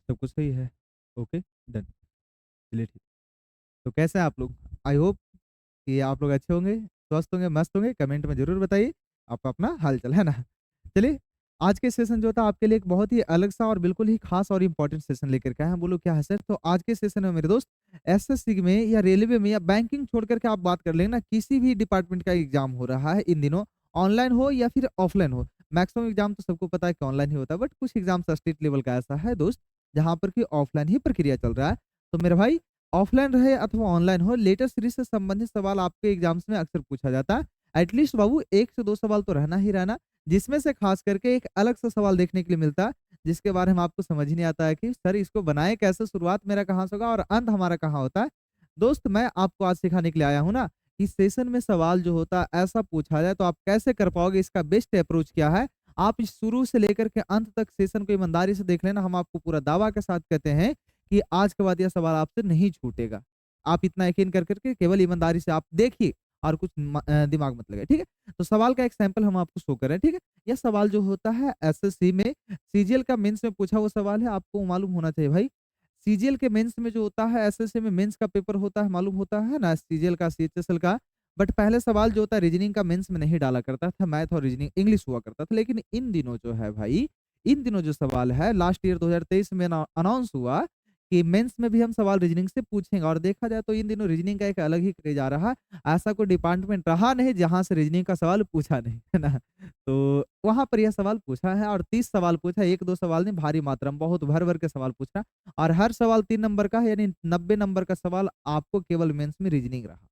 सब कुछ सही है। Okay, done. चलिए ठीक। तो कैसे हैं आप लोग? आई होप कि आप लोग अच्छे होंगे, स्वस्थ होंगे, मस्त होंगे। कमेंट में ज़रूर बताइए आप अपना हाल-चाल, है ना? चलिए, आज के सेशन जो था आपके लिए एक बहुत ही अलग सा और बिल्कुल ही खास और इम्पोर्टेंट सेशन लेकर के आए हैं। बोलो क्या है सर? तो आज के सेशन में मेरे दोस्त एसएससी में या रेलवे में या बैंकिंग छोड़ कर के आप बात कर लें ना, किसी भी डिपार्टमेंट का एग्ज़ाम हो रहा है इन दिनों, ऑनलाइन हो या फिर ऑफलाइन हो। मैक्सिमम एग्ज़ाम तो सबको पता है कि ऑनलाइन ही होता है, बट कुछ एग्ज़ाम्स स्टेट लेवल का ऐसा है दोस्त, जहाँ पर कि ऑफलाइन ही प्रक्रिया चल रहा है। तो मेरे भाई, ऑफलाइन रहे अथवा ऑनलाइन हो, लेटर सीरीज से संबंधित सवाल आपके एग्जाम्स में अक्सर पूछा जाता है। एटलीस्ट बाबू 1 से 2 सवाल तो रहना ही रहना, जिसमें से खास करके एक अलग सा सवाल देखने के लिए मिलता है, जिसके बारे में आपको समझ ही नहीं आता है कि सर इसको बनाएँ कैसे, शुरुआत मेरा कहाँ से होगा और अंत हमारा कहाँ होता है। दोस्त मैं आपको आज सिखाने के लिए आया हूँ ना, कि सेशन में सवाल जो होता है ऐसा पूछा जाए तो आप कैसे कर पाओगे, इसका बेस्ट अप्रोच क्या है? आप इस शुरू से लेकर के अंत तक सेशन को ईमानदारी से देख लेना, हम आपको पूरा दावा के साथ कहते हैं कि आज के बाद यह सवाल आपसे नहीं छूटेगा। आप इतना यकीन कर कर के केवल ईमानदारी से आप देखिए और कुछ दिमाग मत लगाइए, ठीक है? तो सवाल का एक सैंपल हम आपको शो कर रहे हैं, ठीक है? यह सवाल जो होता है एसएससी में सीजीएल का मेंस में पूछा हुआ सवाल है, आपको मालूम होना चाहिए भाई। सीजीएल के मेंस में जो होता है, एसएससी में मेंस का पेपर होता है, मालूम होता है ना? सीजीएल का, सीएचएसएल का। बट पहले सवाल जो होता है रीजनिंग का मेंस में नहीं डाला करता था, मैथ और रीजनिंग इंग्लिश हुआ करता था। लेकिन इन दिनों जो है भाई, इन दिनों जो सवाल है लास्ट ईयर 2023 में अनाउंस हुआ कि मेंस में भी हम सवाल रीजनिंग से पूछेंगे, और देखा जाए तो इन दिनों रीजनिंग का एक अलग ही क्रेज आ रहा है। ऐसा कोई डिपार्टमेंट रहा नहीं जहाँ से रीजनिंग का सवाल पूछा नहीं, है ना? तो वहाँ पर यह सवाल पूछा है और 30 सवाल पूछा, 1-2 सवाल नहीं, भारी मात्रा में बहुत भर-भर के सवाल पूछा और हर सवाल 3 नंबर का है, यानी 90 नंबर का सवाल आपको केवल मेंस में रीजनिंग रहा।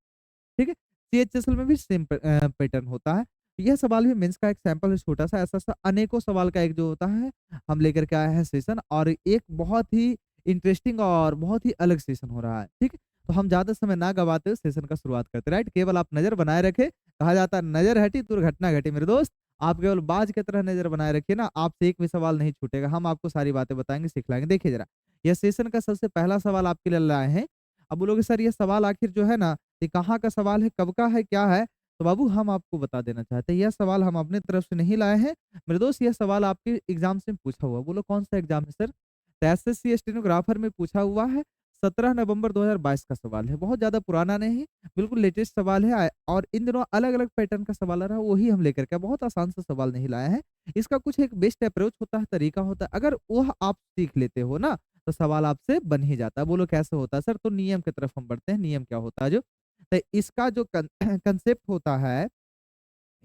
ठीक है? सीएचएसएल में भी सेम पैटर्न होता है। यह सवाल भी मेंस का एक सैंपल है छोटा-सा, ऐसा-सा अनेकों सवाल का एक जो होता है, हम लेकर के आए हैं सेशन, और एक बहुत ही इंटरेस्टिंग और बहुत ही अलग सेशन हो रहा है। ठीक है? तो हम ज़्यादा समय ना गवाते हुए सेशन का शुरुआत करते हैं, राइट? केवल आप नज़र बनाए रखें, कहा जाता है नज़र हटी दुर्घटना घटी। मेरे दोस्त, आप केवल बाज की तरह नज़र बनाए रखिए ना, आपसे एक भी सवाल नहीं छूटेगा। हम आपको सारी बातें बताएँगे, सिखलाएँगे। देखिए ज़रा, यह सेशन का सबसे पहला सवाल आपके लिए लाए हैं। अब बोलोगे सर ये सवाल आखिर जो है ना, ये कहाँ का सवाल है, कब का है, क्या है? तो बाबू हम आपको बता देना चाहते हैं, यह सवाल हम अपनी तरफ से नहीं लाए हैं। मेरे दोस्त, यह सवाल आपके एग्ज़ाम से पूछा हुआ है। बोलो कौन-सा एग्ज़ाम है सर? तो एसएससी स्टेनोग्राफर में पूछा हुआ है, 17 नवंबर 2022 का सवाल है। बहुत ज़्यादा पुराना नहीं है, बिल्कुल लेटेस्ट सवाल है, और इन दिनों अलग-अलग पैटर्न का सवाल आ रहा है, वही हम लेकर के आए। बहुत आसान सा सवाल नहीं लाए हैं। इसका कुछ एक बेस्ट अप्रोच होता है, तरीका होता है। अगर वह आप सीख लेते हो ना, तो सवाल आपसे बन ही जाता है। बोलो कैसे होता है सर? तो नियम की तरफ हम बढ़ते हैं। नियम क्या होता है जो? तो इसका जो कंसेप्ट होता है,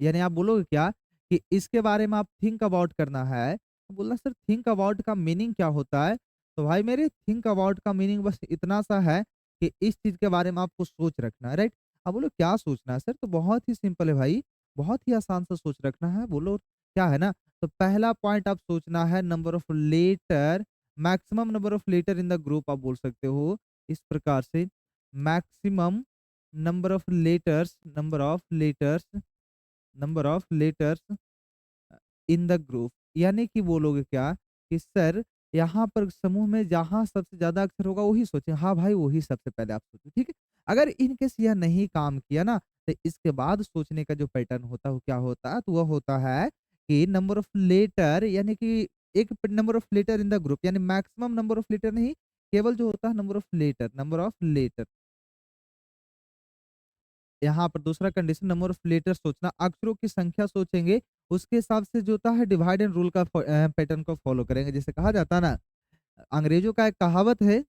यानी आप बोलोगे क्या कि इसके बारे में आप थिंक अबाउट करना है? तो बोला सर थिंक अबाउट का मीनिंग क्या होता है? तो भाई मेरे, थिंक अबाउट का मीनिंग बस इतना सा है कि इस चीज़ के बारे में आपको सोच रखना है, राइट? अब बोलो क्या सोचना है सर? तो बहुत ही सिंपल है भाई, बहुत ही आसान सा सोच रखना है। बोलो क्या है ना? तो पहला पॉइंट आप सोचना है, number of letter, maximum number of letter in the group आप बोल सकते हो इस प्रकार से, maximum number of letters in the group. यानी कि बोलोगे क्या कि सर यहाँ पर समूह में जहाँ सबसे ज़्यादा अक्षर होगा वही सोचें। हाँ भाई, वही सबसे पहले आप सोचो, ठीक है? अगर इन केस यह नहीं काम किया ना, तो इसके बाद सोचने का जो पैटर्न होता है वो क्या होता है? तो वह होता है कि नंबर ऑफ लेटर, यानी कि एक number of letter in the group, यानी मैक्सिमम नंबर ऑफ लेटर नहीं, केवल जो होता है नंबर ऑफ लेटर। यहाँ पर दूसरा कंडीशन, नंबर ऑफ लेटर सोचना, अक्षरों की संख्या सोचेंगे, उसके हिसाब से जो होता है डिवाइड एंड रूल का पैटर्न को फॉलो करेंगे। जैसे कहा जाता है ना, अंग्रेजों का एक कहावत है,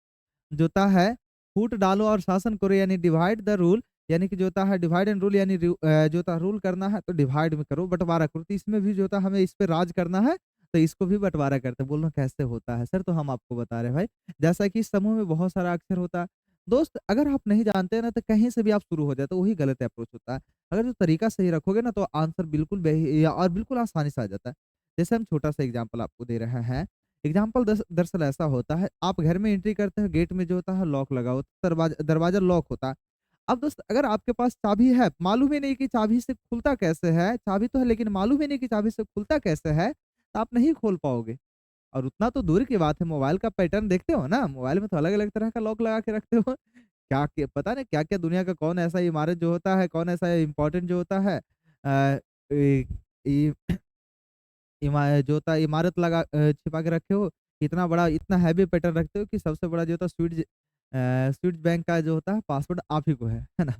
जो होता है फूट डालो और शासन करो, यानी डिवाइड द रूल, यानी कि जो होता है डिवाइड एंड रूल, यानी जो होता है रूल करना है तो डिवाइड में करो, बंटवारा करो। तो इसमें भी जो होता है हमें इस पे राज करना है, तो इसको भी बंटवारा करते हैं। बोल रहे हो कैसे होता है सर? तो हम आपको बता रहे हैं भाई, जैसा कि इस समूह में बहुत सारा अक्षर होता है। दोस्त अगर आप नहीं जानते हैं ना, तो कहीं से भी आप शुरू हो जाए तो वही गलत अप्रोच होता है। अगर जो तरीका सही रखोगे ना, तो आंसर बिल्कुल और बिल्कुल आसानी से आ जाता है। जैसे हम छोटा सा एग्जाम्पल आपको दे रहे हैं। एग्जाम्पल दरअसल ऐसा होता है, आप घर में एंट्री करते हैं, गेट में जो होता है लॉक लगा होता है, दरवाजा दरवाजा लॉक होता है। अब दोस्त अगर आपके पास चाबी है, मालूम ही नहीं कि चाबी से खुलता कैसे है, चाबी तो है लेकिन मालूम ही नहीं कि चाबी से खुलता कैसे है, तो आप नहीं खोल पाओगे। और उतना तो दूर की बात है, मोबाइल का पैटर्न देखते हो ना, मोबाइल में तो अलग-अलग तरह का लॉक लगा के रखते हो। क्या पता नहीं क्या-क्या दुनिया का कौन ऐसा इमारत जो होता है, कौन ऐसा इम्पोर्टेंट जो होता है, अ, इ इ जो होता है इमारत छिपा के रखे हो, इतना बड़ा इतना हैवी पैटर्न रखते हो कि सबसे बड़ा जो होता है स्विच बैंक का जो होता है पासवर्ड आप ही को है ना?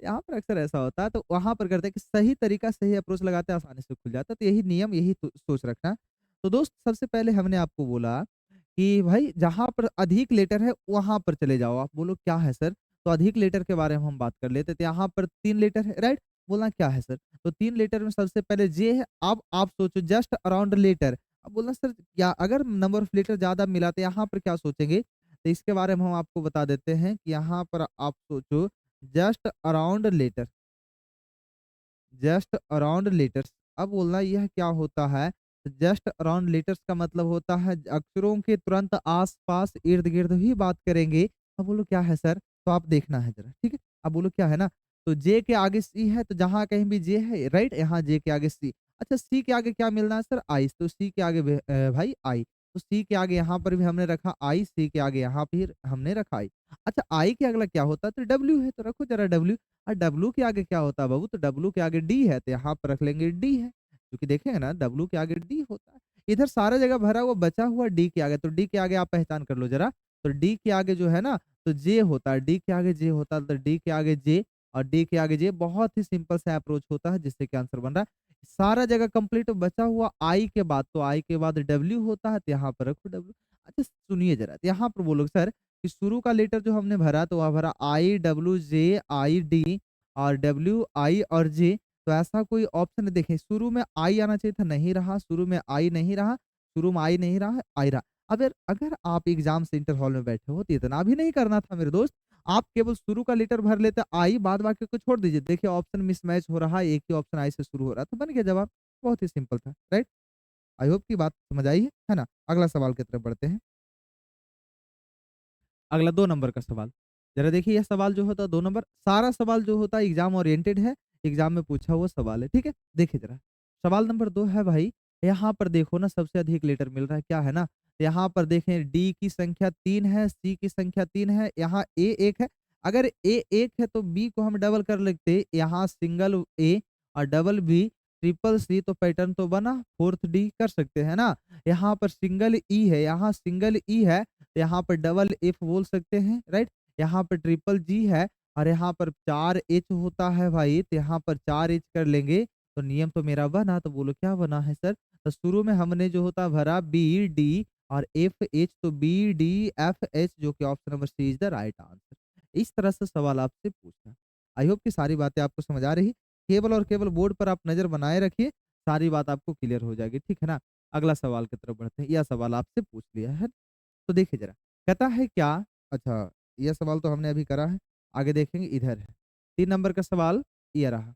यहाँ पर अक्सर ऐसा होता है, तो वहाँ पर करते हैं कि सही तरीका, सही अप्रोच लगाते हैं, आसानी से खुल जाता है। तो यही नियम, यही तो सोच रखना। तो दोस्त सबसे पहले हमने आपको बोला कि भाई जहाँ पर अधिक लेटर है, वहाँ पर चले जाओ। आप बोलो क्या है सर? तो अधिक लेटर के बारे में हम बात कर लेते हैं। तो यहाँ पर 3 लेटर है, राइट? बोलना क्या है सर? तो 3 लेटर में सबसे पहले जे है। अब आप सोचो जस्ट अराउंड लेटर। अब बोलना सर क्या अगर नंबर ऑफ लेटर ज़्यादा मिला तो यहाँ पर क्या सोचेंगे? तो इसके बारे में हम आपको बता देते हैं कि यहाँ पर आप सोचो just around letter, just around letters. अब बोलना यह क्या होता है? जस्ट अराउंड लेटर्स का मतलब होता है अक्षरों के तुरंत आस-पास, इर्द-गिर्द ही बात करेंगे। अब बोलो क्या है सर? तो आप देखना है ज़रा, ठीक है? अब बोलो क्या है ना? तो जे के आगे सी है, तो जहाँ कहीं भी जे है, राइट? यहाँ जे के आगे सी। अच्छा सी के आगे क्या मिलना है सर? आई। तो सी के आगे भाई आई। तो सी के आगे यहाँ पर भी हमने रखा आई, सी के आगे यहाँ फिर हमने रखा आई। अच्छा आई के अगला क्या होता है? तो डब्ल्यू है, तो रखो ज़रा डब्ल्यू। डब्लू के आगे क्या होता है बाबू? तो डब्लू के आगे डी है, तो यहाँ पर रख लेंगे डी है, क्योंकि देखेंगे ना डब्लू के आगे डी होता है। इधर सारा जगह भरा हुआ बचा हुआ डी के आगे, तो डी के आगे आप पहचान कर लो जरा। तो डी के आगे जो है ना, तो जे होता है, डी के आगे जे होता है, तो डी के आगे जे और डी के आगे जे। बहुत ही सिंपल सा अप्रोच होता है जिससे कि आंसर बन रहा है। सारा जगह कंप्लीट बचा हुआ आई के बाद, तो आई के बाद डब्ल्यू होता है, तो यहाँ पर रखो डब्ल्यू। अच्छा सुनिए जरा, तो यहाँ पर बोलो सर कि शुरू का लेटर जो हमने भरा, तो वह भरा I W J I D और डब्ल्यू, आई और जे। तो ऐसा कोई ऑप्शन देखें, शुरू में आई आना चाहिए था, नहीं रहा, शुरू में आई नहीं रहा, शुरू में आई नहीं रहा, आई रहा। अगर अगर आप एग्ज़ाम सेंटर हॉल में बैठे हो, तो इतना भी नहीं करना था मेरे दोस्त। आप केवल शुरू का लेटर भर लेते आई, बाद बाकी को छोड़ दीजिए। देखिए ऑप्शन मिसमैच हो रहा है, एक ही ऑप्शन आई से शुरू हो रहा है, तो बन गया जवाब। बहुत ही सिंपल था, राइट? आई होप कि बात समझ आई है ना? अगला सवाल की तरफ बढ़ते हैं। अगला 2 नंबर का सवाल। ज़रा देखिए यह सवाल जो होता है 2 नंबर, सारा सवाल जो होता है एग्ज़ाम ओरिएंटेड है, एग्ज़ाम में पूछा हुआ सवाल है, ठीक है? देखिए ज़रा, सवाल नंबर 2 है भाई, यहाँ पर देखो ना सबसे अधिक लेटर मिल रहा है, क्या है ना? यहाँ पर देखें डी की संख्या 3 है, सी की संख्या 3 है, यहाँ ए 1 है। अगर ए 1 है तो बी को हम डबल कर लेते, यहाँ सिंगल ए और डबल बी, ट्रिपल सी, तो पैटर्न तो बना, 4th डी कर सकते हैं ना? यहाँ पर सिंगल ई है, यहाँ सिंगल ई है, यहाँ पर डबल एफ बोल सकते हैं, राइट? यहाँ पर ट्रिपल जी है और यहाँ पर 4 एच होता है भाई, तो यहाँ पर 4 एच कर लेंगे, तो नियम तो मेरा बना। तो बोलो क्या बना है सर? तो शुरू में हमने जो होता भरा बी डी और एफ एच, तो बी डी एफ एच, जो कि option number C is the right answer. इस तरह से सवाल आपसे पूछा। आई होप कि सारी बातें आपको समझ आ रही। केवल और केवल बोर्ड पर आप नजर बनाए रखिए, सारी बात आपको क्लियर हो जाएगी, ठीक है ना? अगला सवाल की तरफ बढ़ते हैं। यह सवाल आपसे पूछ लिया है। तो देखिए जरा, कहता है क्या? अच्छा, ये सवाल तो हमने अभी करा है, आगे देखेंगे इधर है। 3 नंबर का सवाल ये रहा,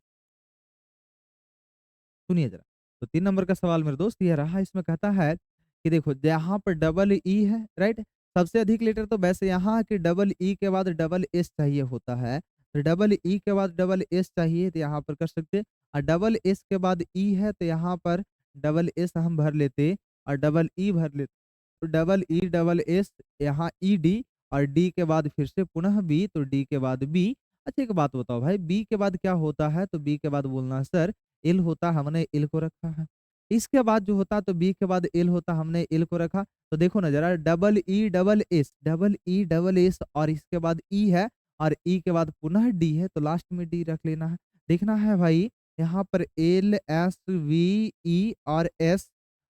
सुनिए जरा। तो 3 नंबर का सवाल मेरे दोस्त ये रहा, इसमें कहता है कि देखो जहाँ पर डबल ई है, राइट? सबसे अधिक लेटर तो वैसे यहाँ है कि डबल ई के बाद डबल एस चाहिए होता है, तो डबल ई के बाद डबल एस चाहिए, तो यहाँ पर कर सकते हैं। और डबल एस के बाद ई है, तो यहाँ पर डबल एस हम भर लेते और डबल ई भर लेते। तो डबल ई डबल एस, यहाँ ई डी और डी के बाद फिर से पुनः बी, तो डी के बाद बी। अच्छा एक बात बताओ भाई, बी के बाद क्या होता है? तो बी के बाद बोलना सर एल होता, हमने एल को रखा है। इसके बाद जो होता तो बी के बाद एल होता, हमने एल को रखा। तो देखो ना जरा, डबल ई डबल एस और इसके बाद ई है और ई के बाद पुनः डी है, तो लास्ट में डी रख लेना है। देखना है भाई, यहाँ पर एल एस वी ई और एस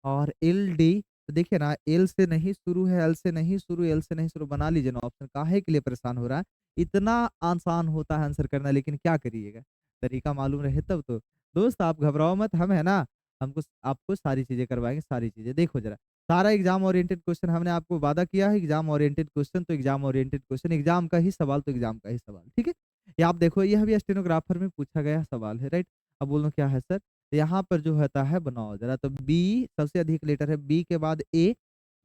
और एल डी। तो देखिए ना, एल से नहीं शुरू है, एल से नहीं शुरू, एल से नहीं शुरू, बना लीजिए ना ऑप्शन, काहे के लिए परेशान हो रहा है? इतना आसान होता है आंसर करना, लेकिन क्या करिएगा? तरीका मालूम रहे तब तो। दोस्त आप घबराओ मत, हम है ना, हमको आपको सारी चीज़ें करवाएँगे, सारी चीज़ें। देखो ज़रा, सारा एग्ज़ाम ओरिएंटेड क्वेश्चन हमने आपको वादा किया है, एग्ज़ाम ओरिएंटेड क्वेश्चन तो एग्ज़ाम ओरिएंटेड क्वेश्चन, एग्ज़ाम का ही सवाल तो एग्ज़ाम का ही सवाल, ठीक है? ये आप देखो, यह भी स्टेनोग्राफर में पूछा गया सवाल है, राइट? अब बोलो क्या है सर? यहाँ पर जो होता है बनाओ ज़रा, तो बी सबसे अधिक लेटर है, बी के बाद ए,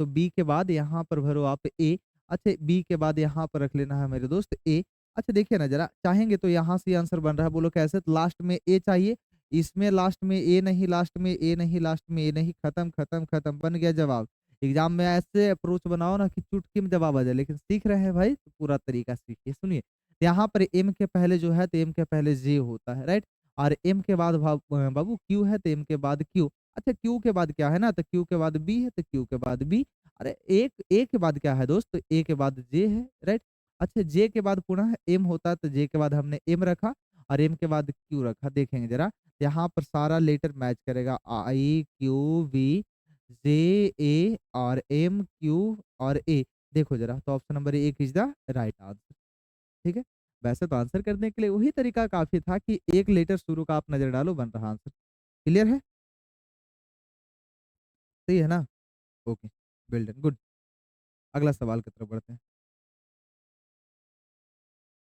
तो बी के बाद यहाँ पर भरो आप ए। अच्छा बी के बाद यहाँ पर रख लेना है मेरे दोस्त ए। अच्छा देखिए ना ज़रा, चाहेंगे तो यहाँ से आंसर बन रहा है, बोलो कैसे? तो लास्ट में ए चाहिए, इसमें लास्ट में ए नहीं, लास्ट में ए नहीं, लास्ट में ए नहीं, खत्म, खत्म, खत्म, बन गया जवाब। एग्ज़ाम में ऐसे अप्रोच बनाओ ना कि चुटकी में जवाब आ जाए, लेकिन सीख रहे हैं भाई तो पूरा तरीका सीखिए। सुनिए, यहाँ पर एम के पहले जो है, तो एम के पहले जे होता है, राइट? और एम के बाद बाबू क्यू है, तो एम के बाद क्यू। अच्छा क्यू के बाद क्या है ना, तो क्यू के बाद बी है, तो क्यू के बाद बी। अरे एक ए के बाद क्या है दोस्त? तो ए के बाद जे है, राइट? अच्छा जे के बाद पुनः एम होता है तो जे के बाद हमने एम रखा और एम के बाद क्यू रखा। देखेंगे ज़रा, यहाँ पर सारा लेटर मैच करेगा आई, क्यू, वी, जे, ए और एम, क्यू और ए। देखो ज़रा, तो option number A is the right answer, ठीक है? वैसे तो आंसर करने के लिए वही तरीका काफ़ी था कि एक लेटर शुरू का आप नज़र डालो, बन रहा आंसर। क्लियर है? सही है ना? Okay, well done, good. अगला सवाल की तरफ बढ़ते हैं।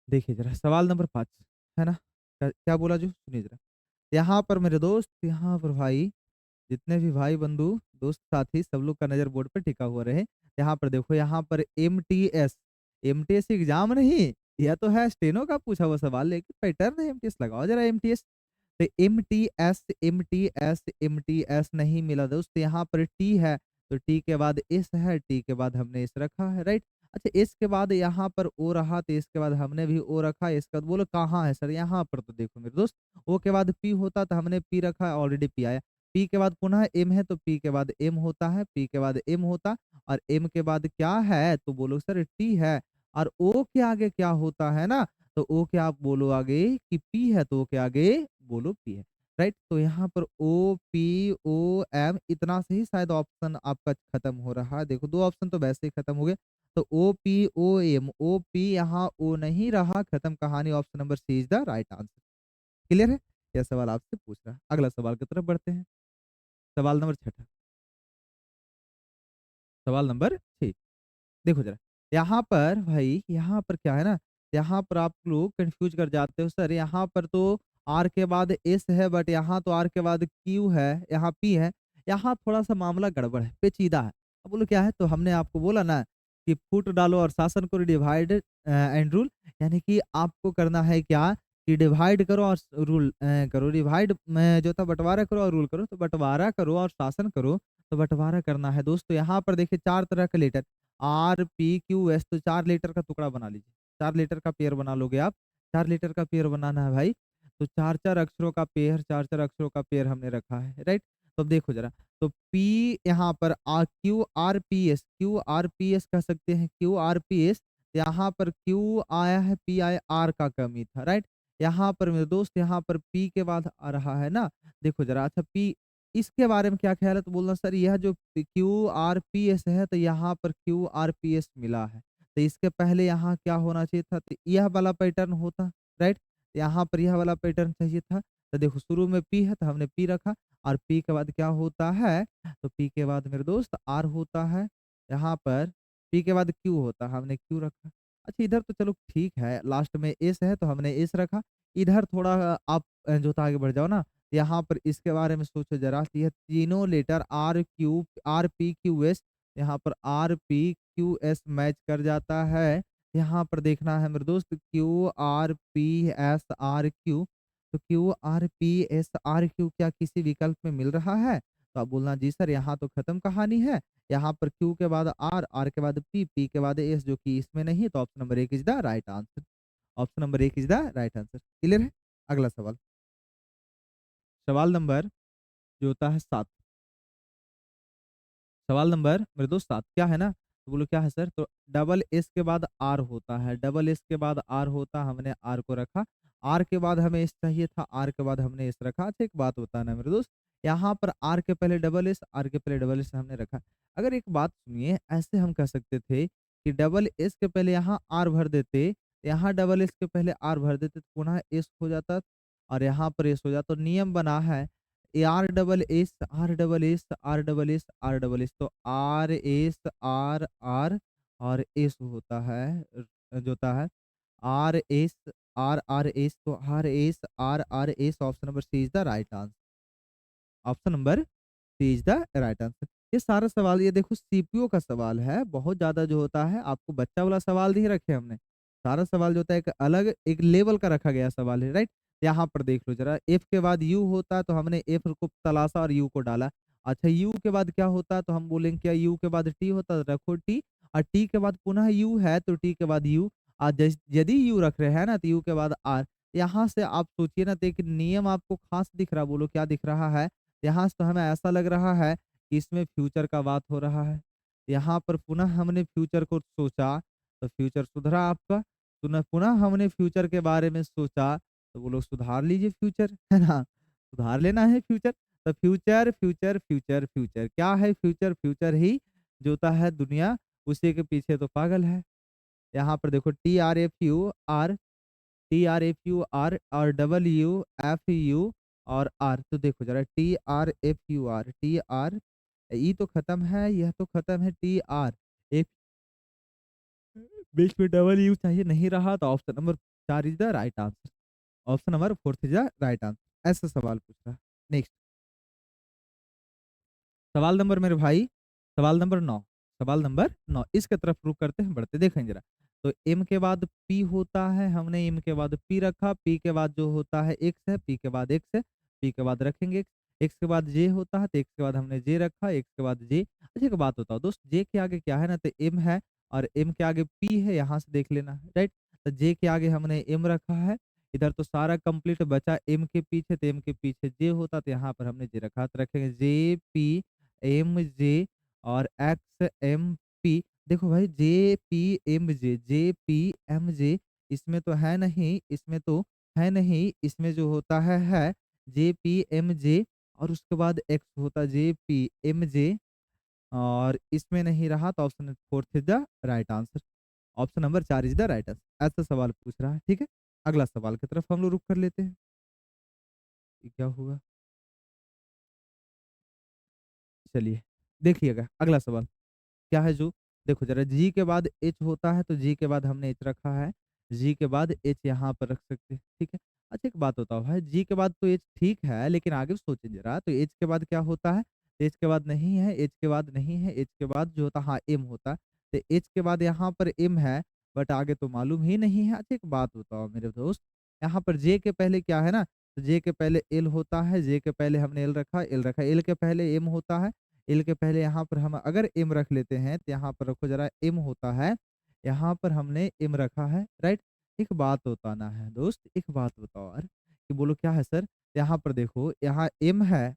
देखिए ज़रा सवाल नंबर 5 है ना? क्या क्या बोला जो? सुनिए ज़रा। यहाँ पर मेरे दोस्त, यहाँ पर भाई, जितने भी भाई बंधु, दोस्त साथी सब लोग का नज़र बोर्ड पे टिका हुआ रहे। यहाँ पर देखो, यहाँ पर एमटीएस, एमटीएस एग्ज़ाम नहीं, यह तो है स्टेनो का पूछा हुआ सवाल, लेकिन पैटर्न है एमटीएस, लगाओ ज़रा एमटीएस। तो एमटीएस, एमटीएस, एमटीएस नहीं मिला दोस्त, यहाँ पर टी है, तो टी के बाद एस है, टी के बाद हमने एस रखा है, राइट? अच्छा, एस के बाद यहाँ पर ओ रहा, तो इसके बाद हमने भी ओ रखा, इसके बाद बोलो कहाँ है सर? यहाँ पर तो देखो मेरे दोस्त, ओ के बाद पी होता तो हमने पी रखा, ऑलरेडी पी आया। पी के बाद पुनः एम है, तो पी के बाद एम होता है, पी के बाद एम होता, और एम के बाद क्या है? तो बोलो सर टी है, और ओ के आगे क्या होता है ना? तो ओ के आप बोलो आगे कि पी है, तो ओ के आगे बोलो पी है, राइट? तो यहाँ पर ओ, पी, ओ, एम, इतना से ही शायद ऑप्शन आपका खत्म हो रहा है। देखो 2 ऑप्शन तो वैसे ही खत्म हो गए। तो O, P, O, M, O, P, यहाँ ओ नहीं रहा, खत्म कहानी, option number C is the right answer. Clear है? यह सवाल आपसे पूछ रहा है। अगला सवाल की तरफ बढ़ते हैं। सवाल नंबर 6, सवाल नंबर 6, देखो ज़रा, यहाँ पर भाई, यहाँ पर क्या है ना, यहाँ पर आप लोग कन्फ्यूज़ कर जाते हो, सर यहाँ पर तो आर के बाद एस है, बट यहाँ तो आर के बाद क्यू है, यहाँ पी है। यहाँ थोड़ा-सा मामला गड़बड़ है, पेचीदा है। अब बोलो क्या है? तो हमने आपको बोला ना कि फुट डालो और शासन करो, डिवाइड एंड रूल, यानी कि आपको करना है क्या कि डिवाइड करो और रूल करो, डिवाइड में जो था बँटवारा करो और रूल करो, तो बँटवारा करो और शासन करो, तो बँटवारा करना है दोस्तों। यहाँ पर देखिए 4 तरह के letter, R, P, Q, S, तो 4 लीटर का टुकड़ा बना लीजिए। 4 लीटर का पेयर बना लोगे आप, 4 लीटर का पेयर बनाना है भाई, तो 4-4 अक्षरों का पेयर, 4-4 अक्षरों का पेयर हमने रखा है, राइट? तो अब देखो ज़रा, तो पी यहाँ पर Q, R, P, S, Q, R, P, S कह सकते हैं, क्यू, आर, पी, एस, यहाँ पर क्यू आया है, पी आया, आर का कमी था, राइट? यहाँ पर मेरे दोस्त, यहाँ पर पी के बाद आ रहा है ना, देखो ज़रा, अच्छा पी, इसके बारे में क्या ख्याल है? तो बोलना सर यह जो क्यू आर पी एस है, तो यहाँ पर क्यू आर पी एस मिला है, तो इसके पहले यहाँ क्या होना चाहिए था? तो यह वाला पैटर्न होता, राइट? यहाँ पर यह वाला पैटर्न चाहिए था। तो देखो शुरू में पी है, तो हमने पी रखा, और पी के बाद क्या होता है? तो पी के बाद मेरे दोस्त आर होता है, यहाँ पर पी के बाद क्यू होता है, हमने क्यू रखा। अच्छा, इधर तो चलो ठीक है, लास्ट में एस है तो हमने एस रखा। इधर थोड़ा आप जो था आगे बढ़ जाओ ना, यहाँ पर इसके बारे में सोचो ज़रा कि ये तीनों letter R P Q S, यहाँ पर R P Q S match कर जाता है। यहाँ पर देखना है मेरे दोस्त, Q R P S R Q, तो Q R P S R Q क्या किसी विकल्प में मिल रहा है? तो आप बोलना जी सर यहाँ तो खत्म कहानी है। यहाँ पर क्यू के बाद आर के बाद पी, पी के बाद एस, जो कि इसमें नहीं है, तो option number 1 is the right answer. Option number 1 is the right answer. Clear है? अगला सवाल। सवाल नंबर जो होता है 7, सवाल नंबर मेरे दोस्त 7 क्या है ना? तो बोलो क्या है सर? तो डबल एस के बाद आर होता है, डबल एस के बाद आर होता, हमने आर को रखा। आर के बाद हमें एस चाहिए था, आर के बाद हमने एस रखा। अच्छा, एक बात बताना मेरे दोस्त, यहाँ पर आर के पहले डबल एस, आर के पहले डबल एस हमने रखा। अगर एक बात सुनिए, ऐसे हम कह सकते थे कि डबल एस के पहले यहाँ आर भर देते, यहाँ डबल एस के पहले आर भर देते, तो पुनः एस हो जाता और यहाँ पर एस हो जाता। तो नियम बना है R double S, R double S, R double S, R double S, तो आर एस, आर आर और एस होता है, जो होता है R S, R R S, तो R S, R R S, option number C is the right answer. Option number C is the right answer. ये सारा सवाल, ये देखो सीपीओ का सवाल है, बहुत ज्यादा जो होता है, आपको बच्चा वाला सवाल नहीं रखे हमने, सारा सवाल जो होता है एक अलग एक लेवल का रखा गया सवाल है, राइट? यहाँ पर देख लो जरा, एफ के बाद यू होता तो हमने एफ को तलाशा और यू को डाला। अच्छा, यू के बाद क्या होता, तो हम बोलेंगे क्या यू के बाद टी होता, तो रखो टी, और टी के बाद पुनः यू है, तो टी के बाद यू, और यदि यू रख रहे हैं ना, तो यू के बाद आर। यहाँ से आप सोचिए ना, तो एक नियम आपको खास दिख रहा, बोलो क्या दिख रहा है? यहाँ से तो हमें ऐसा लग रहा है कि इसमें फ्यूचर का बात हो रहा है। यहाँ पर पुनः हमने फ्यूचर को सोचा, तो फ्यूचर सुधरा आपका। पुनः पुनः हमने फ्यूचर के बारे में सोचा, तो बोलो सुधार लीजिए फ्यूचर, है ना? सुधार लेना है फ्यूचर। तो फ्यूचर, फ्यूचर, फ्यूचर, फ्यूचर क्या है फ्यूचर? फ्यूचर ही जोता है दुनिया, उसी के पीछे तो पागल है। यहाँ पर देखो TRFUR और WFU और आर, तो देखो जरा TRFUR, TR, ई तो खत्म है, यह तो खत्म है, TRF बीच में डबल यू चाहिए, नहीं रहा, तो option number 4 is the right answer. Option number 4 is the right answer. ऐसा सवाल पूछ रहा है। नेक्स्ट सवाल नंबर मेरे भाई, सवाल नंबर 9, सवाल नंबर 9 इसके तरफ रुक करते हैं, बढ़ते देखें जरा। तो एम के बाद पी होता है, हमने एम के बाद पी रखा, पी के बाद जो होता है एक्स है, पी के बाद एक्स है, पी के बाद रखेंगे एक्स, एक्स के बाद जे होता है, तो एक्स के बाद हमने जे रखा, एक्स के बाद जे। अच्छा एक बात बताओ दोस्त, जे के आगे क्या है ना, तो एम है, और एम के आगे पी है, यहाँ से देख लेना, राइट। तो जे के आगे हमने एम रखा है, इधर तो सारा कंप्लीट बचा एम के पीछे, तो एम के पीछे जे होता, तो यहाँ पर हमने जे रखा, तो रखेंगे जे पी एम जे और एक्स एम पी। देखो भाई जे पी एम जे, इसमें तो है नहीं, इसमें तो है नहीं, इसमें जो होता है जे पी एम जे, और उसके बाद एक्स होता जे पी एम जे, और इसमें नहीं रहा, तो option fourth is the right answer. Option number 4 is the right answer. ऐसा सवाल पूछ रहा है, ठीक है। अगला सवाल की तरफ हम लोग रुक कर लेते हैं। ये क्या हुआ? चलिए देखिएगा अगला सवाल क्या है जो, देखो जरा, जी के बाद एच होता है, तो जी के बाद हमने एच रखा है, जी के बाद एच यहाँ पर रख सकते हैं, ठीक है। अच्छा एक बात बताओ भाई, जी के बाद तो एच ठीक है, लेकिन आगे सोचे जरा, तो एच के बाद क्या होता है? एच के बाद नहीं है, एच के बाद नहीं है, एच के बाद जो होता है, हाँ एम होता है, तो एच के बाद यहाँ पर एम है, बट आगे तो मालूम ही नहीं है। अच्छा एक बात बताओ मेरे दोस्त, यहाँ पर जे के पहले क्या है ना, तो जे के पहले एल होता है, जे के पहले हमने एल रखा, एल रखा, एल के पहले एम होता है, एल के पहले यहाँ पर हम अगर एम रख लेते हैं, तो यहाँ पर रखो जरा, एम होता है, यहाँ पर हमने एम रखा है, राइट। एक बात बताना है दोस्त, एक बात बताओ यार, कि बोलो क्या है सर? यहाँ पर देखो, यहाँ एम है,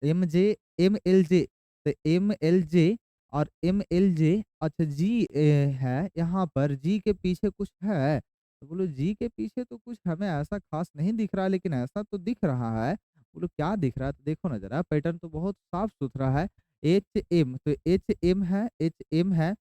M J, M L J, तो एम एल जे और एम एल जे। अच्छा जी है, यहाँ पर जी के पीछे कुछ है, तो बोलो जी के पीछे तो कुछ हमें ऐसा खास नहीं दिख रहा, लेकिन ऐसा तो दिख रहा है। बोलो क्या दिख रहा है? तो देखो ना जरा, पैटर्न तो बहुत साफ सुथरा है। एच एम, तो एच एम है, एच एम है,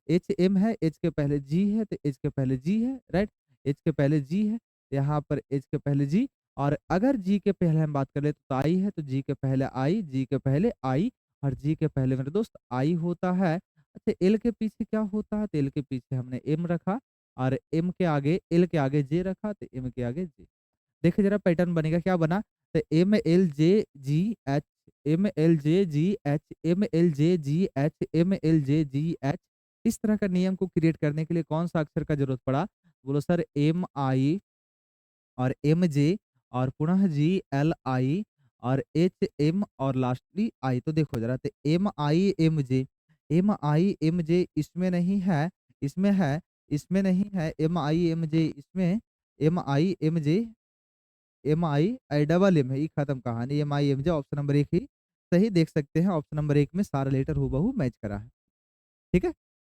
एच एम है, एच के पहले जी है, तो एच के पहले जी है, राइट। एच के पहले जी है, यहाँ पर एच के पहले जी, और अगर जी के पहले हम बात करें तो आई है, तो जी के पहले आई, जी के पहले आई, और जी के पहले मेरे दोस्त आई होता है। अच्छा एल के पीछे क्या होता है? तो एल के पीछे हमने एम रखा, और एम के आगे, एल के आगे जे रखा, तो एम के आगे जे। देखिए जरा पैटर्न बनेगा, क्या बना? तो M L J G H, M L J G H, M L J G H, M L J G H. इस तरह का नियम को क्रिएट करने के लिए कौन सा अक्षर का जरूरत पड़ा? बोलो सर एम आई और एम जे और पुनः जी एल आई और एच एम और लास्टली आई। तो देखो जरा, तो M I M J, M I M J इसमें नहीं है, इसमें है, इसमें नहीं है, एम आई एम जे इसमें, M I M J, M I I double M है, ये खत्म कहानी। M I M J option number एक ही सही, देख सकते हैं ऑप्शन नंबर एक में सारा लेटर हूबहू मैच करा है, ठीक है।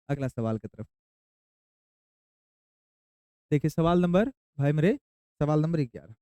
अगला सवाल की तरफ देखिए, सवाल नंबर, भाई मेरे, सवाल नंबर 11।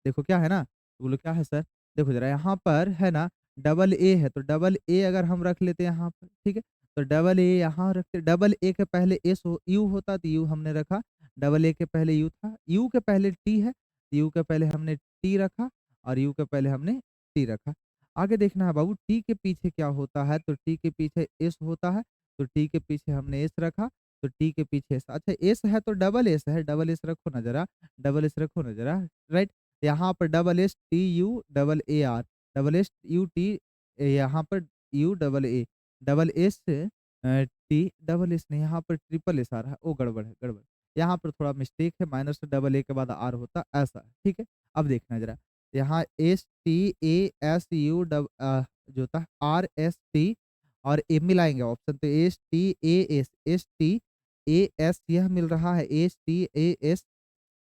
देखो क्या है ना, तो बोलो क्या है सर? देखो जरा, यहाँ पर है ना, डबल ए है, तो डबल ए अगर हम रख लेते हैं यहाँ पर, ठीक है, तो डबल ए यहाँ रखते, डबल ए के पहले एस हो, यू होता, तो यू हमने रखा, डबल ए के पहले यू था, यू के पहले टी है, तो यू के पहले हमने टी रखा, और यू के पहले हमने टी रखा। आगे देखना है बाबू, टी के पीछे क्या होता है? तो टी के पीछे एस होता है, तो टी के पीछे हमने एस रखा, तो टी के पीछे एस। अच्छा एस है तो डबल एस है, डबल एस रखो ना जरा, डबल एस रखो ना जरा, राइट। यहाँ पर double S T U double A R, double S U T, यहाँ पर U double A, double S T, double S नहीं, यहाँ पर ट्रिपल एस आ रहा है, ओ गड़बड़ है, गड़बड़। यहाँ पर थोड़ा मिस्टेक है, माइनस डबल ए के बाद आर होता, ऐसा है, ठीक है। अब देखना जरा, यहाँ S T A S you जो होता है आर एस टी, और ए मिलाएंगे ऑप्शन, तो S T A S, S T A S यह मिल रहा है, एस टी ए एस,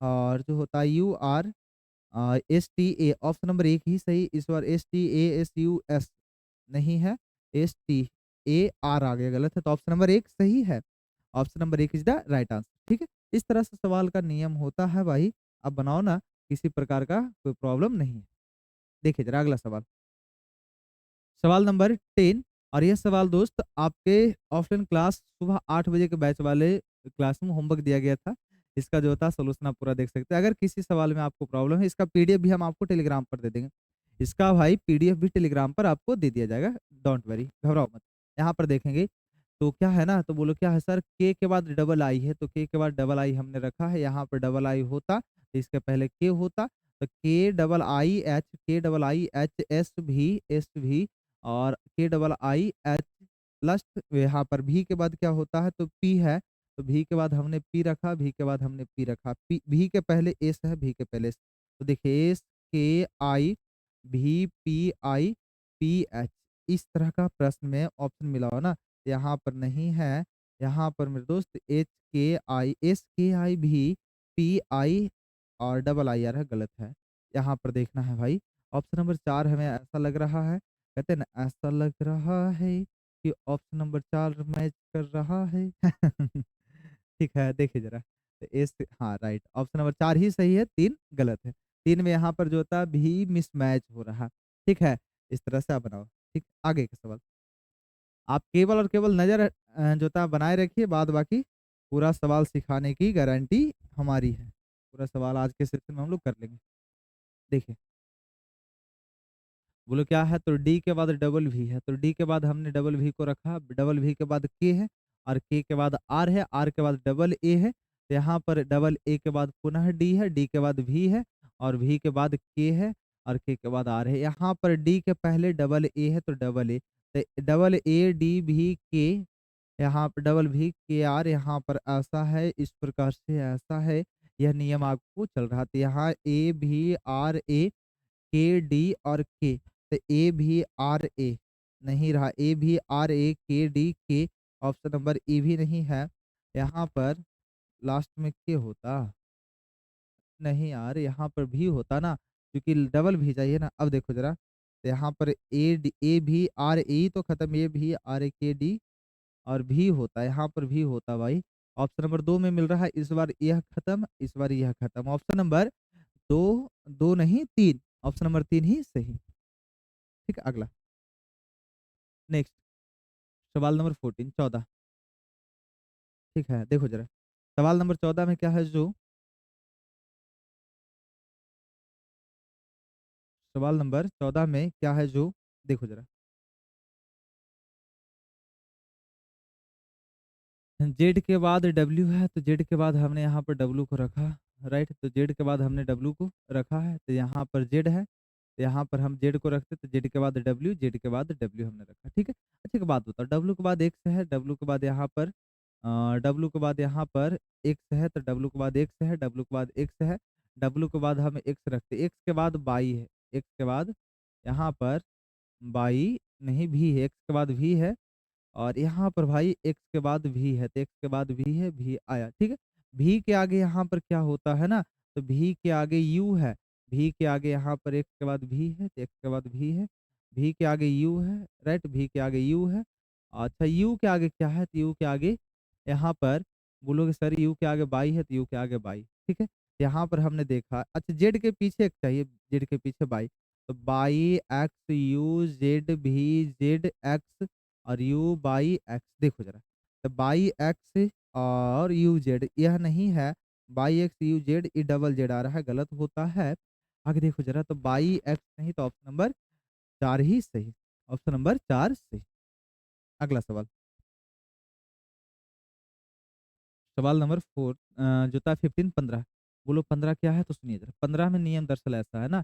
और जो होता है U R S T A, option number एक ही सही इस बार, S T A S U S नहीं है, एस टी। ए आर आ गया, गलत है। तो ऑप्शन नंबर 1 सही है। Option number 1 is the right answer. ठीक है, इस तरह से सवाल का नियम होता है भाई। अब बनाओ ना, किसी प्रकार का कोई प्रॉब्लम नहीं है। देखिए जरा अगला सवाल, सवाल नंबर 10। और यह सवाल दोस्त आपके ऑफलाइन क्लास सुबह 8 बजे के बैच वाले क्लास में होमवर्क दिया गया था। इसका जो था सोल्यूशन आप पूरा देख सकते हैं। अगर किसी सवाल में आपको प्रॉब्लम है, इसका पीडीएफ भी हम आपको टेलीग्राम पर दे देंगे। इसका भाई पीडीएफ भी टेलीग्राम पर आपको दे दिया जाएगा, डोंट वरी, घबराओ मत। यहाँ पर देखेंगे तो क्या है ना, तो बोलो क्या है सर, के बाद डबल आई है, तो के बाद डबल आई हमने रखा है। यहाँ पर डबल आई होता तो इसके पहले के होता, तो के डबल आई एच एस भी, और के डबल आई एच प्लस यहाँ पर भी के बाद क्या होता है, तो पी है। तो भी के बाद हमने पी रखा, भी के बाद हमने पी रखा, पी भी के पहले एस है, भी के पहले एस। तो देखिए एस के आई भी पी आई पी एच, इस तरह का प्रश्न में ऑप्शन मिला हो ना, यहाँ पर नहीं है। यहाँ पर मेरे दोस्त एस के आई पी आई और डबल आई आ रहा है, गलत है। यहाँ पर देखना है भाई, ऑप्शन नंबर 4 हमें ऐसा लग रहा है, कहते हैं ना ऐसा लग रहा है कि ऑप्शन नंबर 4 मैच कर रहा है। ठीक है, देखिए जरा, तो एस, हाँ राइट, ऑप्शन नंबर 4 ही सही है, 3 गलत है। 3 में यहाँ पर जो होता भी मिसमैच हो रहा। ठीक है, इस तरह से आप बनाओ। ठीक, आगे का सवाल, आप केवल और केवल नजर जो था बनाए रखिए, बाद बाकी पूरा सवाल सिखाने की गारंटी हमारी है। पूरा सवाल आज के सेशन में हम लोग कर लेंगे। देखिए बोलो क्या है, तो डी के बाद डबल वी है, तो डी के बाद हमने डबल वी को रखा, डबल वी के बाद के है, और के बाद आर है, आर के बाद डबल ए है। तो यहाँ पर डबल ए के बाद पुनः डी है, डी के बाद वी है, और वी के बाद के है, और के बाद आर है। यहाँ पर डी के पहले डबल ए है, तो डबल ए, तो डबल ए डी भी के, यहाँ पर डबल भी के आर, यहाँ पर ऐसा है, इस प्रकार से ऐसा है। यह नियम आपको चल रहा था। यहाँ ए भी आर ए, के डी और के, तो ए भी आर ए नहीं रहा, ए भी आर ए के डी के, ऑप्शन नंबर ई भी नहीं है। यहाँ पर लास्ट में के होता, नहीं यार, यहाँ पर भी होता ना, क्योंकि डबल भी चाहिए ना। अब देखो जरा, तो यहाँ पर ए भी आर ए तो खत्म, ए भी आर ए के डी और भी होता है, यहाँ पर भी होता भाई। ऑप्शन नंबर 2 में मिल रहा है, इस बार यह खत्म, इस बार यह खत्म। ऑप्शन नंबर 2, 2 नहीं 3, ऑप्शन नंबर 3 ही सही। ठीक है, अगला नेक्स्ट, सवाल नंबर 14, 14। ठीक है, देखो जरा, सवाल नंबर 14 में क्या है, जो सवाल नंबर 14 में क्या है, जो देखो जरा, जेड के बाद डब्ल्यू है, तो जेड के बाद हमने यहाँ पर डब्ल्यू को रखा, राइट। तो जेड के बाद हमने डब्ल्यू को रखा है, तो यहाँ पर जेड है, तो यहाँ पर हम जेड को रखते, तो जेड के बाद डब्ल्यू, जेड के बाद डब्ल्यू हमने रखा। ठीक है, अच्छा एक बात बताओ, डब्ल्यू के बाद एक्स है, डब्ल्यू के बाद यहाँ पर डब्ल्यू के बाद यहाँ पर एक्स है, तो डब्ल्यू के बाद एक्स है, डब्ल्यू के बाद एक्स है, डब्ल्यू के बाद हम एक्स रखते, एक्स के बाद बाई है, एक्स के बाद यहाँ पर बाई नहीं भी है, एक्स के बाद भी है, और यहाँ पर भाई एक्स के बाद भी है, तो एक्स के बाद भी है, भी आया। ठीक है, भी के आगे यहाँ पर क्या होता है ना, तो भी के आगे यू है, भी के आगे यहाँ पर एक्स के बाद भी है, तो एक्स के बाद भी है, भी के आगे यू है, राइट, भी के आगे यू है। अच्छा यू के आगे क्या है, तो यू के आगे यहाँ पर बोलोगे सर यू के आगे बाई है, तो यू के आगे बाई। ठीक है, यहाँ पर हमने देखा, अच्छा जेड के पीछे एक चाहिए, जेड के पीछे बाई, तो बाई एक्स यू जेड भी जेड एक्स और यू बाई एक्स। देखो जरा, तो बाई एक्स और यू जेड यह नहीं है, बाई एक्स यू जेड ये डबल जेड आ रहा है, गलत होता है। आगे देखो जरा, तो बाई एक्स नहीं, तो ऑप्शन नंबर 4 ही सही, ऑप्शन नंबर 4 सही। अगला सवाल, सवाल नंबर 4 जो था 15, 15। बोलो 15 क्या है, तो सुनिए जरा, 15 में नियम दरअसल ऐसा है ना,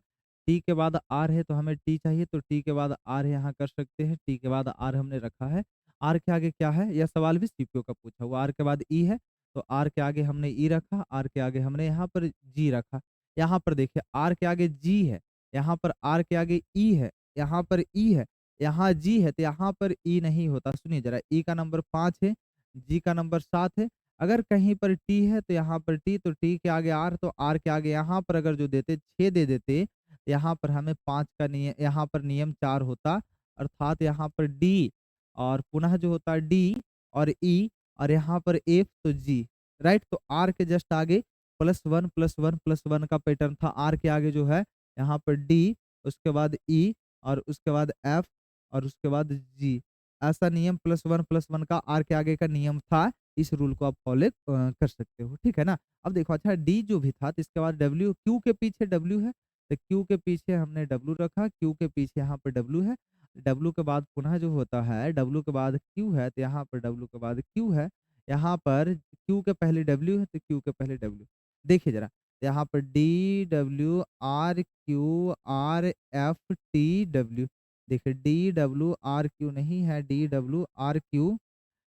टी के बाद आर है, तो हमें टी चाहिए, तो टी के बाद आर यहाँ कर सकते हैं, टी के बाद आर हमने रखा है। आर के आगे क्या है, यह सवाल भी सीपीओ का पूछा हुआ, आर के बाद ई है, तो आर के आगे हमने ई रखा, आर के आगे हमने यहाँ पर जी रखा। यहाँ पर देखिए आर के आगे जी है, यहाँ पर आर के आगे ई है, यहाँ पर ई है, यहाँ जी है, तो यहाँ पर ई नहीं होता। सुनिए जरा, ई का नंबर 5 है, जी का नंबर 7 है। अगर कहीं पर टी है तो यहाँ पर टी, तो टी के आगे आर, तो आर के आगे यहाँ पर अगर जो देते 6 दे देते, यहाँ पर हमें 5 का नियम, यहाँ पर नियम 4 होता, अर्थात यहाँ पर डी और पुनः जो होता है डी और ई और यहाँ पर एफ तो जी, राइट। तो आर के जस्ट आगे +1 +1 +1 का पैटर्न था। आर के आगे जो है यहाँ पर डी, उसके बाद ई और उसके बाद एफ और उसके बाद जी। ऐसा नियम +1 +1 का आर के आगे का नियम था। इस रूल को आप फॉलो कर सकते हो, ठीक है ना। अब देखो, अच्छा डी जो भी था तो इसके बाद डब्ल्यू, क्यू के पीछे डब्ल्यू है तो क्यू के पीछे हमने डब्ल्यू रखा, क्यू के पीछे यहाँ पर डब्ल्यू है। डब्ल्यू के बाद पुनः जो होता है डब्ल्यू के बाद क्यू है तो यहाँ पर डब्ल्यू के बाद क्यू है। यहाँ पर क्यू के पहले डब्ल्यू है तो क्यू के पहले डब्ल्यू। देखिए जरा, यहाँ पर D W R Q R F T W. देखिए डी डब्ल्यू आर क्यू नहीं है, डी डब्ल्यू आर क्यू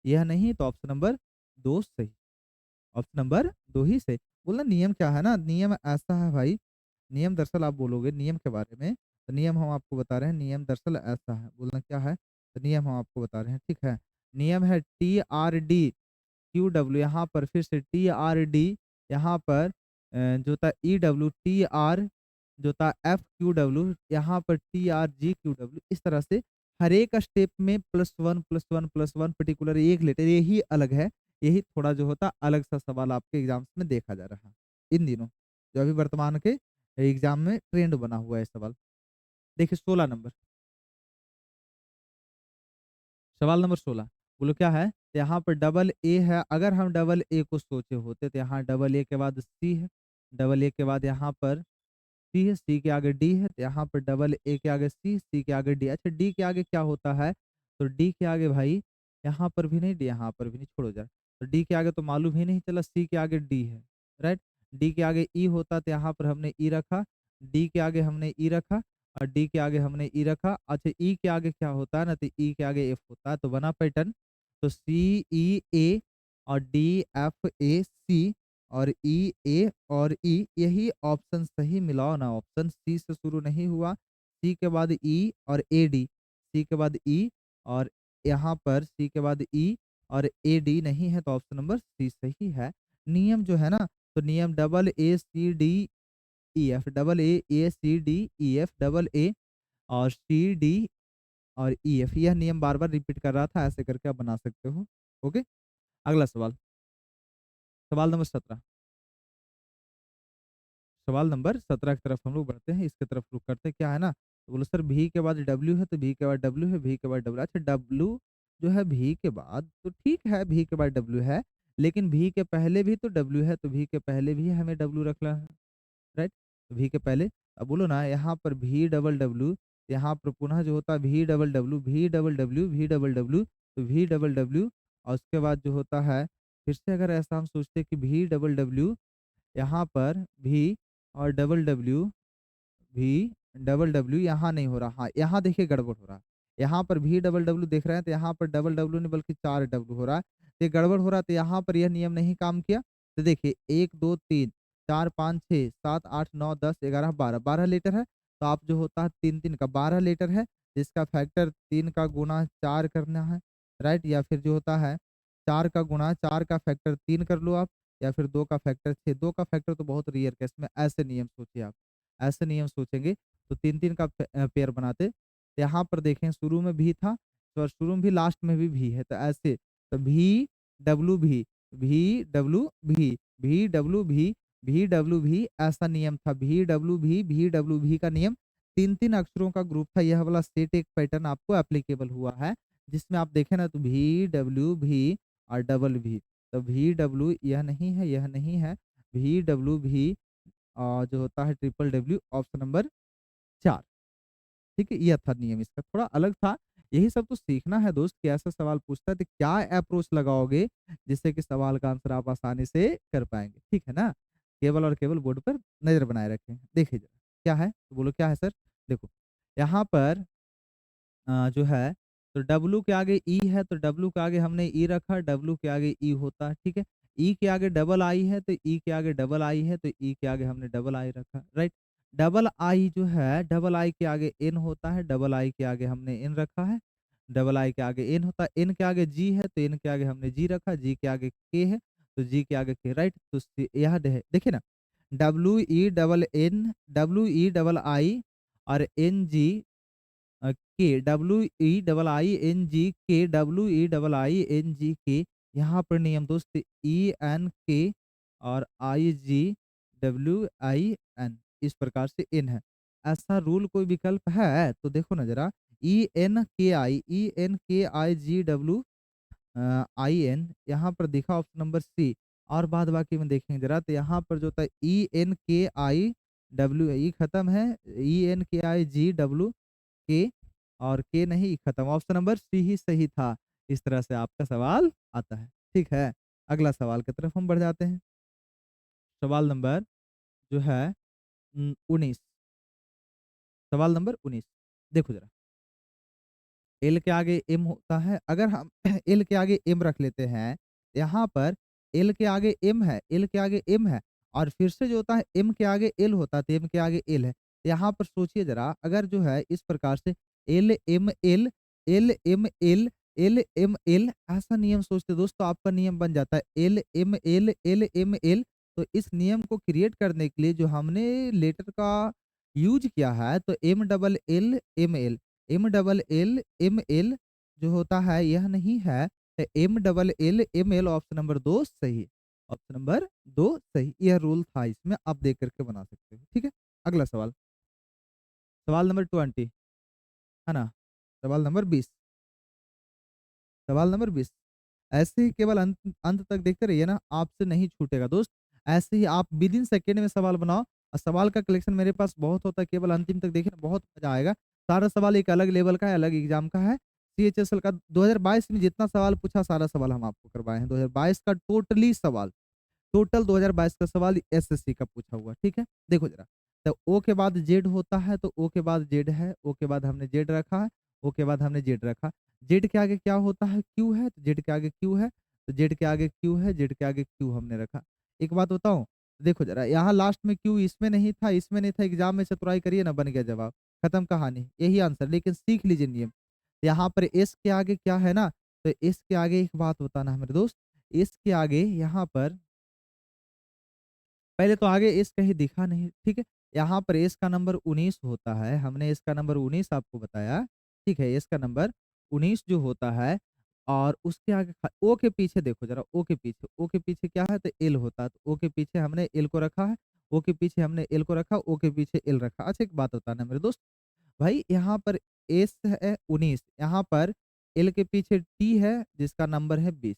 यह नहीं, तो ऑप्शन नंबर 2 सही। ऑप्शन नंबर 2 ही सही। बोलना नियम क्या है ना, नियम ऐसा है भाई। नियम दरअसल आप बोलोगे नियम के बारे में, तो नियम हम आपको बता रहे हैं। नियम दरअसल ऐसा है, बोलना क्या है, तो नियम हम आपको बता रहे हैं, ठीक है। नियम है T R D Q W, यहाँ पर फिर से टी आर डी, यहाँ पर जो था ई डब्ल्यू टी आर, जो था एफ क्यू डब्ल्यू, यहाँ पर T R G Q W. इस तरह से हर एक स्टेप में +1 +1 +1 पर्टिकुलर एक लेटर यही अलग है। यही थोड़ा जो होता अलग सा सवाल आपके एग्जाम्स में देखा जा रहा है इन दिनों, जो अभी वर्तमान के एग्जाम में ट्रेंड बना हुआ है सवाल। देखिए 16 नंबर, सवाल नंबर 16, बोलो क्या है? तो यहाँ पर डबल ए है। अगर हम डबल ए को सोचे होते तो यहाँ डबल ए के बाद सी है, डबल ए के बाद यहाँ पर सी है, सी के आगे डी है, तो यहाँ पर डबल ए के आगे सी, सी के आगे डी। अच्छा डी के आगे क्या होता है? तो डी के आगे भाई यहाँ पर भी नहीं, डी यहाँ पर भी नहीं, छोड़ो जरा। तो डी के आगे तो मालूम ही नहीं चला, सी के आगे डी है, राइट। डी के आगे ई होता तो यहाँ पर हमने ई रखा, डी के आगे हमने ई रखा और डी के आगे हमने ई रखा। अच्छा ई के आगे क्या होता है ना, तो ई के आगे एफ होता है, तो बना पैटर्न। तो सी ई ए और डी एफ ए सी और ई ए और ई, यही ऑप्शन सही मिलाओ ना। ऑप्शन सी से शुरू नहीं हुआ, सी के बाद ई और ए डी, सी के बाद ई और यहाँ पर सी के बाद ई और ए डी नहीं है, तो ऑप्शन नंबर सी सही है। नियम जो है ना, तो नियम double A C D E F, double A C D E F, double A और सी डी और ई एफ, यह नियम बार बार रिपीट कर रहा था, ऐसे करके आप बना सकते हो। ओके, अगला सवाल, सवाल नंबर 17। सवाल नंबर 17 की तरफ हम लोग बढ़ते हैं, इसकी तरफ रुक करते हैं। क्या है ना, तो बोलो सर भी के बाद डब्ल्यू है तो भी के बाद डब्ल्यू है, भी के बाद डब्ल्यू। अच्छा डब्ल्यू जो है भी के बाद तो ठीक है, भी के बाद डब्ल्यू है, लेकिन भी के पहले भी तो डब्ल्यू है, तो भी के पहले भी हमें डब्ल्यू रखना है, राइट। तो भी के पहले अब बोलो ना, यहाँ पर भी डबल डब्ल्यू, यहाँ पर पुनः जो होता है भी डबल डब्ल्यू, भी डबल डब्ल्यू, भी डबल डब्ल्यू, तो भी डबल डब्ल्यू और उसके बाद जो होता है, फिर से अगर ऐसा हम सोचते कि भी डबल डब्ल्यू, यहाँ पर भी और डबल डब्ल्यू, भी डबल डब्ल्यू यहाँ नहीं हो रहा। हाँ, यहाँ देखिए गड़बड़ हो रहा है। यहाँ पर भी डबल डब्ल्यू देख रहे हैं तो यहाँ पर डबल डब्ल्यू नहीं बल्कि 4 डब्ल्यू हो रहा है। तो ये गड़बड़ हो रहा है, तो यहाँ पर यह नियम नहीं काम किया। तो देखिए 1 2 3 4 5 6 7 8 9 10 11 12, 12 लीटर है। तो आप जो होता है 3 3 का 12 लीटर है, जिसका फैक्टर 3 का गुना 4 करना है, राइट। या फिर जो होता है 4 का गुणा 4 का फैक्टर 3 कर लो आप, या फिर 2 का फैक्टर 6। 2 का फैक्टर तो बहुत रेयर केस में ऐसे नियम सोचिए आप। ऐसे नियम सोचेंगे तो 3-3 का पेयर बनाते। तो यहाँ पर देखें शुरू में भी था, तो शुरू में भी लास्ट में भी है, तो ऐसे तो भी डब्ल्यू भी डब्ल्यू भी ऐसा नियम था। भी डब्ल्यू भी का नियम 3-3 अक्षरों का ग्रुप था। यह वाला सेट एक पैटर्न आपको एप्लीकेबल हुआ है, जिसमें आप देखें ना तो भी डब्ल्यू भी और डबल भी। तो भी डब्ल्यू यह नहीं है, यह नहीं है, भी डब्ल्यू भी जो होता है ट्रिपल डब्ल्यू, ऑप्शन नंबर 4। ठीक है, यह था नियम, इसका थोड़ा अलग था। यही सब तो सीखना है दोस्त कि ऐसा सवाल पूछता है तो क्या अप्रोच लगाओगे जिससे कि सवाल का आंसर आप आसानी से कर पाएंगे, ठीक है ना। केवल और केवल बोर्ड पर नजर बनाए रखें। देखिए जरा क्या है, तो बोलो क्या है सर। देखो यहाँ पर जो है तो डब्लू के आगे ई है, तो डब्लू के आगे हमने ई रखा, डब्लू के आगे ई होता है, ठीक है। ई के आगे डबल आई है तो ई के आगे डबल आई है, तो ई के आगे हमने डबल आई रखा, राइट। डबल आई जो है, डबल आई के आगे एन होता है, डबल आई के आगे हमने एन रखा है। डबल आई के आगे एन होता है, एन के आगे जी है तो एन के आगे हमने जी रखा, जी के आगे के है तो जी के आगे के, राइट। तो यह देखिए ना, W E double N, W E double I और N G K W E double I N G K W E double I N G K. यहाँ पर नियम दोस्त ई एन के और आई जी डब्ल्यू आई एन, इस प्रकार से इन है। ऐसा रूल कोई विकल्प है तो देखो ना जरा, ई एन के आई जी डब्ल्यू आई एन, यहाँ पर देखा ऑप्शन नंबर सी। और बाद बाकी में देखेंगे जरा, तो यहाँ पर जो होता है ई एन के आई डब्ल्यू, ई खत्म है, ई एन के आई जी डब्ल्यू के, और के नहीं खत्म, ऑप्शन नंबर सी ही सही था। इस तरह से आपका सवाल आता है। ठीक है, अगला सवाल की तरफ हम बढ़ जाते हैं। सवाल नंबर जो है 19। सवाल नंबर 19, देखो जरा, एल के आगे एम होता है। अगर हम एल के आगे एम रख लेते हैं, यहाँ पर एल के आगे एम है, एल के आगे एम है, और फिर से जो होता है एम के आगे एल होता है, तो एम के आगे एल है। यहाँ पर सोचिए जरा, अगर जो है इस प्रकार से L M L, L M L, L M L, ऐसा नियम सोचते दोस्तों, आपका नियम बन जाता है एल एम एल। तो इस नियम को क्रिएट करने के लिए जो हमने लेटर का यूज किया है, तो M double L M L, M double L M L जो होता है यह नहीं है, तो M double L M L, option number 2 सही है। ऑप्शन नंबर 2 सही, यह रूल था इसमें, आप देख करके बना सकते हो। ठीक है, अगला सवाल, सवाल नंबर 20 है ना, सवाल नंबर 20, सवाल नंबर 20। ऐसे ही केवल अंत अंत तक देखते रहिए ना, आपसे नहीं छूटेगा दोस्त। ऐसे ही आप विद इन सेकेंड में सवाल बनाओ, और सवाल का कलेक्शन मेरे पास बहुत होता है, केवल अंतिम तक देखिए ना, बहुत मजा आएगा। सारा सवाल एक अलग लेवल का है, अलग एग्जाम का है। सीएचएसएल का 2022 में जितना सवाल पूछा, सारा सवाल हम आपको करवाए हैं। 2022 का टोटली सवाल, टोटल 2022 का सवाल एसएससी का पूछा हुआ। ठीक है, देखो जरा, तो ओ के बाद जेड होता है, तो ओ के बाद जेड है, ओ के बाद हमने जेड रखा है, ओ के बाद हमने जेड रखा। जेड के आगे क्या होता है, क्यू है, तो जेड के आगे क्यू है, तो जेड के आगे क्यू है, जेड के आगे क्यू हमने रखा। एक बात बताऊं, देखो जरा, यहाँ लास्ट में क्यू इसमें नहीं था, इसमें नहीं था, एग्जाम में चतुराई करिए ना, बन गया जवाब, खत्म कहानी, यही आंसर। लेकिन सीख लीजिए नियम, यहाँ पर एस के आगे क्या है ना, तो एस के आगे एक बात बताना है मेरे दोस्त, एस के आगे यहाँ पर पहले तो आगे एस कहीं दिखा नहीं, ठीक है। यहाँ पर एस का नंबर 19 होता है, हमने एस का नंबर 19 आपको बताया, ठीक है। एस का नंबर 19 जो होता है, और उसके आगे ओ के पीछे देखो जरा, ओ के पीछे, ओ के पीछे क्या है, तो एल होता है, तो ओ के पीछे हमने एल को रखा है, ओ के पीछे हमने एल को रखा, ओ के पीछे एल रखा। अच्छा, एक बात बताना मेरे दोस्त, भाई यहाँ पर एस है 19, यहाँ पर एल के पीछे टी है जिसका नंबर है 20,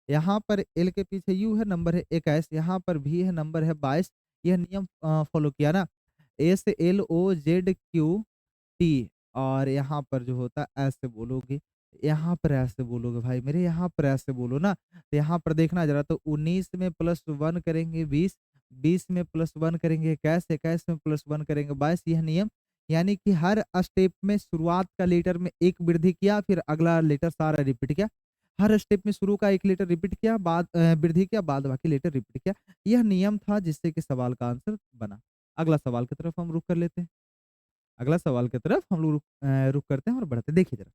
यहाँ पर एल के पीछे यू है, नंबर है 21, यहाँ पर भी है, नंबर है 22। यह नियम फॉलो किया ना, S L O Z Q T, और यहाँ पर जो होता है ऐसे बोलोगे, यहाँ पर ऐसे बोलोगे भाई मेरे, यहाँ पर ऐसे बोलो ना। तो यहाँ पर देखना जरा, तो 19 में +1 करेंगे 20, 20 में +1 करेंगे 21, 21 में +1 करेंगे 22। यह नियम, यानी कि हर स्टेप में शुरुआत का लेटर में एक वृद्धि किया, फिर अगला लेटर सारा रिपीट किया। हर स्टेप में शुरू का एक लेटर रिपीट किया, बाद वृद्धि किया, बाद बाकी लेटर रिपीट किया। यह नियम था जिससे कि सवाल का आंसर बना। अगला सवाल की तरफ हम रुख कर लेते हैं। अगला सवाल की तरफ हम लोग रुख करते हैं और बढ़ते हैं। देखिए जरा,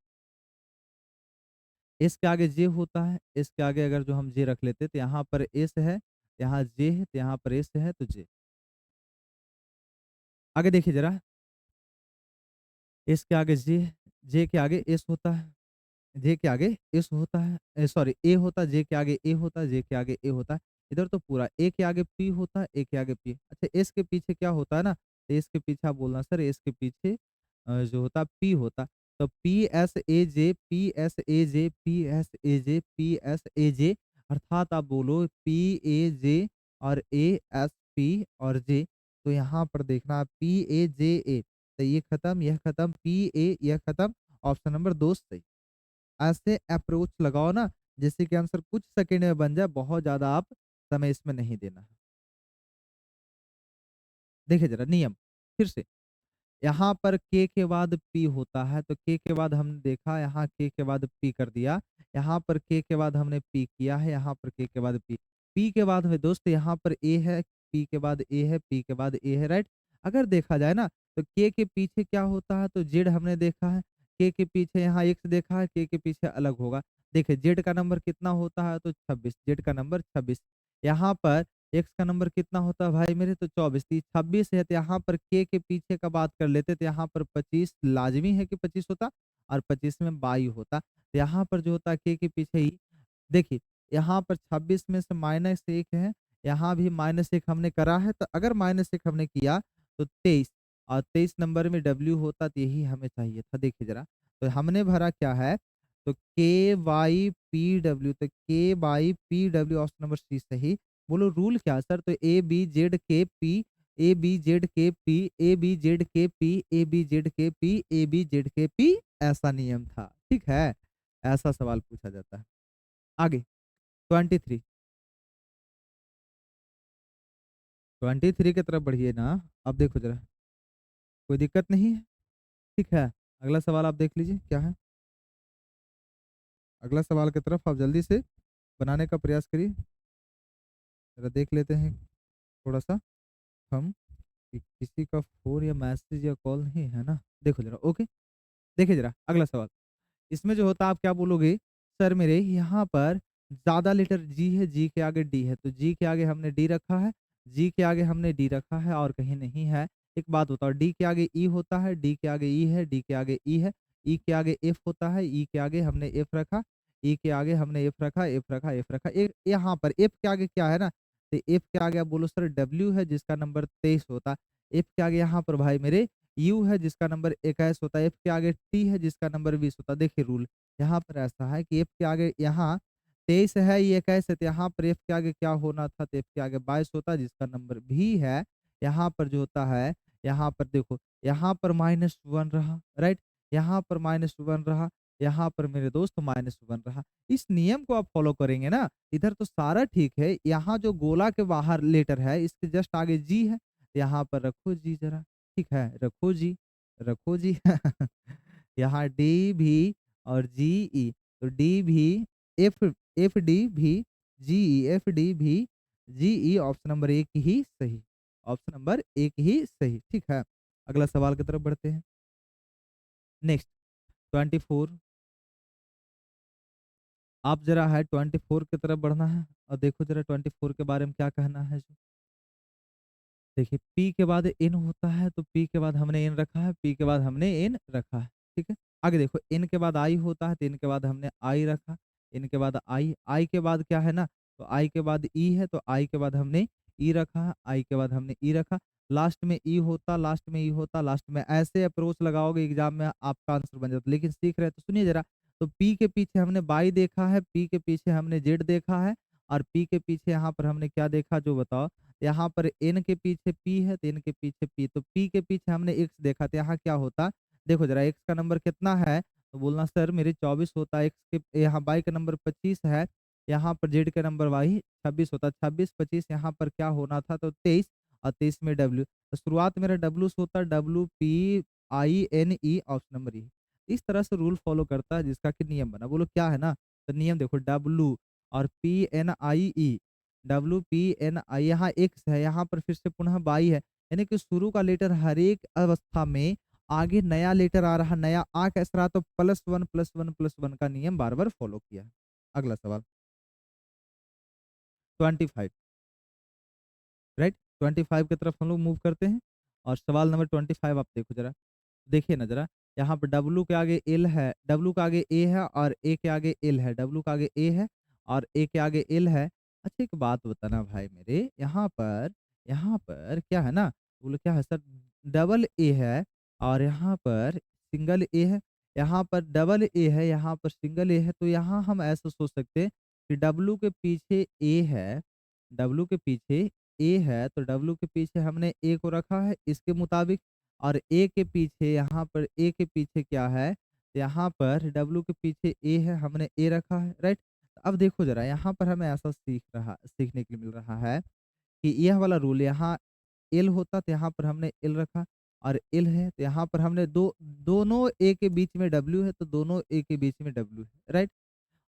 एस के आगे जे होता है, एस के आगे अगर जो हम जे रख लेते हैं, तो यहाँ पर एस है, यहाँ जे है, तो यहाँ पर एस है, तो जे। आगे देखिए जरा, एस के आगे जे, जे के आगे एस होता है, जे के आगे एस होता है, सॉरी ए होता है, जे के आगे ए होता है, जे के आगे ए होता है। इधर तो पूरा ए के आगे पी होता है, ए के आगे पी। अच्छा, एस के पीछे क्या होता है ना, तो एस के पीछे आप बोलना सर, एस के पीछे जो होता है पी होता। तो P S A J, P S A J, P S A J, P S A J, अर्थात आप बोलो पी ए जे और ए एस पी और जे। तो यहाँ पर देखना पी ए जे ए, तो ये खत्म, यह खत्म, पी ए, यह खत्म, ऑप्शन नंबर 2 सही। ऐसे अप्रोच लगाओ ना, जिससे कि आंसर कुछ सेकंड में बन जाए, बहुत ज़्यादा आप समय इसमें नहीं देना है। देखिए ज़रा नियम, फिर से, यहाँ पर के बाद पी होता है, तो के बाद हमने देखा, यहाँ के बाद पी कर दिया, यहाँ पर के बाद हमने पी किया है, यहाँ पर के बाद पी, पी के बाद में दोस्त यहाँ पर ए है, पी के बाद ए है, पी के बाद ए है, राइट। अगर देखा जाए ना, तो के पीछे क्या होता है, तो जेड हमने देखा है, के पीछे यहाँ एक्स देखा है, के पीछे अलग होगा। देखिए जेड का नंबर कितना होता है, तो 26, जेड का नंबर 26। यहाँ पर एक्स का नंबर कितना होता है भाई मेरे? तो 24, तो 26 है, तो यहाँ पर के पीछे का बात कर लेते, तो यहाँ पर 25 लाज़मी है कि 25 होता और 25 में 22 होता। तो यहाँ पर जो होता है के पीछे ही देखिए, यहाँ पर 26 में से -1 है, यहाँ भी -1 हमने करा है, तो अगर -1 हमने किया तो 23 और 23 नंबर में डब्ल्यू होता, तो यही हमें चाहिए था। देखिए ज़रा, तो हमने भरा क्या है, तो के वाई पी डब्ल्यू, तो K Y P W option number C सही। बोलो रूल क्या है सर? तो A B Z K P, A B Z K P, A B Z K P, A B Z K P, A B Z K P, ऐसा नियम था। ठीक है? ऐसा सवाल पूछा जाता है। आगे 23, 23 की तरफ बढ़िए ना। अब देखो ज़रा, कोई दिक्कत नहीं है? ठीक है? अगला सवाल आप देख लीजिए क्या है? अगला सवाल की तरफ आप जल्दी से बनाने का प्रयास करिए। ज़रा देख लेते हैं थोड़ा-सा हम कि किसी का फ़ोन या मैसेज या कॉल नहीं है ना? देखो ज़रा, ओके। देखिए ज़रा अगला सवाल। इसमें जो होता है आप क्या बोलोगे, सर मेरे यहाँ पर ज़्यादा लेटर जी है, जी के आगे डी है, तो जी के आगे हमने डी रखा है, जी के आगे हमने डी रखा है और कहीं नहीं है। एक बात बताओ, डी के आगे ई होता है, डी के आगे ई है, डी के आगे ई है, ई के आगे एफ होता है, ई के आगे हमने एफ रखा, ई के आगे हमने एफ रखा, एफ रखा, एफ रखा। यहाँ पर एफ के आगे क्या है ना, तो एफ के आगे आप बोलो सर डब्ल्यू है जिसका नंबर 23 होता है। एफ के आगे यहाँ पर भाई मेरे यू है जिसका नंबर 21 होता है, एफ के आगे टी है जिसका नंबर 20 होता है। देखिए रूल यहाँ पर ऐसा है कि एफ के आगे यहाँ 23 है, ये 21 है, तो यहाँ पर एफ के आगे क्या होना था, तो एफ के आगे 22 होता है जिसका नंबर भी है। यहाँ पर जो होता है, यहाँ पर देखो, यहाँ पर -1 रहा, राइट? यहाँ पर -1 रहा, यहाँ पर मेरे दोस्त -1 रहा। इस नियम को आप फॉलो करेंगे ना, इधर तो सारा ठीक है, यहाँ जो गोला के बाहर लेटर है, इसके जस्ट आगे जी है, यहाँ पर रखो जी ज़रा, ठीक है? रखो जी, रखो जी। यहाँ डी भी और जीई, तो डी भी एफ एफ डी भी जीई, एफ डी भी जीई, ऑप्शन नंबर 1 ही सही, ऑप्शन नंबर 1 ही सही। ठीक है? अगला सवाल की तरफ बढ़ते हैं। नेक्स्ट 24, आप ज़रा है 24 की तरफ बढ़ना है और देखो ज़रा 24 के बारे में क्या कहना है। देखिए पी के बाद इन होता है, तो पी के बाद हमने इन रखा है, पी के बाद हमने इन रखा है, ठीक है? आगे देखो इन के बाद आई होता है, तो इन के बाद हमने आई रखा, इन के बाद आई, आई के बाद क्या है ना, तो आई के बाद ई है, तो आई के बाद हमने ई रखा है, आई के बाद हमने ई रखा, लास्ट में ई होता, लास्ट में ई होता, लास्ट में ऐसे अप्रोच लगाओगे एग्ज़ाम में आपका आंसर बन जाता। लेकिन सीख रहे हैं तो सुनिए ज़रा, तो पी के पीछे हमने बाई देखा है, पी के पीछे हमने जेड देखा है और पी के पीछे यहाँ पर हमने क्या देखा जो बताओ? यहाँ पर एन के पीछे पी है, तो एन के पीछे पी, तो पी के पीछे हमने एक्स देखा, तो यहाँ क्या होता? देखो ज़रा एक्स का नंबर कितना है? तो बोलना सर मेरे 24 होता है, एक्स के यहाँ वाई का नंबर 25 है, यहाँ पर जेड का नंबर वाई 26 होता है, 26, 25 यहाँ पर क्या होना था? तो 23 और 23 में डब्ल्यू, तो शुरुआत मेरा डब्ल्यू से होता है, W P I N E, option number E. इस तरह से रूल फॉलो करता है जिसका कि नियम बना। बोलो क्या है ना? तो नियम देखो डब्ल्यू और पी एन आई ई, WPNI, यहाँ एक्स है, यहाँ पर फिर से पुनः वाई है, यानी कि शुरू का लेटर हर एक अवस्था में आगे नया लेटर आ रहा, नया आ कैसा रहा, तो +1 +1 +1 का नियम बार-बार फॉलो किया है। अगला सवाल 25, राइट? 25 की तरफ हम लोग मूव करते हैं और सवाल नंबर 25 आप देखो ज़रा, देखिए ना ज़रा, यहाँ पर डब्ल्यू के आगे एल है, डब्ल्यू के आगे ए है और ए के आगे एल है, डब्ल्यू के आगे ए है और ए के आगे एल है। अच्छा एक बात बताना भाई मेरे, यहाँ पर क्या है ना, बोले क्या है सर, डबल ए है और यहाँ पर सिंगल ए है, यहाँ पर डबल ए है, यहाँ पर सिंगल ए है, तो यहाँ हम ऐसा सोच सकते हैं कि डब्ल्यू के पीछे ए है, डब्ल्यू के पीछे ए है, तो डब्ल्यू के पीछे हमने ए को रखा है इसके मुताबिक और ए के पीछे यहाँ पर ए के पीछे क्या है? यहाँ पर डब्ल्यू के पीछे ए है, हमने ए रखा है, राइट? अब देखो ज़रा यहाँ पर हमें ऐसा सीखने के लिए मिल रहा है कि यह वाला रूल यहाँ एल होता तो यहाँ पर हमने एल रखा और एल है तो यहाँ पर हमने दोनों ए के बीच में डब्ल्यू है तो दोनों ए के बीच में डब्ल्यू है, राइट?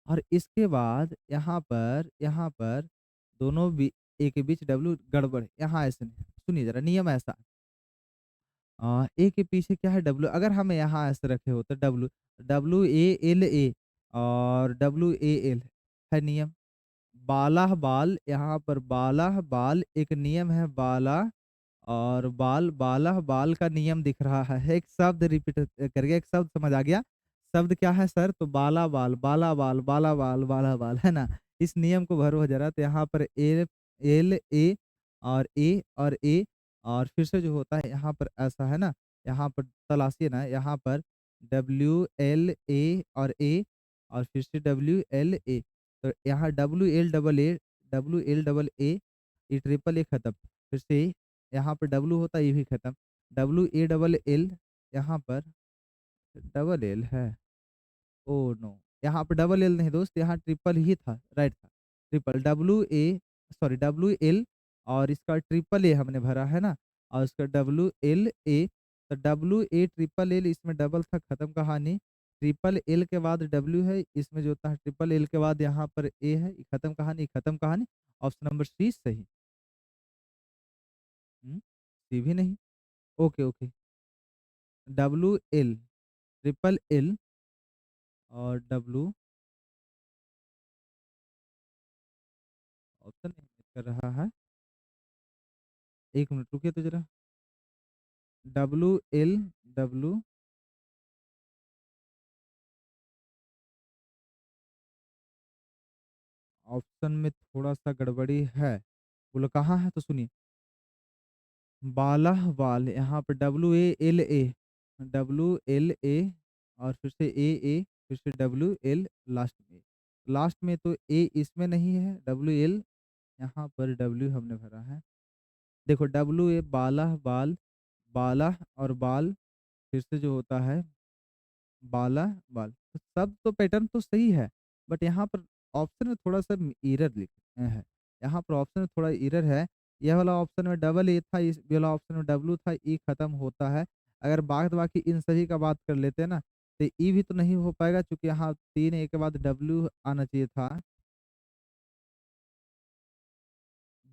और इसके बाद यहाँ पर दोनों ए के बीच डब्ल्यू गड़बड़ है, यहाँ ऐसे नहीं। सुनिए ज़रा नियम ऐसा, ए के पीछे क्या है डब्ल्यू, अगर हम यहाँ ऐसे रखे होते W, W A L A और डब्ल्यू ए एल है नियम, बाला बाल, यहाँ पर बाला बाल एक नियम है बाला, और बाल बाला बाल का नियम दिख रहा है। एक शब्द रिपीट करके एक शब्द समझ आ गया। शब्द क्या है सर? तो बाला बाल, बाला बाल, बाला बाल, बाला बाल, है ना? इस नियम को भरो जरा। तो यहाँ पर एल, एल ए और ए और ए, और फिर से जो होता है यहाँ पर ऐसा है ना, यहाँ पर तलाशिए ना, यहाँ पर डब्ल्यू एल ए और ए, और फिर से डब्ल्यू एल ए। तो यहाँ W L double A, W L double A, ये ट्रिपल ए खत्म। फिर से यहाँ पर डब्लू होता है, ये भी खत्म। डब्लू ए डबल एल, यहाँ पर डबल एल है। ओ नो, यहाँ पर डबल एल नहीं दोस्त, यहाँ ट्रिपल ही था, राइट था। Triple W A, sorry W L, और इसका ट्रिपल ए हमने भरा है ना, और इसका डब्लू एल ए। तो डब्लू ए ट्रिपल एल, इसमें डबल था, खत्म कहानी। ट्रिपल एल के बाद डब्लू है, इसमें जो होता है ट्रिपल एल के बाद यहाँ पर ए है, ये खत्म कहानी, खत्म कहानी। ऑप्शन नंबर सी सही। सी भी नहीं। Okay okay. W L, triple L और डब्लू, ऑप्शन नहीं कर रहा है। एक मिनट रुकिए तो जरा। डब्लू एल, डब्लू, ऑप्शन में थोड़ा सा गड़बड़ी है। बोलो कहाँ है, तो सुनिए। बाला बाल, यहाँ पर W A L A, W L A, और फिर से ए, फिर से डब्लू एल लास्ट में। लास्ट में तो ए इसमें नहीं है, डब्लू एल, यहाँ पर डब्लू हमने भरा है। देखो डब्लू ए बाला बाल, बाला और बाल, फिर से जो होता है बाला बाल, तो सब तो पैटर्न तो सही है, बट यहाँ पर ऑप्शन में थोड़ा सा एरर लिखा है। यहाँ पर ऑप्शन में थोड़ा एरर है। यह वाला ऑप्शन में डबल ए था, इस वाला ऑप्शन में डब्लू था, ई खत्म होता है। अगर बाद बाकी इन सभी का बात कर लेते हैं ना, तो ई भी तो नहीं हो पाएगा, क्योंकि यहाँ 3 ए के बाद डब्लू आना चाहिए था।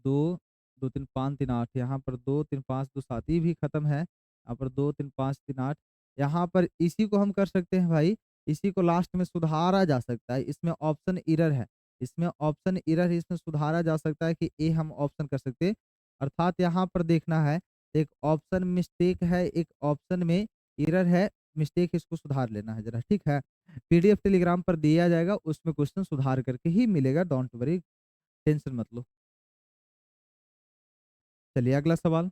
2 2 3 5 3 8, यहाँ पर 2 3 5 2 7, ये भी खत्म है। यहाँ पर 2 3 5 3 8, यहाँ पर इसी को हम कर सकते हैं भाई, इसी को लास्ट में सुधारा जा सकता है। इसमें ऑप्शन एरर है, इसमें ऑप्शन एरर है, इसमें सुधारा जा सकता है कि ए हम ऑप्शन कर सकते हैं। अर्थात यहाँ पर देखना है, एक ऑप्शन मिस्टेक है, एक ऑप्शन में एरर है, मिस्टेक, इसको सुधार लेना है जरा, ठीक है। पीडीएफ टेलीग्राम पर दिया जाएगा, उसमें क्वेश्चन सुधार करके ही मिलेगा, डोंट वरी, टेंशन मत लो। चलिए अगला सवाल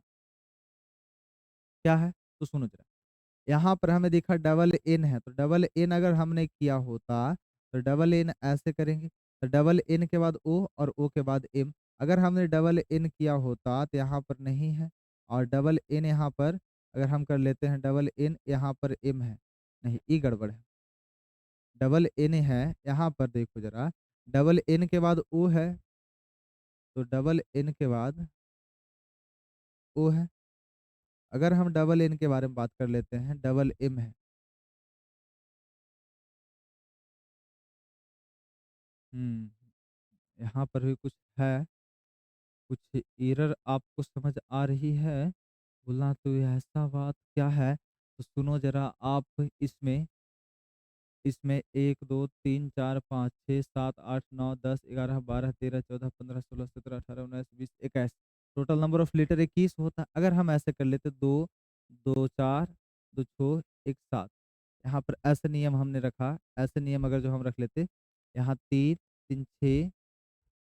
क्या है, तो सुनो जरा। यहाँ पर हमें दिखा डबल एन है, तो डबल एन अगर हमने किया होता, तो डबल एन ऐसे करेंगे, तो डबल एन के बाद ओ, और ओ के बाद एम। अगर हमने डबल एन किया होता तो यहाँ पर नहीं है, और डबल एन यहाँ पर अगर हम कर लेते हैं डबल एन, यहाँ पर एम है, नहीं, ई गड़बड़ है। डबल एन है, यहाँ पर देखो जरा, डबल एन के बाद ओ है, तो डबल एन के बाद ओ है। अगर हम डबल एन के बारे में बात कर लेते हैं, डबल एम है। यहाँ पर भी कुछ है, कुछ एरर आपको समझ आ रही है। बोलना तो ये ऐसा बात क्या है, तो सुनो जरा आप। इसमें इसमें 1 2 3 4 5 6 7 8 9 10 11 12 13 14 15 16 17 18 19 20 21, टोटल नंबर ऑफ लीटर 21 होता है। अगर हम ऐसे कर लेते, 2 2 4 2 6 1 7, यहाँ पर ऐसे नियम हमने रखा, ऐसे नियम अगर जो हम रख लेते, यहाँ 3 3 6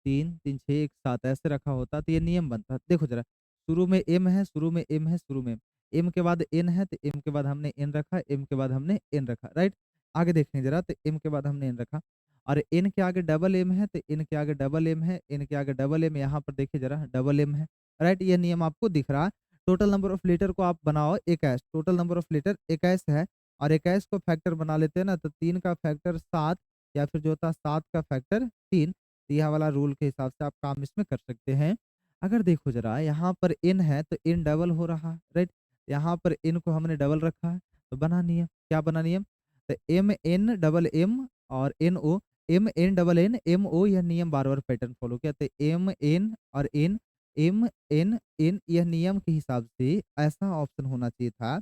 3 3 6 1 7 ऐसे रखा होता, तो ये नियम बनता। देखो जरा, शुरू में एम है, शुरू में एम है, शुरू में एम के बाद एन है, तो एम के बाद हमने एन रखा, एम के बाद हमने एन रखा, राइट। आगे देखें जरा, तो एम के बाद हमने एन रखा, और एन के आगे डबल एम है, तो एन के आगे डबल एम है, एन के आगे डबल एम, यहाँ पर देखिए जरा डबल एम है, राइट। ये नियम आपको दिख रहा है। टोटल नंबर ऑफ लीटर को आप बनाओ 21, टोटल नंबर ऑफ लीटर 21 है, और 21 को फैक्टर बना लेते हैं ना, तो 3 का फैक्टर 7, या फिर जो होता है 7 का फैक्टर 3। तो यह वाला रूल के हिसाब से आप काम इसमें कर सकते हैं। अगर देखो जरा, यहाँ पर एन है, तो एन डबल हो रहा है, राइट। यहाँ पर एन को हमने डबल रखा है, तो बना नियम, क्या बना नियम, तो एम एन डबल एम और N O, M N double N M O, यह नियम बार बार पैटर्न फॉलो किया, तो एम एन और एन, एम एन एन, यह नियम के हिसाब से ऐसा ऑप्शन होना चाहिए था।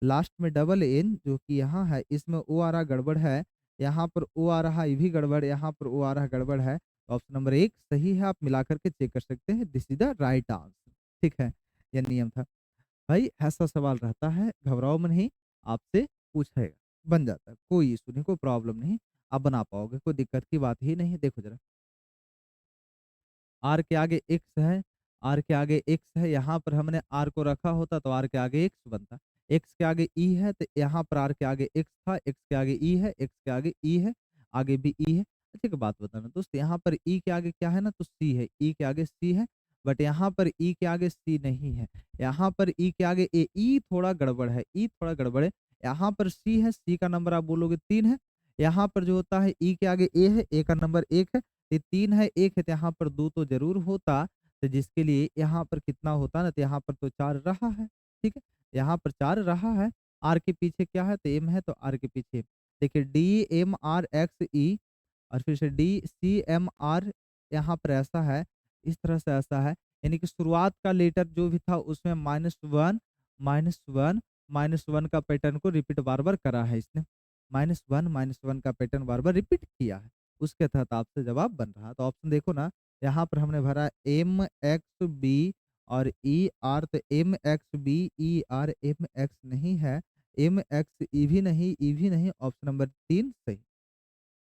लास्ट में डबल एन जो कि यहाँ है, इसमें ओ आ रहा गड़बड़ है, यहाँ पर ओ आ रहा ये भी गड़बड़, यहाँ पर ओ आ रहा गड़बड़ है, तो ऑप्शन नंबर 1 सही है, आप मिला करके चेक कर सकते हैं, this is the right answer. ठीक है, यह नियम था। भाई ऐसा सवाल रहता है, घबराओ में नहीं, आपसे पूछेगा, बन जाता है, कोई इश्यू नहीं, कोई प्रॉब्लम नहीं, आप बना पाओगे, कोई दिक्कत की बात ही नहीं है। देखो ज़रा, आर के आगे एक्स है, आर के आगे एक्स है, यहाँ पर हमने आर को रखा होता तो आर के आगे एक्स बनता। एक्स के आगे ई है तो यहाँ पर आर के आगे एक्स था, एक्स के आगे ई है, एक्स के आगे ई है, आगे भी ई है। अच्छा एक बात बताना दोस्त, यहाँ पर ई के आगे क्या है ना, तो सी है, ई के आगे सी है, बट यहाँ पर ई के आगे सी नहीं है, यहाँ पर ई के आगे ए, ई थोड़ा गड़बड़ है, ई थोड़ा गड़बड़ है। यहाँ पर सी है, सी का नंबर आप बोलोगे 3 है, यहाँ पर जो होता है ई के आगे ए है, ए का नंबर 1 है, ये 3 है, 1 है, तो यहाँ पर 2 तो ज़रूर होता, तो जिसके लिए यहाँ पर कितना होता ना, तो यहाँ पर तो 4 रहा है, ठीक है? यहाँ पर 4 रहा है, आर के पीछे क्या है, तो एम है, तो आर के पीछे देखिए डी, एम, आर, एक्स, ई और फिर से डी, सी, एम, आर यहाँ पर ऐसा है, इस तरह से ऐसा है, यानी कि शुरुआत का लेटर जो भी था उसमें -1, -1, -1 का पैटर्न को रिपीट बार-बार करा है इसने, -1, -1 का पैटर्न बार-बार रिपीट किया है। उसके तहत आपसे जवाब बन रहा है। तो ऑप्शन देखो ना, यहाँ पर हमने भरा एम एक्स बी और ई आर, तो M X B E R, M X नहीं है, एम एक्स ई भी नहीं, ई भी नहीं, ऑप्शन नंबर 3 सही।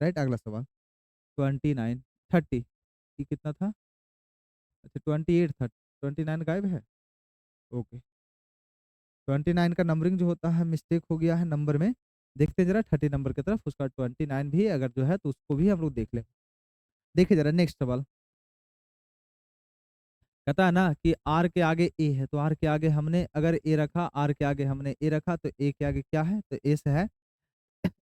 राइट, अगला सवाल 29, 30 ये कितना था? अच्छा 28 था, 29 गायब है? ओके, 29 का नंबरिंग जो होता है मिस्टेक हो गया है नंबर में। देखते जरा 30 नंबर की तरफ, उसका 29 भी अगर जो है तो उसको भी हम लोग देख लें। देखिए जरा नेक्स्ट सवाल। कहता है ना कि आर के आगे ए है, तो आर के आगे हमने अगर ए रखा, आर के आगे हमने ए रखा, तो ए के आगे क्या है, तो एस है।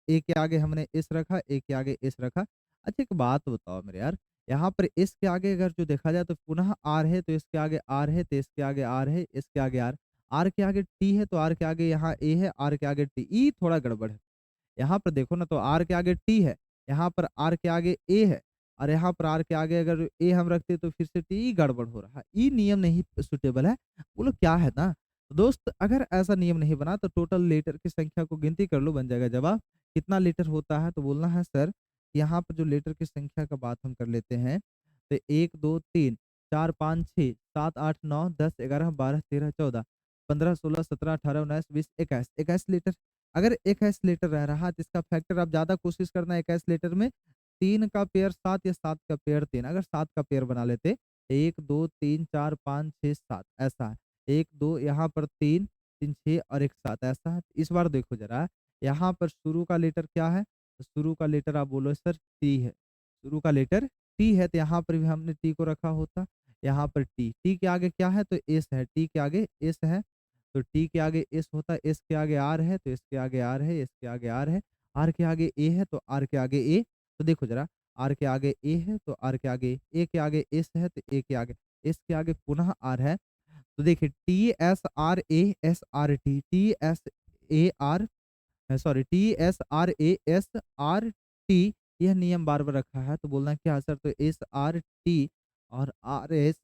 ए के आगे हमने एस रखा, ए के आगे एस रखा। अच्छा एक बात बताओ मेरे यार, यहाँ पर एस के आगे अगर जो देखा जाए तो पुनः आर है, तो इसके आगे आर है, तो इसके आगे आर है, इसके आगे आर, आर के आगे टी है, तो आर के आगे यहाँ ए है, आर के आगे टी, ई थोड़ा गड़बड़ है। यहाँ पर देखो ना, तो आर के आगे टी है, यहाँ पर आर के आगे ए है और यहाँ पर आर के आगे अगर ए हम रखते तो फिर से टी गड़बड़ हो रहा है। ई नियम नहीं सुटेबल है। बोलो क्या है ना? तो दोस्त अगर ऐसा नियम नहीं बना तो टोटल लेटर की संख्या को गिनती कर लो, बन जाएगा जवाब। कितना लेटर होता है? तो बोलना है सर, यहाँ पर जो लेटर की संख्या का बात हम कर लेते हैं, तो 1, 2, 3, 4, 5, 6, 7, 8, 9, 10, 11, 12, 13, 14, 15, 16, 17, 18, 19, 20, 21, 21 लीटर। अगर 21 लीटर रह रहा है तो इसका फैक्टर आप ज़्यादा कोशिश करना 21 लीटर में 3 का पेयर 7 या 7 का पेयर 3, अगर 7 का पेयर बना लेते 1, 2, 3, 4, 5, 6, 7 ऐसा है। 1, 2 यहाँ पर 3, 3, 6 और 1 7 ऐसा है। इस बार देखो ज़रा, यहाँ पर शुरू का लेटर क्या है? तो शुरू का लेटर आप बोलो सर टी है। शुरू का लेटर टी है, तो यहाँ पर भी हमने टी को रखा होता। यहाँ पर टी, टी के आगे क्या है? तो एस है, टी के आगे एस है। तो टी के आगे एस होता है, एस के आगे आर है, तो एस के आगे आर है, एस के आगे आर है, आर के आगे ए है, तो आर के आगे ए। तो देखो ज़रा, आर के आगे ए है, तो आर के आगे ए के आगे एस है, तो ए के आगे एस के आगे पुनः आर है। तो देखिए T S R A S R T, T S A R sorry T S R A S R T, यह नियम बार-बार रखा है, तो बोलना क्या है सर? तो एस आर टी और are S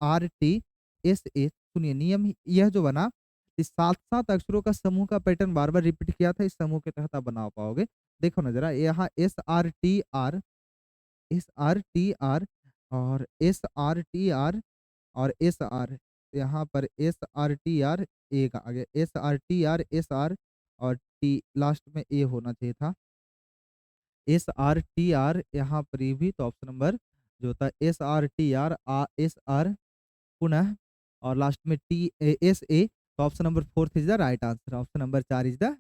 R T S A. सुनिए नियम यह जो बना, इस 7-7 अक्षरों का समूह का पैटर्न बार-बार रिपीट किया था, इस समूह के तहत आप बना पाओगे। देखो ना ज़रा, यहाँ S R T R, S R T R और एस आर टी आर और एस आर, यहाँ पर S R T R A का आगे S R T R S are और टी लास्ट में ए होना चाहिए था। एस आर टी आर यहाँ पर ये भी, तो ऑप्शन नंबर जो होता है S R T R S are पुनः और लास्ट में टी एस ए, तो option number 4 is the right answer. Option number 4 is the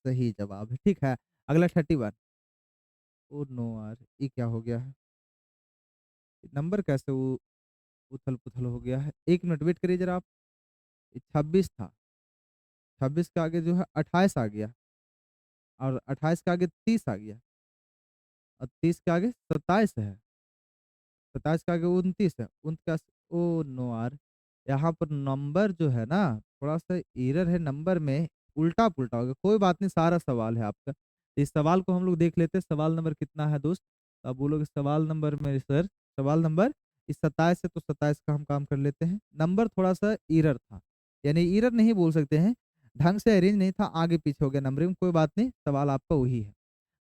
सही जवाब है। ठीक है, अगला 31। ओ नो यार, ये क्या हो गया है? नंबर कैसे उथल-पुथल हो गया है? 1 मिनट वेट करिए ज़रा आप। ये 26 था, 26 के आगे जो है 28 आ गया और 28 के आगे 30 आ गया और 30 के आगे 27 है, 27 के आगे 29 है, 29 ओह नो यार! यहाँ पर नंबर जो है ना, थोड़ा-सा एरर है नंबर में, उल्टा-पुल्टा हो गया। कोई बात नहीं, सारा सवाल है आपका। इस सवाल को हम लोग देख लेते हैं, सवाल नंबर कितना है दोस्त? तो आप बोलोगे सवाल नंबर मेरे सर, सवाल नंबर इस 27 है तो 27 का हम काम कर लेते हैं। नंबर थोड़ा-सा एरर था, यानी एरर नहीं बोल सकते हैं, ढंग से अरेंज नहीं था, आगे-पीछे हो गया नंबरिंग, कोई बात नहीं, सवाल आपका वही है।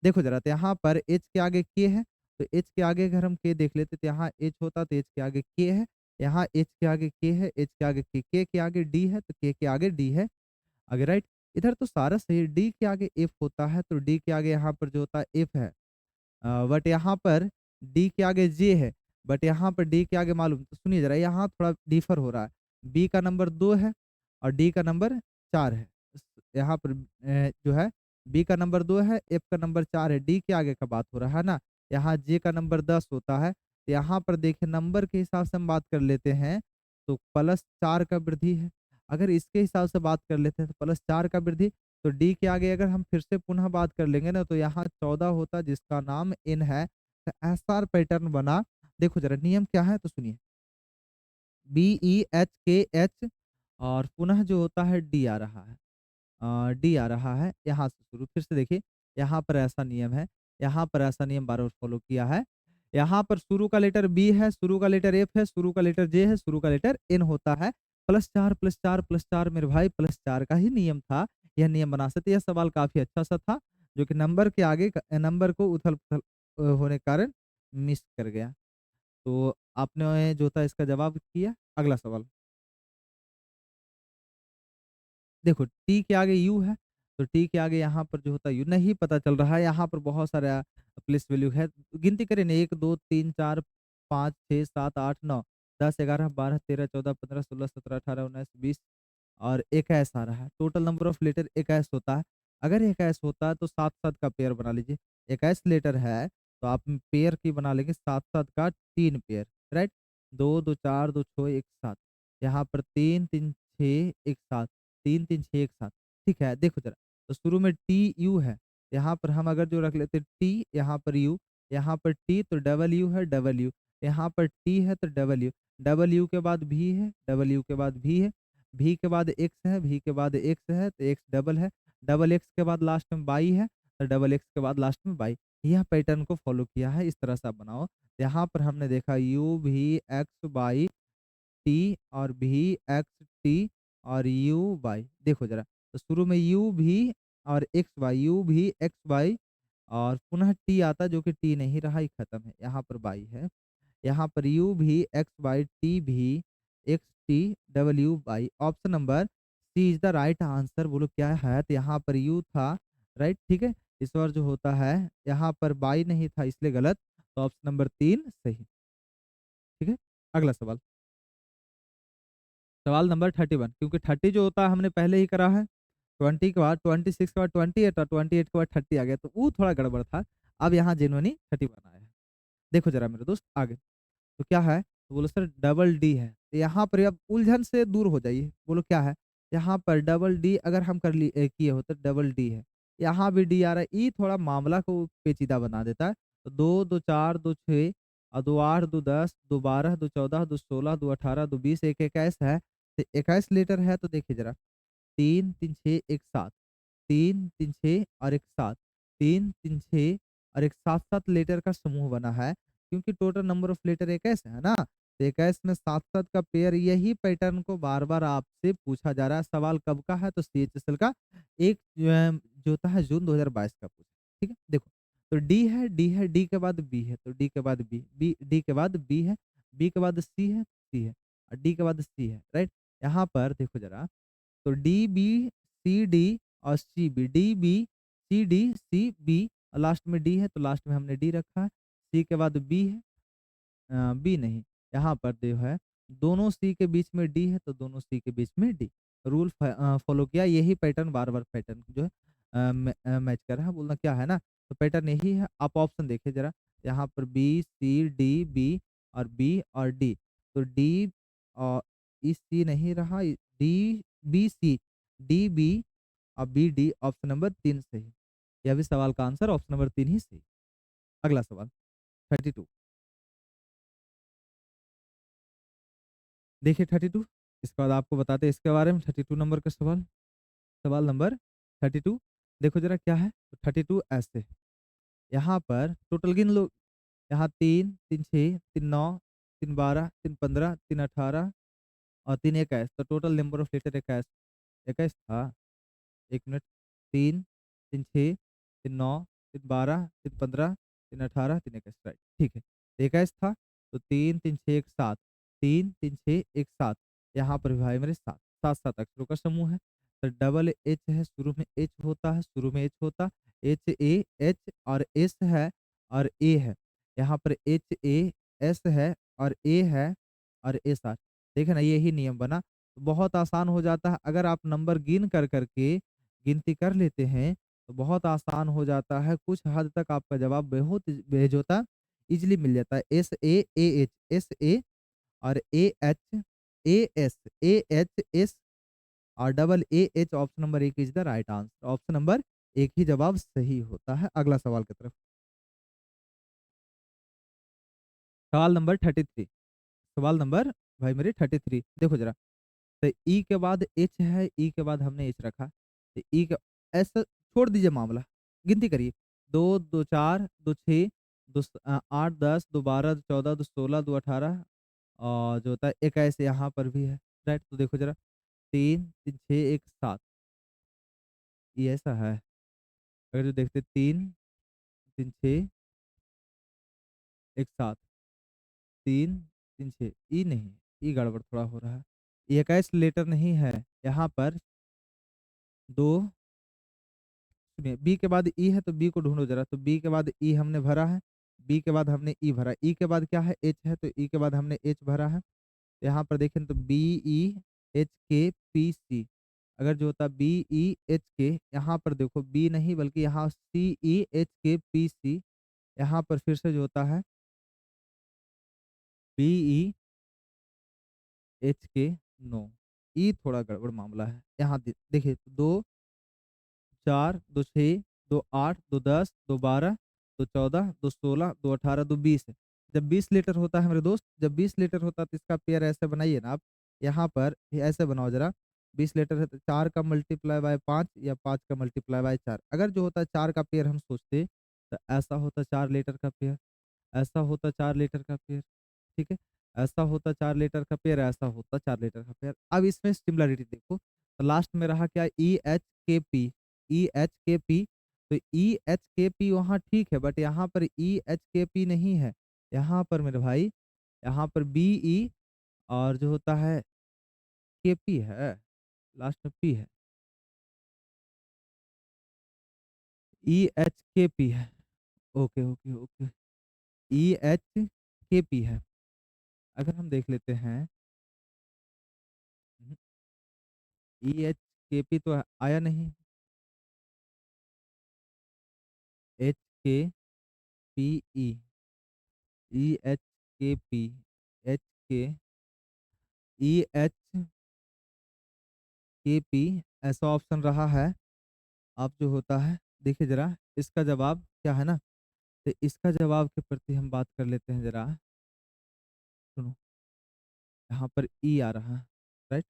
देखो ज़रा, तो यहाँ पर एच के आगे के है तो एच के आगे अगर हम के देख लेते तो यहाँ एच होता तो एच के आगे के है, यहाँ एच के आगे के है, एच के आगे के आगे डी है तो के आगे डी है आगे, राइट। इधर तो सारा सही, डी के आगे एफ होता है तो डी के आगे यहाँ पर जो होता है एफ है। बट यहाँ पर डी के आगे जे है, बट यहाँ पर डी के आगे मालूम, तो सुनिए जरा यहाँ थोड़ा डिफर हो रहा है। बी का नंबर 2 है और डी का नंबर 4 है। यहाँ पर जो है बी का नंबर 2 है, एफ का नंबर 4 है, डी के आगे का बात हो रहा है ना। यहाँ जे का नंबर 10 होता है, तो यहाँ पर देखिए नंबर के हिसाब से हम बात कर लेते हैं तो +4 का वृद्धि है। अगर इसके हिसाब से बात कर लेते हैं तो +4 का वृद्धि, तो डी के आगे अगर हम फिर से पुनः बात कर लेंगे ना तो यहाँ 14 होता जिसका नाम इन है। तो एसआर पैटर्न बना। देखो जरा नियम क्या है तो सुनिए, BEHKH और पुनः जो होता है डी आ रहा है। डी आ रहा है यहाँ से शुरू, फिर से देखिए यहाँ पर ऐसा नियम है, यहाँ पर ऐसा नियम बार बार फॉलो किया है। यहाँ पर शुरू का लेटर बी है, शुरू का लेटर एफ है, शुरू का लेटर जे है, शुरू का लेटर एन होता है। +4 मेरे भाई +4 का ही नियम था। यह नियम बना सकते, यह सवाल काफी अच्छा सा था जो कि नंबर के आगे नंबर को उथल पुथल होने के कारण मिस कर गया। तो आपने जो था इसका जवाब किया। अगला सवाल देखो, टी के आगे यू है, तो टी के आगे यहाँ पर जो होता है यू नहीं पता चल रहा है, यहाँ पर बहुत सारा प्लेस वैल्यू है। गिनती करें ना, 1, 2, 3, 4, 5, 6, 7, 8, 9, 10, 11, 12, 13, 14, 15, 16, 17, 18, 19, 20 और 21 आ रहा है। टोटल नंबर ऑफ लेटर 21 होता है। अगर 21 होता है तो 7-7 का पेयर बना लीजिए। 21 लेटर है तो आप पेयर की बना लेंगे 7-7 का 3 पेयर, राइट। 2, 2, 4, 2, 6, 1, 7। यहाँ पर 3, 3, 6, 1, 7, 3, 3, 6, 1, 7। ठीक है, देखो जरा, तो शुरू में टी यू है, यहाँ पर हम अगर जो रख लेते टी, यहाँ पर यू, यहाँ पर टी तो डबल यू है, डबल यू, यहाँ पर टी है तो डबल यू के बाद भी है, डबल यू के बाद भी है, भी के बाद एक्स है, भी के बाद एक्स है तो एक्स डबल है, डबल एक्स के बाद लास्ट में बाई है तो डबल एक्स के बाद लास्ट में बाई। यह पैटर्न को फॉलो किया है, इस तरह से आप बनाओ। यहाँ पर हमने देखा यू भी एक्स बाई टी और भी एक्स टी और यू बाई। देखो जरा, तो शुरू में यू भी और एक्स बाई, यू भी एक्स बाई और पुनः टी आता जो कि टी नहीं रहा, ही खत्म है, यहाँ पर बाई है। यहाँ पर यू भी एक्स बाई टी भी X T W Y. Option number C is the right answer. बोलो क्या है, तो यहाँ पर यू था, राइट, ठीक है। इस बार जो होता है यहाँ पर बाई नहीं था इसलिए गलत, तो ऑप्शन नंबर 3 सही। ठीक है, अगला सवाल, सवाल नंबर 31, क्योंकि 30 जो होता है हमने पहले ही करा है। 20 के बाद 26 के बाद 28 और 28 के बाद 30 आ गया, तो वो थोड़ा गड़बड़ था। अब यहाँ जेनुअनी 31 आया है। देखो जरा मेरे दोस्त आगे, तो क्या है, तो बोलो सर डबल डी है, तो यहाँ पर अब उलझन से दूर हो जाइए। बोलो क्या है, यहाँ पर डबल डी अगर हम कर लिए किए होते डबल डी है, यहाँ भी डी आ रहा है, ये थोड़ा मामला को पेचीदा बना देता है। तो 2, 2, 4, 2, 6 और 2, 8, 2, 10, 2, 12, 2, 14, 2, 16, 2, 18, 2, 20, एक 21 है, तो 21 लीटर है। तो देखिए जरा, 3, 3, 6, 1, 7, 3, 3, 6 और एक 7, 3, 3, 6 और एक 7-7 लेटर का समूह बना है, क्योंकि टोटल नंबर ऑफ लेटर 21 है ना। तो 21 में 7-7 का पेयर, यही पैटर्न को बार बार आपसे पूछा जा रहा है। सवाल कब का है, तो CHSL का एक जो होता है जून 2022 का पूछा। ठीक है, देखो, तो डी है, डी के बाद बी है, तो डी के बाद बी डी के बाद बी है, बी के बाद सी है और डी के बाद सी है, राइट। यहाँ पर देखो जरा, तो डी बी सी डी और C B, D B C D C B और लास्ट में डी है, तो लास्ट में हमने डी रखा है। सी के बाद बी है, बी नहीं, यहाँ पर जो है दोनों सी के बीच में डी है तो दोनों सी के बीच में डी। रूल फॉलो किया, यही पैटर्न बार बार पैटर्न जो है मैच कर रहा है। बोलना क्या है ना, तो पैटर्न यही है। आप ऑप्शन देखिए जरा, यहाँ पर बी सी डी बी और बी और डी, तो डी और ई सी नहीं रहा, D B C D B और बी डी, ऑप्शन नंबर 3 सही। यह भी सवाल का आंसर ऑप्शन नंबर 3 ही सही। अगला सवाल 32, देखिए 32, इसके बाद आपको बताते हैं इसके बारे में। 32 नंबर का सवाल, सवाल नंबर 32, देखो जरा क्या है, तो 32 ऐसे, यहाँ पर टोटल गिन लो। यहाँ 3, 3, 6, 3, 9, 3, 12, 3, 15, 3, 18 और 3, 21, तो टोटल नंबर ऑफ लेटर 21 21 था। एक मिनट, 3, 3, 6, 3, 9, 3, 12, 3, 15, 3 18 3 21 राइट, ठीक है। 21 था, तो 3 3 6 1 7, 3 3 6 1 7, यहाँ पर भी भाई मेरे 7, 7 अक्षरों का समूह है। तो डबल एच है, शुरू में एच होता है, शुरू में एच होता, एच ए एच और एस है और ए है। यहाँ पर एच ए एस है और ए है और एस आर। देखिए ना, यही नियम बना। तो बहुत आसान हो जाता है, अगर आप नंबर गिन कर करके गिनती कर लेते हैं तो बहुत आसान हो जाता है। कुछ हद तक आपका जवाब बहुत बेज होता इजीली मिल जाता है। S A A H, S A और A H A S, A H S और double A H, option number एक is the right answer. Option number एक ही जवाब सही होता है। अगला सवाल की तरफ। सवाल नंबर 33। सवाल नंबर भाई मेरे 33, देखो जरा। तो ई के बाद एच है, ई के बाद हमने एच रखा, तो ई का ऐसा छोड़ दीजिए मामला, गिनती करिए। दो दो चार दो छः, आठ दस, दो बारह, दो चौदह, दो सोलह, दो अठारह, और जो होता है एक ऐसे यहाँ पर भी है। राइट, तो देखो जरा, तीन तीन छः एक सात, ये ऐसा है। अगर जो देखते तीन तीन छः एक सात, तीन तीन छः, ई नहीं, ई गड़बड़ थोड़ा हो रहा है। ये इक्कीस लेटर नहीं है यहाँ पर। दो, सुनिए, बी के बाद ई है तो बी को ढूंढो जरा। तो बी के बाद ई हमने भरा है, बी के बाद हमने ई भरा, ई के बाद क्या है एच है, तो ई के बाद हमने एच भरा है। यहाँ पर देखें तो बी ई एच के पी सी, अगर जो होता बी ई एच के, यहाँ पर देखो बी नहीं बल्कि यहाँ सी ई एच के पी सी, यहाँ पर फिर से जो होता है बी ई एच के, नो, ई थोड़ा गड़बड़ मामला है। यहाँ देखिए, दो चार, दो छः, दो आठ, दो दस, दो बारह, दो चौदह, दो सोलह, दो अठारह, दो बीस है। जब 20 लीटर होता है मेरे दोस्त, जब 20 लीटर होता है तो इसका पेयर ऐसे बनाइए ना आप। यहाँ पर ये ऐसे बनाओ जरा। 20 लीटर है तो 4 का मल्टीप्लाई बाय 5 या 5 का मल्टीप्लाई बाय 4। अगर जो होता है 4 का पेयर हम सोचते तो ऐसा होता 4 लीटर का पेयर, ऐसा होता 4 लीटर का पेयर, ठीक है? ऐसा होता 4 लीटर का पेयर, ऐसा होता 4 लीटर का पेयर। अब इसमें सिमिलरिटी देखो, तो लास्ट में रहा क्या, ई एच के पी, ई एच के पी। तो ई एच के पी वहाँ ठीक है, बट यहाँ पर ई एच के पी नहीं है। यहाँ पर मेरे भाई, यहाँ पर बी ई और जो होता है के पी है, लास्ट में पी है, ई एच के पी है। Okay okay okay, E H के पी है। अगर हम देख लेते हैं, ई एच के पी तो आया नहीं, एच के पी ई, ई एच के पी, एच के ई एच के पी, ऐसा ऑप्शन रहा है। आप जो होता है देखिए जरा, इसका जवाब क्या है ना, तो इसका जवाब के प्रति हम बात कर लेते हैं जरा। सुनो, यहाँ पर ई आ रहा है, राइट।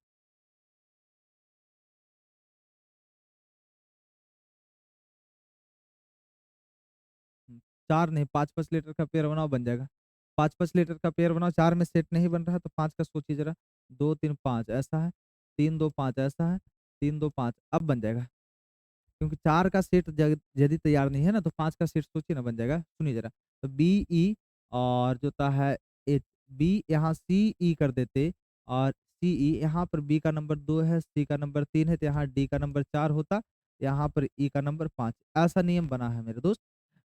चार नहीं, पाँच पाँच लीटर का पेयर बनाओ, बन जाएगा। पाँच पाँच लीटर का पेयर बनाओ, चार में सेट नहीं बन रहा है तो पाँच का सोचिए जरा। दो तीन पाँच ऐसा है, तीन दो पाँच ऐसा है, तीन दो पाँच, अब बन जाएगा। क्योंकि चार का सेट यदि तैयार नहीं है ना, तो पांच का सेट सोचिए ना, बन जाएगा। सुनिए जरा, तो बी ई और जो होता है एच, बी यहाँ सी ई कर देते, और सी ई यहाँ पर बी का नंबर दो है, सी का नंबर तीन है, तो यहाँ डी का नंबर चार होता, यहाँ पर ई का नंबर पाँच। ऐसा नियम बना है मेरे दोस्त,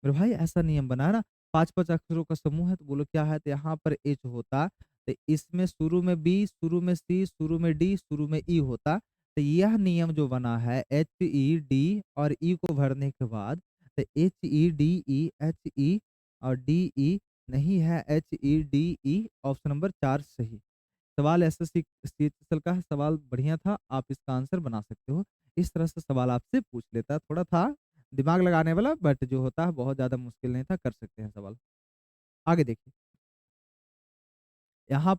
मेरे भाई, ऐसा नियम बना है ना। पांच पांच अक्षरों का समूह है, तो बोलो क्या है, तो यहाँ पर एच होता, तो इसमें शुरू में बी, शुरू में सी, शुरू में डी, शुरू में ई होता। तो यह नियम जो बना है, एच ई डी और ई को भरने के बाद, तो H E D E, H E और डी ई नहीं है, H E D E, option number चार सही। सवाल एसएससी सीएचएसएल का है, सवाल बढ़िया था, आप इसका आंसर बना सकते हो। इस तरह से सवाल आपसे पूछ लेता, थोड़ा था दिमाग लगाने वाला, बट जो होता है बहुत ज्यादा मुश्किल नहीं था, कर सकते हैं सवाल। आगे देखिए, यहाँ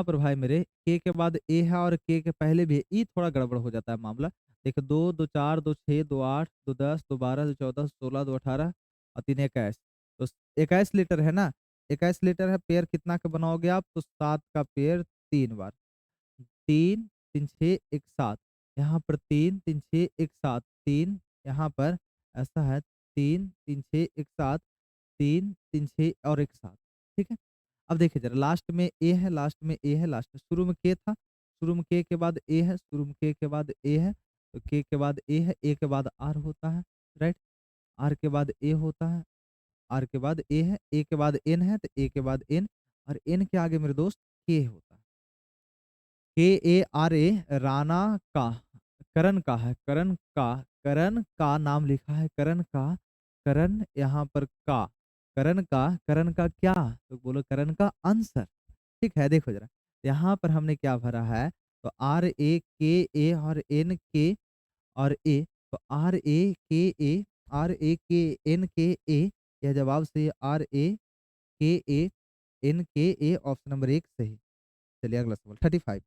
पर भाई मेरे के बाद ए है और के पहले भी है, ई थोड़ा गड़बड़ हो जाता है मामला। देखो, दो दो चार दो छः दो आठ दो दस दो बारह दो चौदह सोलह दो अठारह और तीन इक्कीस, तो 21 लीटर है ना। 21 लीटर है, पेयर कितना का बनाओगे आप, तो सात का पेयर तीन बार, तीन तीन छः एक सात, यहाँ पर तीन तीन छः एक सात, तीन, यहाँ पर ऐसा है, तीन तीन छः एक सात, 3, 3, 6 और एक 7, ठीक है? अब देखिए ज़रा लास्ट में ए है, लास्ट में ए है, लास्ट में शुरू में के था, शुरू में के बाद ए है, शुरू में के बाद ए है, तो के बाद ए है, ए के बाद आर होता है, राइट? आर के बाद ए होता है, आर के बाद ए है, ए के बाद एन है, तो ए के बाद एन और एन के आगे मेरे दोस्त के होता है। KARA राना का, करण का है, करण का नाम लिखा है, करण का, करण यहाँ पर का, करण का क्या? तो बोलो करण का आंसर, ठीक है? देखो ज़रा, यहाँ पर हमने क्या भरा है, तो RAKA और NK और ए, तो RAKANKA यह जवाब सही है, RAKANKA ऑप्शन नंबर 1 सही। चलिए अगला सवाल 35।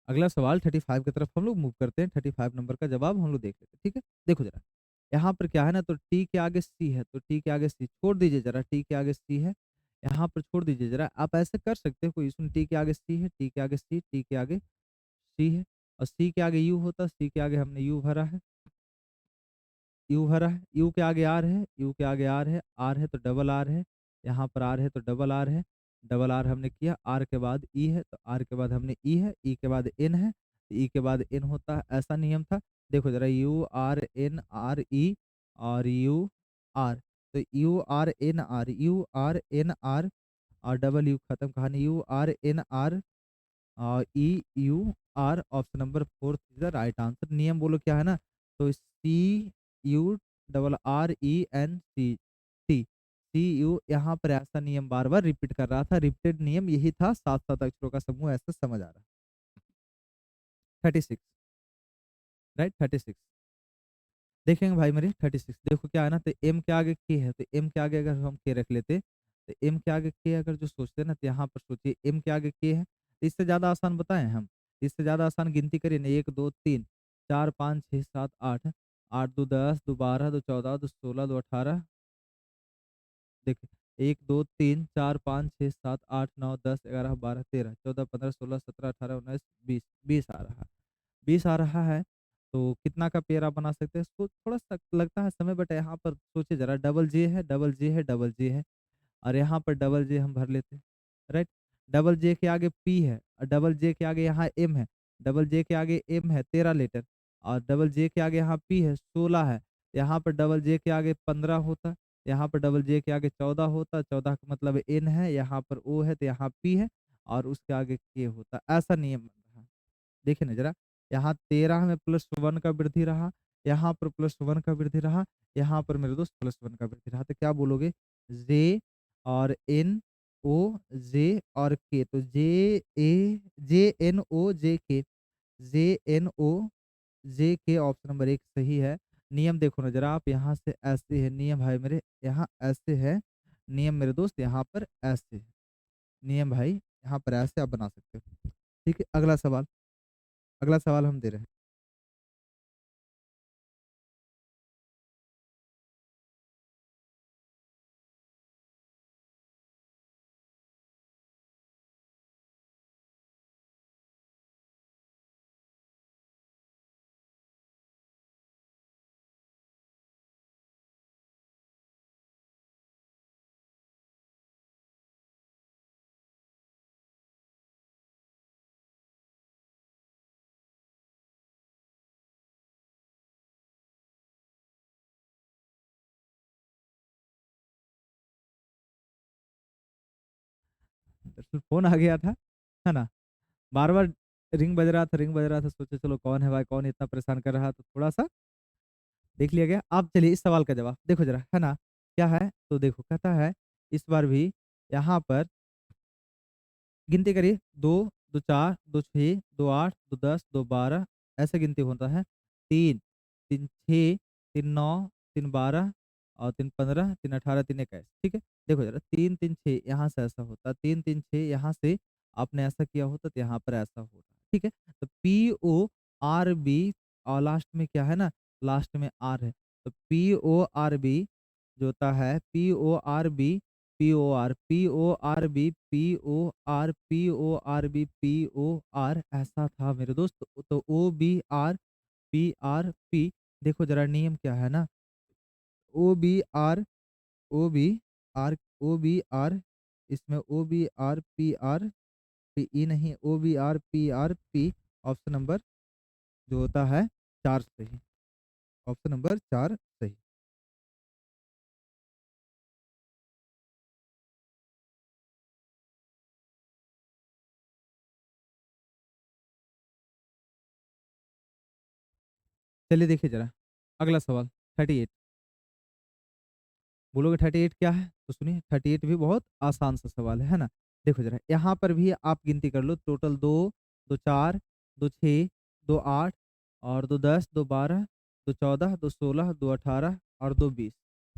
अगला सवाल 35 की तरफ हम लोग मूव करते हैं। 35 नंबर का जवाब हम लोग देख लेते हैं, ठीक है? देखो ज़रा, यहाँ पर क्या है ना, तो टी के आगे सी है, तो टी के आगे सी छोड़ दीजिए ज़रा, टी के आगे सी है, यहाँ पर छोड़ दीजिए ज़रा। आप ऐसे कर सकते हो, कोई इशू नहीं, टी के आगे सी है, टी के आगे सी, टी के आगे सी है और सी के आगे यू होता, सी के आगे हमने यू भरा है, यू भरा है, यू के आगे आर है, यू के आगे आर है तो डबल आर है, यहाँ पर आर है तो डबल आर है, डबल आर हमने किया, आर के बाद ई है, तो आर के बाद हमने ई है, ई के बाद एन है, ई के बाद एन होता है, ऐसा नियम था। देखो ज़रा यू और यू आर, तो यू आर एन आर और डबल यू खत्म कहानी, U R N R EUR option number 4 is the right answer. नियम बोलो क्या है ना, तो CUEN टी यहाँ पर ऐसा नियम बार बार रिपीट कर रहा था, रिपीटेड नियम यही था, सात सात अक्षरों का समूह, ऐसा समझ आ रहा। 36, राइट 36 देखेंगे भाई मेरे, 36 देखो क्या है ना, तो एम के आगे के है, तो एम के आगे अगर हम के रख लेते, तो एम के आगे के अगर जो सोचते ना, तो यहाँ पर सोचिए एम के आगे के है, तो इससे ज़्यादा आसान बताएं हम, इससे ज़्यादा आसान गिनती करिए ना, 1 2 3 4 5 6 7 8, 8 2 10 2 12 2 14 2 16 2 18, देखिए 1 2 3 4 5 6 7 8 9 10 11 12 13 14 15 16 17 18 19 20, 20 आ रहा है, 20 आ रहा है, तो कितना का पेयर आप बना सकते हैं? इसको थोड़ा-सा लगता है समय, बट यहाँ पर सोचिए ज़रा, डबल जे है, डबल जे है, डबल जे है और यहाँ पर डबल जे हम भर लेते हैं, राइट? डबल जे के आगे पी है और डबल जे के आगे यहाँ एम है, डबल जे के आगे एम है 13 लेटर और डबल जे के आगे यहाँ पी है 16 है, यहाँ पर डबल जे के आगे 15 होता, यहाँ पर डबल जे के आगे 14 होता, 14 का मतलब एन है, यहाँ पर ओ है तो यहाँ पी है और उसके आगे के होता, ऐसा नियम बन रहा है। देखिए ना ज़रा, यहाँ 13 में +1 का वृद्धि रहा, यहाँ पर +1 का वृद्धि रहा, यहाँ पर मेरे दोस्त +1 का वृद्धि रहा, तो क्या बोलोगे? जे और एन ओ जे और के, तो जे एन ओ जे के ऑप्शन नंबर 1 सही है। नियम देखो ना ज़रा आप, यहाँ से ऐसे है नियम भाई मेरे, यहाँ ऐसे है नियम मेरे दोस्त, यहाँ पर ऐसे है नियम भाई, यहाँ पर ऐसे आप बना सकते हो। ठीक है, अगला सवाल हम दे रहे हैं। दरअसल फ़ोन आ गया था, है ना? बार-बार रिंग बज रहा था, सोचे चलो कौन है भाई, कौन इतना परेशान कर रहा है, तो थोड़ा-सा देख लिया गया। अब चलिए इस सवाल का जवाब देखो ज़रा, है ना? क्या है? तो देखो कहता है इस बार भी यहाँ पर गिनती करिए, 2, 2 4, 2 6, 2 8, 2 10, 2 12 ऐसे गिनती होता है। 3, 3 6, 3 9, 3 12 और 3 15, 3 18, 3 21 ठीक है? देखो ज़रा 3 3 6 यहाँ से ऐसा होता, 3 3 6 यहाँ से आपने ऐसा किया होता तो यहाँ पर ऐसा होता, ठीक है? तो PORB और लास्ट में क्या है ना, लास्ट में R है। तो PORB जो होता है PORB POR PORB POR PORB POR ऐसा था मेरे दोस्त। तो OBR PRP देखो ज़रा नियम क्या है ना, O B R O B R O B R इसमें O B R P R P E नहीं, O B R P R P. Option number जो होता है 4 सही। ऑप्शन नंबर 4 सही। चलिए देखिए जरा अगला सवाल 38। बोलोगे 38 क्या है? तो सुनिए 38 भी बहुत आसान सा सवाल है ना? देखो जरा यहाँ पर भी आप गिनती कर लो, टोटल 2, 2 4, 2 6, 2 8 और 2 10, 2 12, 2 14, 2 16, 2 18 और 2 20।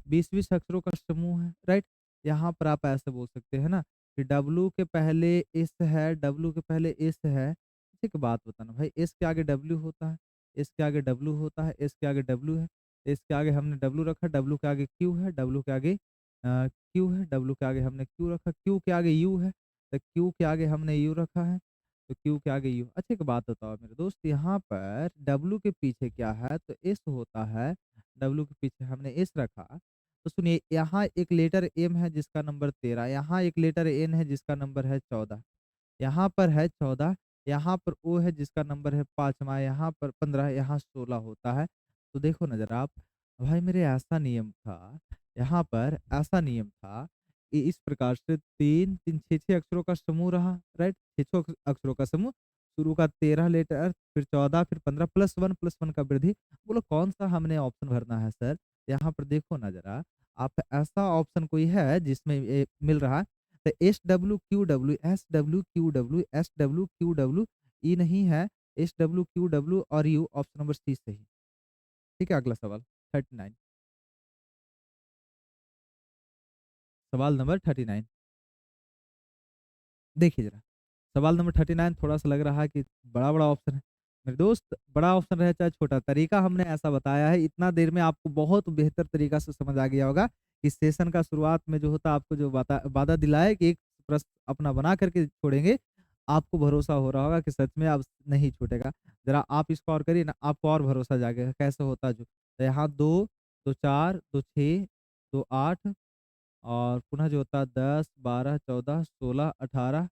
20-20 अक्षरों का समूह है, राइट? यहाँ पर आप ऐसे बोल सकते हैं ना कि डब्लू के पहले एस है, डब्लू के पहले एस है। एक बात बताना भाई, एस के आगे डब्लू होता है, एस के आगे डब्लू होता है, एस के आगे डब्लू है, इसके आगे हमने डब्लू रखा, डब्लू के आगे क्यू है, डब्लू के आगे क्यू है, डब्लू के आगे हमने क्यू रखा, क्यू के आगे यू है, तो क्यू के आगे हमने यू रखा है, तो क्यू के आगे यू। अच्छा एक बात बताओ मेरे दोस्त, यहाँ पर डब्लू के पीछे क्या है? तो एस होता है, डब्लू के पीछे हमने एस रखा। तो सुनिए यहाँ एक लेटर एम है जिसका नंबर 13, यहाँ एक लेटर एन है जिसका नंबर है 14, यहाँ पर है 14, यहाँ पर ओ है जिसका नंबर है 5वां, यहाँ पर 15, यहाँ 16 होता है। तो देखो ना ज़रा आप, भाई मेरे ऐसा नियम था, यहाँ पर ऐसा नियम था कि इस प्रकार से 3, 3, 6 अक्षरों का समूह रहा, राइट? 6 अक्षरों का समूह, शुरू का 13 लेटर, फिर 14, फिर 15 +1 का वृद्धि। बोलो कौन-सा हमने ऑप्शन भरना है सर? यहाँ पर देखो ना ज़रा, आप ऐसा ऑप्शन कोई है जिसमें ये मिल रहा है? तो S W Q W S W Q W S W Q W E नहीं है, एस डब्ल्यू क्यू डब्ल्यू और यू। ऑप्शन नंबर सी सही। ठीक है अगला सवाल 39। सवाल नंबर 39 देखिए जरा, सवाल नंबर 39 थोड़ा-सा लग रहा है कि बड़ा-बड़ा ऑप्शन है। मेरे दोस्त बड़ा ऑप्शन रहे चाहे छोटा, तरीका हमने ऐसा बताया है, इतना देर में आपको बहुत बेहतर तरीका से समझ आ गया होगा। इस सेशन का शुरुआत में जो होता है आपको जो वादा दिलाया कि एक प्रश्न अपना बना करके छोड़ेंगे, आपको भरोसा हो रहा होगा कि सच में अब नहीं छूटेगा। ज़रा आप इसको और करिए ना, आपको और भरोसा जागेगा कैसे होता जो। तो यहाँ 2, 2 4, 2 6, 2 8 और पुनः जो होता है 10, 12, 14, 16, 18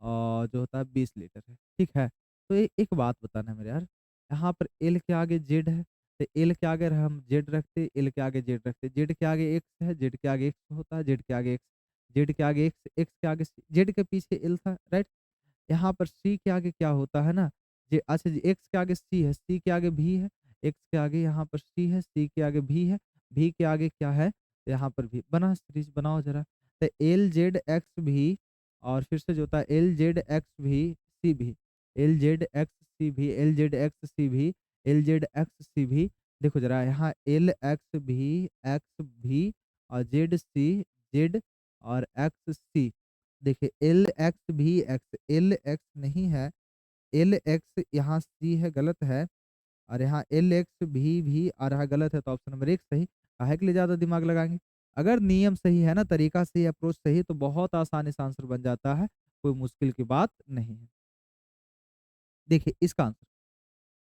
और जो होता है 20 लीटर है, ठीक है? तो एक बात बताना मेरे यार, यहाँ पर एल के आगे जेड है, तो एल के आगे अगर हम जेड रखते, एल के आगे जेड रखते, जेड के आगे एक्स है, जेड के आगे एक्स होता है, जेड के आगे एक्स, जेड के आगे एक्स, एक्स के आगे सी, जेड के पीछे एल था, राइट? यहाँ पर सी के आगे क्या होता है ना, जे अच्छा जी एक्स के आगे सी है, सी के आगे भी है, एक्स के आगे यहाँ पर सी है, सी के आगे भी है, भी के आगे क्या है? तो यहाँ पर भी। बना सीरीज बनाओ ज़रा। तो एल जेड एक्स भी और फिर से जो होता है एल जेड एक्स भी सी भी, एल जेड एक्स सी भी, एल जेड एक्स सी भी, एल जेड एक्स सी भी। देखो ज़रा यहाँ एक्स भी और जेड सी, जेड और एक्स सी। देखिए एल एक्स भी एक्स, एल एक्स नहीं है, एल एक्स यहाँ सी है गलत है और यहाँ एल एक्स भी आ रहा है गलत है, तो ऑप्शन नंबर 1 सही। काहे के लिए ज़्यादा दिमाग लगाएँगे? अगर नियम सही है ना, तरीका सही, अप्रोच सही है तो बहुत आसानी से आंसर बन जाता है, कोई मुश्किल की बात नहीं है। देखिए इसका आंसर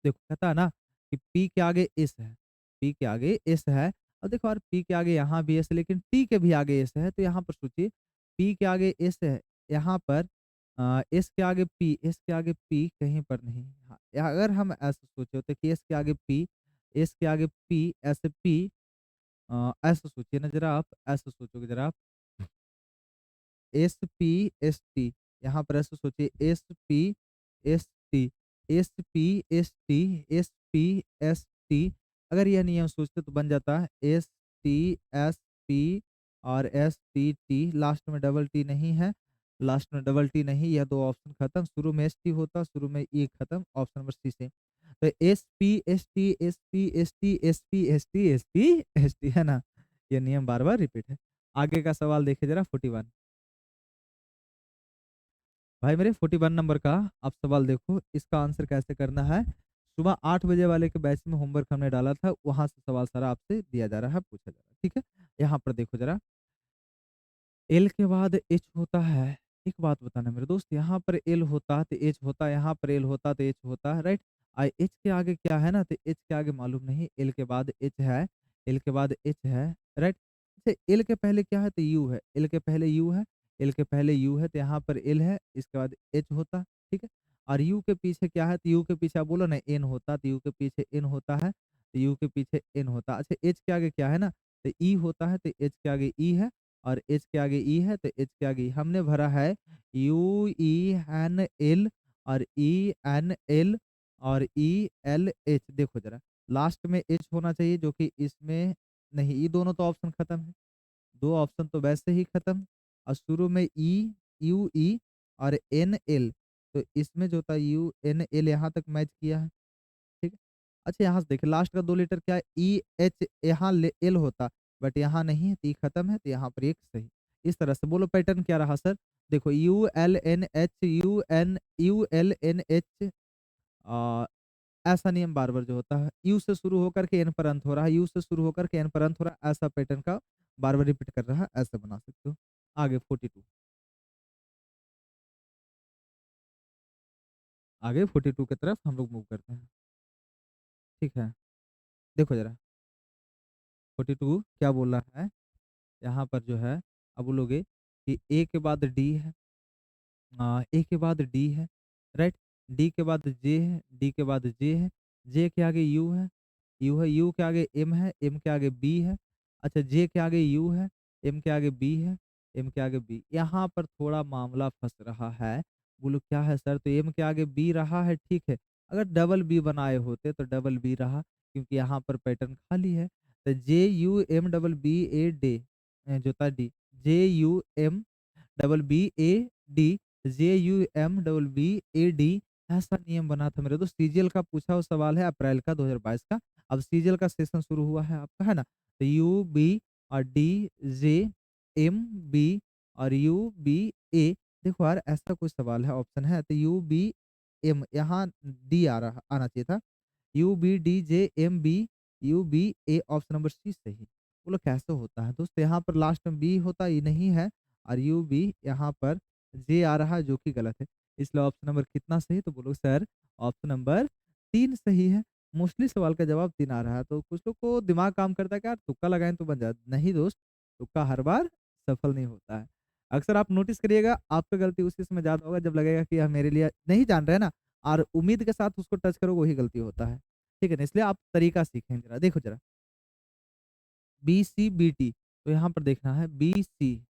देखो कहता है ना कि पी के आगे एस है, पी के आगे एस है और देखो यार पी के आगे यहाँ भी एस है लेकिन टी के भी आगे एस है, तो यहाँ पर सोचिए पी के आगे एस है, यहाँ पर एस के आगे पी, एस के आगे पी कहीं पर नहीं। हाँ, अगर हम ऐसे सोचे होते कि एस के आगे पी, एस के आगे पी, ऐसे पी ऐसे सोचिए ना जरा आप, ऐसे सोचोगे जरा आप, एस-पी-एस-टी, यहाँ पर ऐसे सोचिए एस-पी-एस-टी, एस-पी-एस-टी, एस-पी-एस-टी। अगर यह नियम सोचते तो बन जाता है एस-टी-एस-पी और एस-टी-टी, लास्ट में डबल टी नहीं है, लास्ट में डबल टी नहीं, यह 2 ऑप्शन खत्म, शुरू में एस-टी होता, शुरू में ई खत्म, ऑप्शन नंबर सी से। तो एस-पी-एस-टी, एस-पी-एस-टी, एस-पी-एस-टी, एस-पी-एस-टी है ना? ये नियम बार-बार रिपीट है। आगे का सवाल देखिए जरा 41। भाई मेरे 41 नंबर का आप सवाल देखो, इसका आंसर कैसे करना है। सुबह 8 बजे वाले के बैच में होमवर्क हमने डाला था, वहाँ से सवाल सारा आपसे दिया जा रहा है, पूछा जा रहा है, ठीक है? यहाँ पर देखो ज़रा, एल के बाद एच होता है। एक बात बताना मेरे दोस्त, यहाँ पर एल होता तो एच होता, यहाँ पर एल होता तो एच होता, राइट? एच के आगे क्या है ना, तो एच के आगे मालूम नहीं, एल के बाद एच है, एल के बाद एच है, राइट? अच्छा, एल के पहले क्या है? तो यू है। एल के पहले यू है, एल के पहले यू है, तो यहाँ पर एल है, इसके बाद एच होता, ठीक है? और यू के पीछे क्या है? तो यू के पीछे आप बोलो ना एन होता, तो यू के पीछे एन होता है, तो यू के पीछे एन होता। अच्छा, एच के आगे क्या है ना? तो ई होता है, तो एच के आगे ई है, और एच के आगे ई है, तो एच के आगे ई। हमने भरा है यू ई एन एल और ई एन एल और ई एल एच। देखो जरा, लास्ट में एच होना चाहिए, जो कि इसमें नहीं, ये दोनों तो ऑप्शन खत्म है, दो ऑप्शन तो वैसे ही खत्म। और शुरू में ई, यू ई और एन एल, तो इसमें जो था यू एन एल यहाँ तक मैच किया है, ठीक है? अच्छा, यहाँ से देखिए लास्ट का 2 लेटर क्या है? ई एच, यहाँ एल होता, बट यहाँ नहीं है, तो ई खत्म है, तो यहाँ पर एक सही। इस तरह से बोलो पैटर्न क्या रहा सर? देखो U L N H, U L N H, ऐसा नियम बार-बार जो होता है, यू से शुरू होकर के एन पर अंत हो रहा है, यू से शुरू होकर के एन पर अंत हो रहा है, ऐसा पैटर्न का बार-बार रिपीट कर रहा है, ऐसा बना सकते हो। आगे 42, आगे 42 की तरफ हम लोग मूव करते हैं, ठीक है? देखो ज़रा 42 क्या बोल रहा है? यहाँ पर जो है, अब बोलोगे कि ए के बाद डी है, ए के बाद डी है, राइट? डी के बाद जे है, डी के बाद जे है, जे के आगे यू है, यू है, यू के आगे एम है, एम के आगे बी है। अच्छा, जे के आगे यू है, एम के आगे बी है, एम के आगे बी। यहाँ पर थोड़ा मामला फँस रहा है। बोलो क्या है सर? तो एम के आगे बी रहा है, ठीक है। अगर डबल बी बनाए होते तो डबल बी रहा, क्योंकि यहाँ पर पैटर्न खाली है। तो J U M double B A D, जो था D, J U M double B A D, J U M double B A D, ऐसा नियम बना था मेरे दोस्त। सीजीएल का पूछा हुआ सवाल है, अप्रैल का 2022 का। अब सीजीएल का सेशन शुरू हुआ है आपका, है ना? तो यू बी और डी, जे एम बी और यू बी ए। देखो यार, ऐसा कोई सवाल है, ऑप्शन है, तो यू बी एम, यहाँ डी आ रहा आना चाहिए था। U B D J M B U B A, option number C सही। बोलो कैसे होता है दोस्त? यहाँ पर लास्ट में बी होता, ये नहीं है, और यू बी यहाँ पर जे आ रहा है, जो कि गलत है। इसलिए ऑप्शन नंबर कितना सही? तो बोलो सर ऑप्शन नंबर 3 सही है। मोस्टली सवाल का जवाब 3 आ रहा है, तो कुछ लोग को दिमाग काम करता है कि यार तुक्का लगाएं तो बन जाए। नहीं दोस्त, तुक्का हर बार सफल नहीं होता है। अक्सर आप नोटिस करिएगा, आपका गलती उसी समय ज़्यादा होगा जब लगेगा कि यार मेरे लिए नहीं जान रहे हैं ना, और उम्मीद के साथ उसको टच करो, वही गलती होता है। ठीक है ना? इसलिए आप तरीका सीखें ज़रा। देखो ज़रा, बी, सी, बी, टी, तो यहाँ पर देखना है बी, सी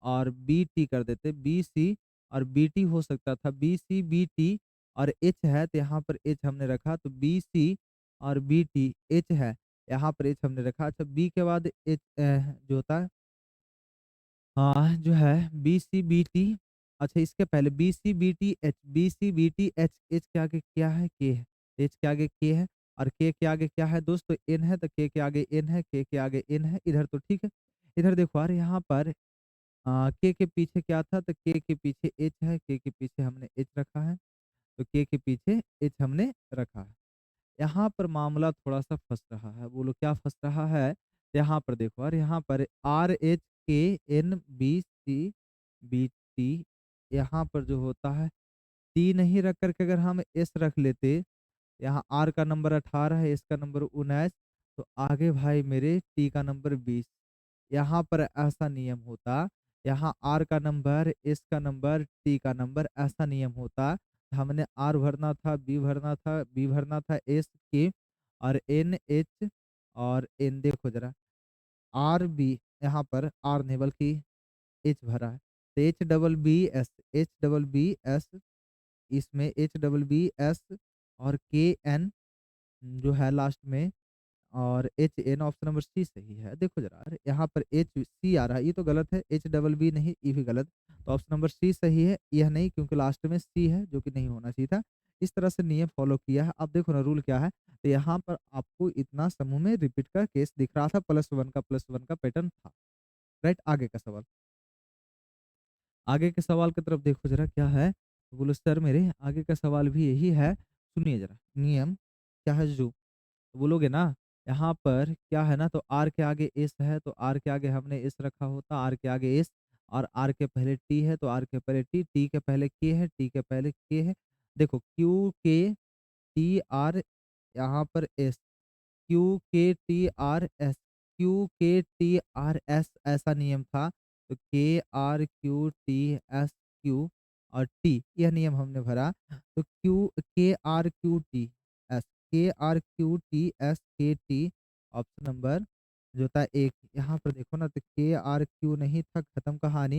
और बी, टी कर देते। बी, सी और बी, टी हो सकता था। बी, सी, बी, टी और एच है, तो यहाँ पर एच हमने रखा, तो बी, सी और बी, टी, एच है, यहाँ पर एच हमने रखा। अच्छा, बी के बाद एच जो होता है, हाँ, जो है बी-सी-बी-टी। अच्छा, इसके पहले बी-सी-बी-टी-एच, बी-सी-बी-टी-एच, एच के आगे क्या है? के है। एच के आगे के है, और के आगे क्या है दोस्तों? एन है, तो के आगे एन है, के आगे एन है, इधर तो ठीक है। इधर देखो यार, यहाँ पर के पीछे क्या था? तो के पीछे एच है, के पीछे हमने एच रखा है, तो के पीछे एच हमने रखा है। यहाँ पर मामला थोड़ा-सा फँस रहा है। बोलो क्या फँस रहा है? यहाँ पर देखो यार, यहाँ पर RHKNBCBT, यहाँ पर जो होता है, टी नहीं रख कर के अगर हम एस रख लेते, यहाँ आर का नंबर 18 है, एस का नंबर 19, तो आगे भाई मेरे टी का नंबर 20। यहाँ पर ऐसा नियम होता, यहाँ आर का नंबर, एस का नंबर, टी का नंबर, ऐसा नियम होता। हमने आर भरना था, बी भरना था, बी भरना था, एस के और एन एच और एन। देखो जरा, आर बी, यहाँ पर आर नहीं बल्कि एच भरा है, तो H double B S, H double B S, इसमें एच डबल बी एस और के एन जो है लास्ट में, और H N, option number C सही है। देखो जरा, अरे यहाँ पर एच सी आ रहा है, ये तो गलत है। एच डबल बी नहीं, ये भी गलत। तो ऑप्शन नंबर सी सही है, यह नहीं, क्योंकि लास्ट में सी है, जो कि नहीं होना चाहिए था। इस तरह से नियम फॉलो किया है। अब देखो ना रूल क्या है, तो यहाँ पर आपको इतना समूह में रिपीट का केस दिख रहा था, +1 का पैटर्न था, राइट? आगे का सवाल, आगे के सवाल की तरफ देखो जरा क्या है। तो बोलो सर मेरे आगे का सवाल भी यही है, सुनिए जरा। नियम क्या है जो बोलोगे ना, यहाँ पर क्या है ना, तो आर के आगे एस है, तो आर के आगे हमने एस रखा होता, आर के आगे एस, और आर के पहले टी है, तो आर के पहले टी, टी के पहले के है, टी के पहले के है। देखो क्यू के टी आर, यहाँ पर S, Q K T R S, Q K T R S ऐसा नियम था, तो K R Q T S Q और टी यह नियम हमने भरा, तो Q K R Q T S, K R Q T S K T, option number जो होता है एक। यहाँ पर देखो ना, तो के आर क्यू नहीं था, खत्म कहानी।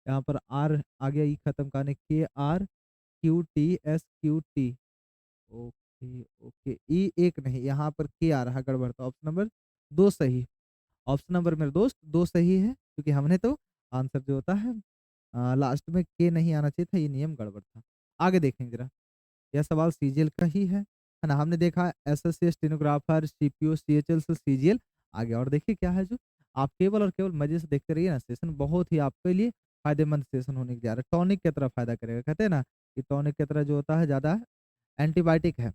यहाँ पर आर आ गया, ई खत्म कहानी, K R Q T S Q T. Okay okay, ई एक नहीं, यहाँ पर के आ रहा, गड़बड़। तो ऑप्शन नंबर दो सही। ऑप्शन नंबर मेरे दोस्त दो सही है, क्योंकि हमने तो आंसर जो होता है लास्ट में के नहीं आना चाहिए था, ये नियम गड़बड़ था। आगे देखेंगे जरा, यह सवाल सीजीएल का ही है ना। हमने देखा एसएससी स्टेनोग्राफर, सीपीओ, सीएचएल से सीजीएल। आगे और देखिए क्या है, जो आप केवल और केवल मजे से देखते रहिए ना, सेशन बहुत ही आपके लिए फायदेमंद सेशन होने जा रहा है, टॉनिक की तरह फायदा करेगा। कहते हैं ना कि टॉनिक की तरह जो होता है ज्यादा एंटीबायोटिक है।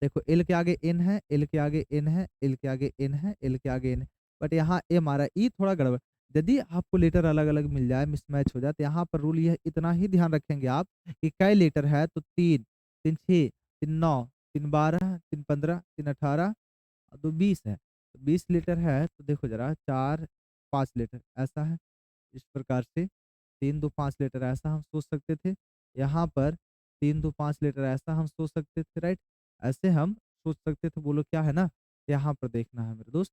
देखो एल के आगे एन है, एल के आगे एन है, एल के आगे एन है, एल के आगे एन है, बट यहाँ एम आ रहा है, ई थोड़ा गड़बड़। यदि आपको लेटर अलग अलग मिल जाए, मिसमैच हो जाए, तो यहाँ पर रूल यह इतना ही ध्यान रखेंगे आप कि कई लेटर है, तो तीन, तीन छः, तीन नौ, तीन बारह, तीन पंद्रह, तीन अठारह, तो 20 है। तो 20 लीटर है, तो देखो जरा, चार पाँच लीटर ऐसा है। इस प्रकार से 3 2 5 लीटर ऐसा हम सोच सकते थे। यहाँ पर 3 2 5 लीटर ऐसा हम सोच सकते थे, राइट? ऐसे हम सोच सकते थे। बोलो क्या है ना, यहाँ पर देखना है मेरे दोस्त,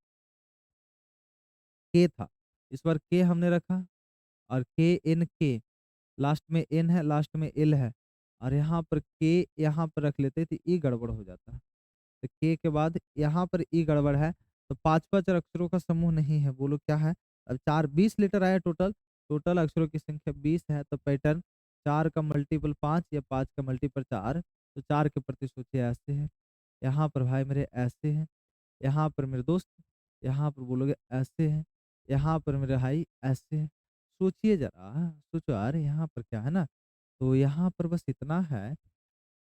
के था, इस बार के हमने रखा, और के एन के, लास्ट में एन है, लास्ट में एल है, और यहाँ पर के यहाँ पर रख लेते तो ई गड़बड़ हो जाता है। तो के के बाद यहाँ पर ई गड़बड़ है, तो पाँच पाँच अक्षरों का समूह नहीं है। बोलो क्या है? अब चार 20 लीटर आया टोटल, टोटल अक्षरों की संख्या 20 है, तो पैटर्न चार का मल्टीपल पाँच या पाँच का मल्टीपल चार, तो चार के प्रति सोचिए ऐसे है। यहाँ पर भाई मेरे ऐसे है, यहाँ पर मेरे दोस्त, यहाँ पर बोलोगे ऐसे है, यहाँ पर मेरे भाई ऐसे है। सोचिए जरा, सोचो यार, यहाँ पर क्या है ना, तो यहाँ पर बस इतना है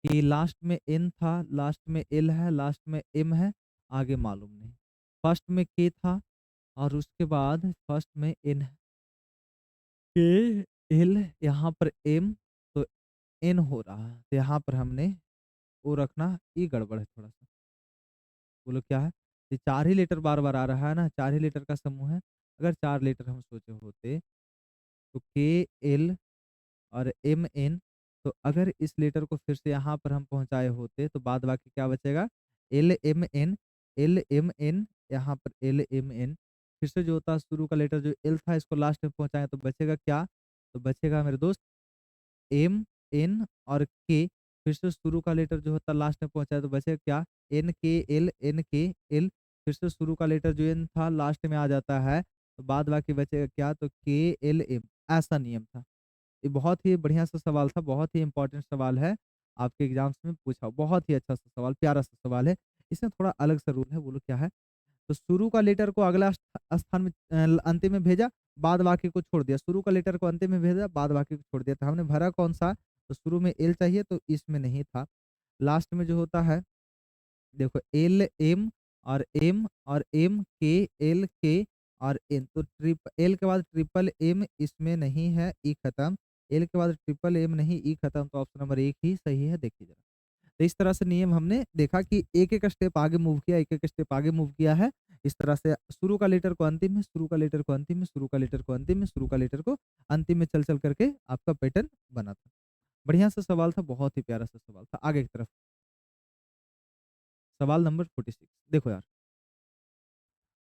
कि लास्ट में एन था, लास्ट में एल है, लास्ट में एम है, आगे मालूम नहीं। फर्स्ट में के था, और उसके बाद फर्स्ट में एन है, के एल, यहाँ पर एम, तो एन हो रहा है, तो यहाँ पर हमने वो रखना, ये गड़बड़ है थोड़ा सा। बोलो क्या है? ये चार ही लेटर बार बार आ रहा है ना, चार ही लेटर का समूह है। अगर चार लेटर हम सोचे होते, तो के एल और एम एन, तो अगर इस लेटर को फिर से यहाँ पर हम पहुँचाए होते, तो बाद बाकी क्या बचेगा? L M N, L M N, यहाँ पर एल एम एन, फिर से जो होता है शुरू का लेटर जो एल था, इसको लास्ट में पहुँचाएं, तो बचेगा क्या? तो बचेगा मेरे दोस्त एम एन और के, फिर से शुरू का लेटर जो होता है लास्ट में पहुँचाए, तो बचेगा क्या? एन के एल, फिर से शुरू का लेटर जो एन था लास्ट में आ जाता है, तो बाद बाकी बचेगा क्या? तो के एल एम। ऐसा नियम था। ये बहुत ही बढ़िया सा सवाल था, बहुत ही इंपॉर्टेंट सवाल है, आपके एग्जाम्स में पूछा, बहुत ही अच्छा सा सवाल, प्यारा सा सवाल है। इसमें थोड़ा अलग सा रूल है, बोलो क्या है? तो शुरू का लेटर को अगला स्थान में अंतिम में भेजा, बाद बाकी को छोड़ दिया। शुरू का लेटर को अंतिम में भेजा, बाद बाकी को छोड़ दिया, तो हमने भरा कौन सा? तो शुरू में एल चाहिए, तो इसमें नहीं था। लास्ट में जो होता है, देखो एल एम और एम के, एल के और एन, तो ट्रिप एल के बाद ट्रिपल एम इसमें नहीं है, ई खत्म। एल के बाद ट्रिपल एम नहीं, ई खत्म, तो ऑप्शन नंबर एक ही सही है। देखिए जरा, तो इस तरह से नियम हमने देखा कि एक एक स्टेप आगे मूव किया, एक एक स्टेप आगे मूव किया है। इस तरह से शुरू का लेटर को अंतिम में, शुरू का लेटर को अंतिम में, शुरू का लेटर को अंतिम में, शुरू का लेटर को अंतिम में, चल चल करके आपका पैटर्न बना था। बढ़िया सा सवाल था, बहुत ही प्यारा सा सवाल था। आगे की तरफ, सवाल नंबर 46। देखो यार,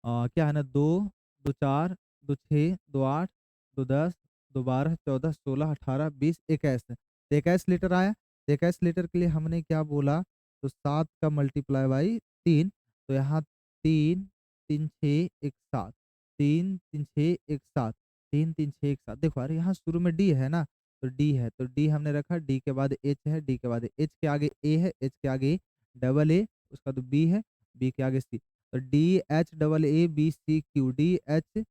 क्या है ना, दो, दो चार, दो छः, दो आठ, दो दस, दो बारह, चौदह, सोलह, अठारह, बीस, इक्कीस। तो 21 लीटर आया, तो 21 लीटर के लिए हमने क्या बोला? तो सात का मल्टीप्लाई बाई तीन, तो यहाँ तीन, तीन छः एक सात, तीन तीन छः एक सात, तीन तीन छः एक सात। देखो यार, यहाँ शुरू में डी है ना, तो डी है, तो डी हमने रखा, डी के बाद एच है, डी के बाद एच के आगे ए है, एच के आगे डबल ए, उसका तो बी है, बी के आगे सी, तो D H double A B C Q, D H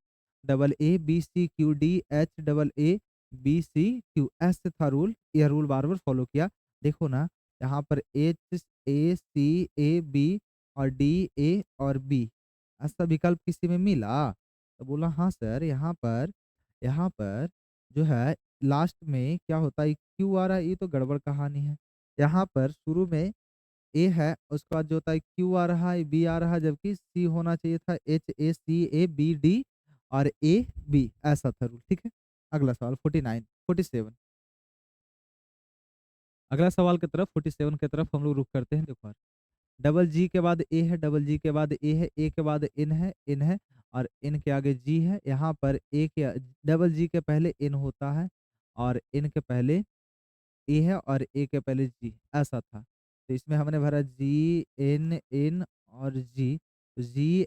double A B C Q, D H double A B C Q, ऐसे था रूल। यह रूल बार बार फॉलो किया। देखो ना, यहाँ पर H A C A B और डी ए और बी, ऐसा विकल्प किसी में मिला? तो बोला हाँ सर, यहाँ पर जो है लास्ट में क्या होता है, क्यू आ रहा है, ये तो गड़बड़ कहानी है। यहाँ पर शुरू में ए है, उसके बाद जो होता है क्यू आ रहा है, बी आ रहा है, जबकि सी होना चाहिए था H A C A B D और ए बी, ऐसा था रूल, ठीक है। अगला सवाल 49 47, अगला सवाल की तरफ 47 की तरफ हम लोग रुक करते हैं। देखो डबल जी के बाद ए है, डबल जी के बाद ए है, ए के बाद इन है और इन के आगे जी है। यहाँ पर ए के डबल जी के पहले इन होता है और इन के पहले ए है और ए के पहले जी, ऐसा था। तो इसमें हमने भरा जी एन इन और जी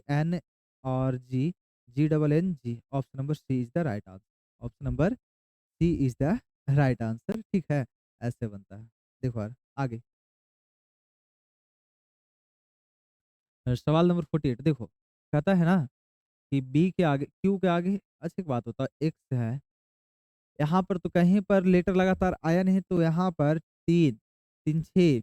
एन और G double N G. Option number C is the right answer. Option number C is the right answer, ठीक है। ऐसे बनता है। देखो यार आगे सवाल नंबर 48 देखो, कहता है ना कि बी के आगे क्यू के आगे अच्छा एक बात होता है एक्स है, यहाँ पर तो कहीं पर लेटर लगातार आया नहीं, तो यहाँ पर 3 3 6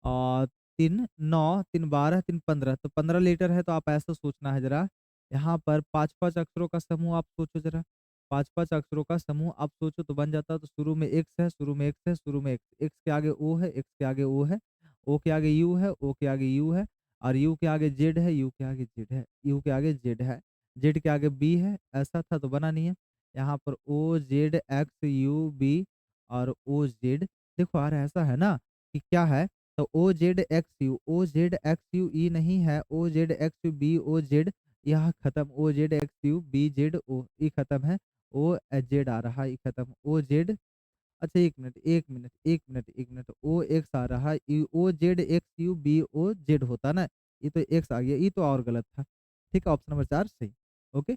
और 3 9 3 12 3 15, तो 15 लेटर है। तो आप ऐसा सोचना है जरा, यहाँ पर 5-5 अक्षरों का समूह आप सोचो जरा, 5-5 अक्षरों का समूह आप सोचो तो बन जाता है। तो शुरू में एक्स है, शुरू में एक्स है, शुरू में एक्स, एक्स के आगे ओ है, एक्स के आगे ओ है, ओ के आगे यू है, ओ के आगे यू है और यू के आगे जेड है, यू के आगे जेड है, यू के आगे जेड है, जेड के आगे बी है। ऐसा था तो बना नहीं है। यहाँ पर O Z X U B और ओ जेड। देखो यार ऐसा है ना कि क्या है, तो O Z X U, O Z X U E नहीं है, O Z X U B O Z, यह खत्म, O Z X U B Z O ई खत्म है, ओ जेड आ रहा है, ई खत्म, ओ जेड। अच्छा एक मिनट एक मिनट एक मिनट एक मिनट, ओ एक्स आ रहा है, O Z X U B O Z होता ना, ये तो एक्स आ गया, ये तो और गलत था। ठीक है, ऑप्शन नंबर 4 सही। Okay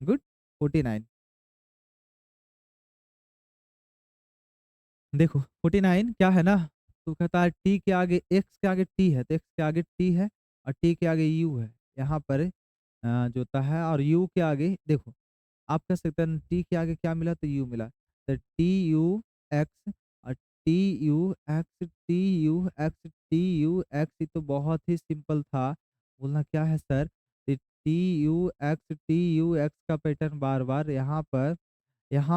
good. 49 देखो 49 क्या है ना, तो कहता है टी के आगे एक्स के आगे टी है, तो एक्स के आगे टी है और टी के आगे यू है। यहाँ पर जो होता है और यू के आगे देखो, आप कह सकते हैं टी के आगे क्या मिला, तो यू मिला, तो टी यू एक्स और T U x T U x T U x, ये तो बहुत ही सिंपल था। बोलना क्या है sir, T U x T U x का पैटर्न बार बार यहाँ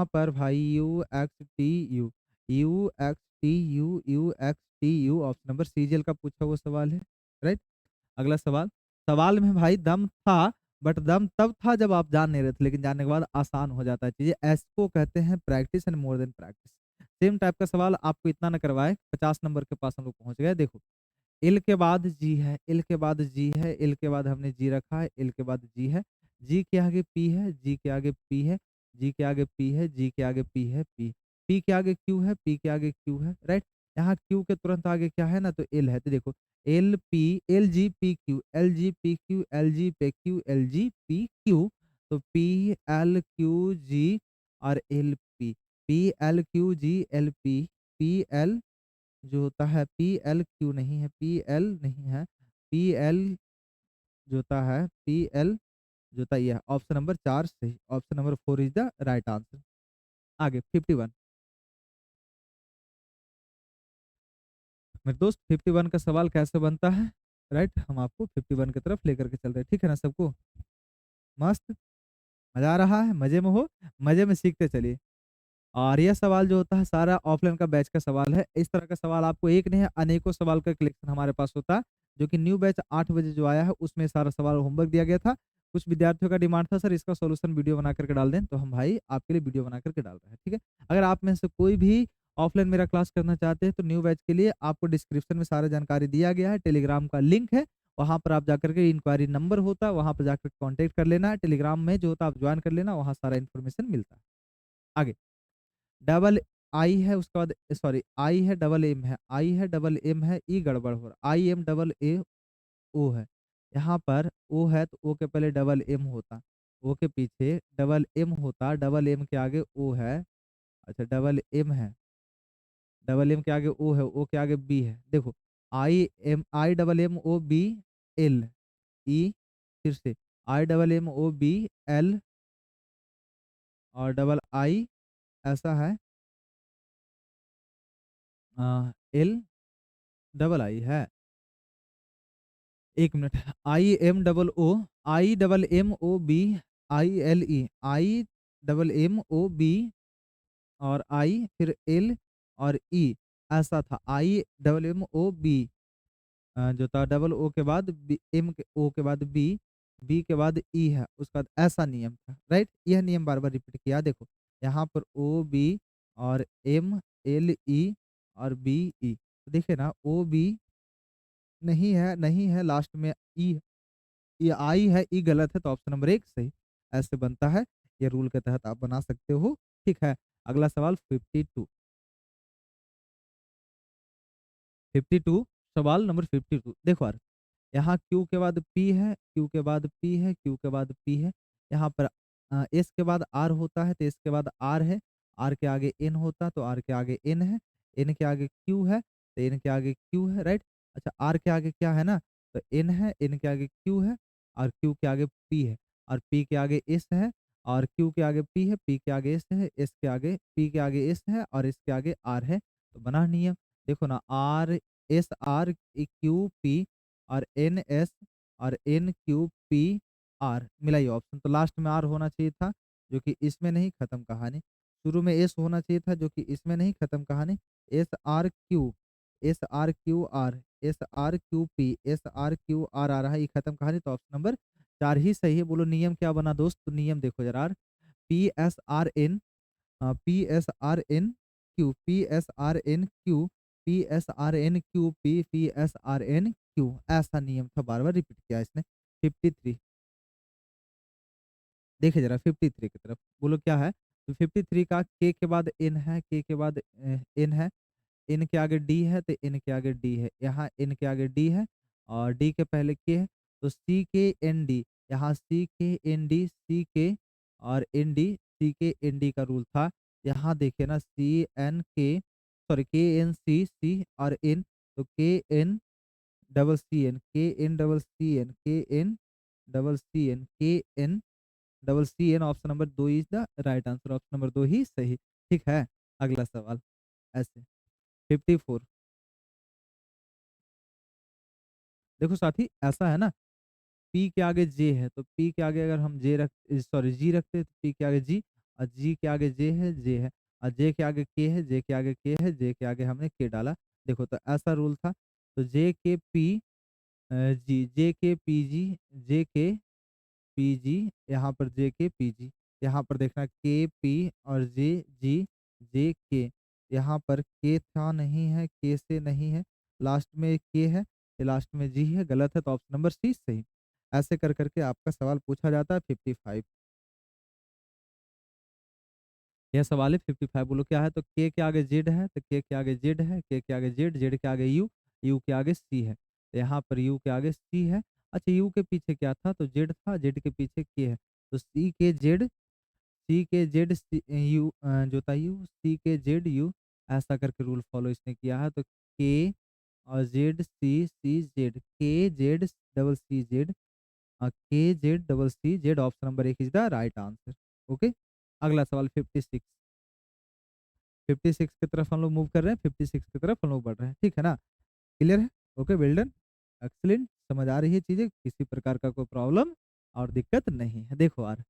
पर भाई you x T U, you x T U x T U. Option number CGL का पूछा हुआ सवाल है, राइट। अगला सवाल, सवाल में भाई दम था, बट दम तब था जब आप जान नहीं रहे थे, लेकिन जानने के बाद आसान हो जाता है चीजें। ऐसको कहते हैं practice and more than practice. Same type का सवाल आपको इतना न करवाए, 50 नंबर के पास हम लोग पहुंच गए। देखो एल के बाद जी है, एल के बाद जी है, एल के बाद हमने जी रखा है, एल के बाद जी है, जी के आगे पी है, जी के आगे पी है, जी के आगे पी है, जी के आगे पी है, पी के आगे क्यू है, पी के आगे क्यू है, राइट। यहाँ क्यू के तुरंत आगे क्या है ना, तो एल है। तो देखो L P L G P Q, L G P Q, L G P Q, L G P Q. तो पी एल क्यू जी और L P, P L Q G L P, P L जो होता है P L Q नहीं है, P L नहीं है, P L जो होता है पी एल जो होता है ये है। ऑप्शन नंबर 4 सही, option number 4 is the right answer. आगे 51, मेरे दोस्त 51 का सवाल कैसे बनता है, राइट। हम आपको 51 की तरफ लेकर के चल रहे हैं, ठीक है ना सबको। मस्त, मजा आ रहा है, मजे में हो, मजे में सीखते चलिए। और यह सवाल जो होता है सारा ऑफलाइन का बैच का सवाल है। इस तरह का सवाल आपको एक नहीं है, अनेकों सवाल का कलेक्शन हमारे पास होता है, जो कि न्यू बैच 8 बजे जो आया है उसमें सारा सवाल होमवर्क दिया गया था। कुछ विद्यार्थियों का डिमांड था सर इसका सॉल्यूशन वीडियो बना करके डाल दें, तो हम भाई आपके लिए वीडियो बना करके डाल रहे हैं, ठीक है। अगर आप में से कोई भी ऑफलाइन मेरा क्लास करना चाहते हैं, तो न्यू बैच के लिए आपको डिस्क्रिप्शन में सारा जानकारी दिया गया है, टेलीग्राम का लिंक है, वहां पर आप जाकर के इंक्वायरी नंबर होता है, वहां पर जाकर कॉन्टेक्ट कर लेना, टेलीग्राम में जो होता है आप ज्वाइन कर लेना, वहां सारा इन्फॉर्मेशन मिलता है। आगे डबल आई है, उसके बाद सॉरी आई है डबल एम है, आई है डबल एम है, ई गड़बड़ हो रहा, आई एम डबल ए ओ है। यहाँ पर ओ है तो ओ के पहले डबल एम होता, ओ के पीछे डबल एम होता, डबल एम के आगे ओ है। अच्छा डबल एम है, डबल एम के आगे ओ है, ओ के आगे बी है। देखो I double M O B L E, फिर से I double M O B L और डबल आई, ऐसा है एल डबल आई है। एक minute, I double M O B I L E, I double M O B और I फिर L और ई, ऐसा था I double M O B जो था डबल ओ के बाद बी, एम के ओ के बाद बी, बी के बाद ई है, उसके बाद ऐसा नियम था, राइट? यह नियम बार-बार रिपीट किया। देखो, यहाँ पर ओ, बी और एम, एल, ई और बी, ई। तो देखिए ना, ओ, बी नहीं है, लास्ट में ई, ये आई है, ई गलत है, तो ऑप्शन नंबर 1 सही। ऐसे बनता है, ये रूल के तहत आप बना सकते हो, ठीक है। अगला सवाल 52, 52 सवाल नंबर 52 देखो यार, यहाँ क्यू के बाद पी है, क्यू के बाद पी है, क्यू के बाद पी है। यहाँ पर एस के बाद आर होता है, तो एस के बाद आर है, आर के आगे एन होता तो आर के आगे एन है, एन के आगे क्यू है, तो एन के आगे क्यू है, राइट? अच्छा, आर के आगे क्या है ना, तो एन है, एन के आगे क्यू है और क्यू के आगे पी है और पी के आगे एस है और क्यू के आगे पी है, पी के आगे एस है, एस के आगे पी के आगे एस है और एस के आगे आर है। तो बना नियम, देखो ना, R S R Q P और एन एस और एन क्यू पी आर, मिलाइए ऑप्शन। तो लास्ट में आर होना चाहिए था, जो कि इसमें नहीं, खत्म कहानी। शुरू में एस होना चाहिए था, जो कि इसमें नहीं, खत्म कहानी। S R Q, S R Q R, S R Q P, S R Q R आ रहा है, ये खत्म कहानी। तो ऑप्शन नंबर 4 ही सही है। बोलो नियम क्या बना दोस्त? तो नियम देखो जरा, P S R N, P S R N Q, P S R N Q, P S R N Q P S R N Q, ऐसा नियम था, बार बार रिपीट किया इसने। 53, देखिए जरा 53 की तरफ, बोलो क्या है? तो 53 का के बाद एन है, के के बाद एन है, एन के आगे डी है, तो एन के आगे डी है, यहाँ एन के आगे डी है और डी के पहले के है, तो सी के एन डी, यहाँ सी के एन डी, सी के और एन डी, सी के एन डी का रूल था। यहाँ देखिए ना, C N K, sorry, K N C, C और एन, तो K N double C N, K N double C N, K N double C N, K N double C N, option number 2 is the right answer, option number 2 ही सही, ठीक है। अगला सवाल ऐसे 54, देखो साथी, ऐसा है ना, पी के आगे जे है, तो पी के आगे अगर हम जे रख, सॉरी, जी रखते हैं, तो पी के आगे जी और जी के आगे जे है, जे है और जे के आगे के है, जे के आगे के है, जे के आगे हमने के डाला। देखो, तो ऐसा रूल था, तो जे के पी जी, जे के पी जी, जे के पी जी, यहाँ पर जे के पी जी, यहाँ पर देखना के पी और जे जी, जे के, यहाँ पर के था नहीं है, के से नहीं है, लास्ट में के है, ये लास्ट में जी है, गलत है, तो ऑप्शन नंबर सी सही। ऐसे कर करके आपका सवाल पूछा जाता है 55। यह सवाल है 55, बोलो क्या है? तो के आगे जेड है, तो के आगे जेड है, के आगे जेड, जेड के आगे यू, यू के आगे सी है, तो यहाँ पर यू के आगे सी है। अच्छा, यू के पीछे क्या था? तो जेड था, जेड के पीछे के है, तो सी के जेड, सी के जेड सी, यू जो था यू, सी के जेड यू, ऐसा करके रूल फॉलो इसने किया है। तो के और Z C, C Z, K Z double C Z, K Z double C Z, option number 1 is the right answer. Okay, अगला सवाल 56, 56 की तरफ हम लोग मूव कर रहे हैं, 56 की तरफ हम लोग बढ़ रहे हैं, ठीक है ना? क्लियर है? ओके, वेल डन, एक्सीलेंट, समझ आ रही है चीजें, किसी प्रकार का कोई प्रॉब्लम और दिक्कत नहीं है। देखो यार,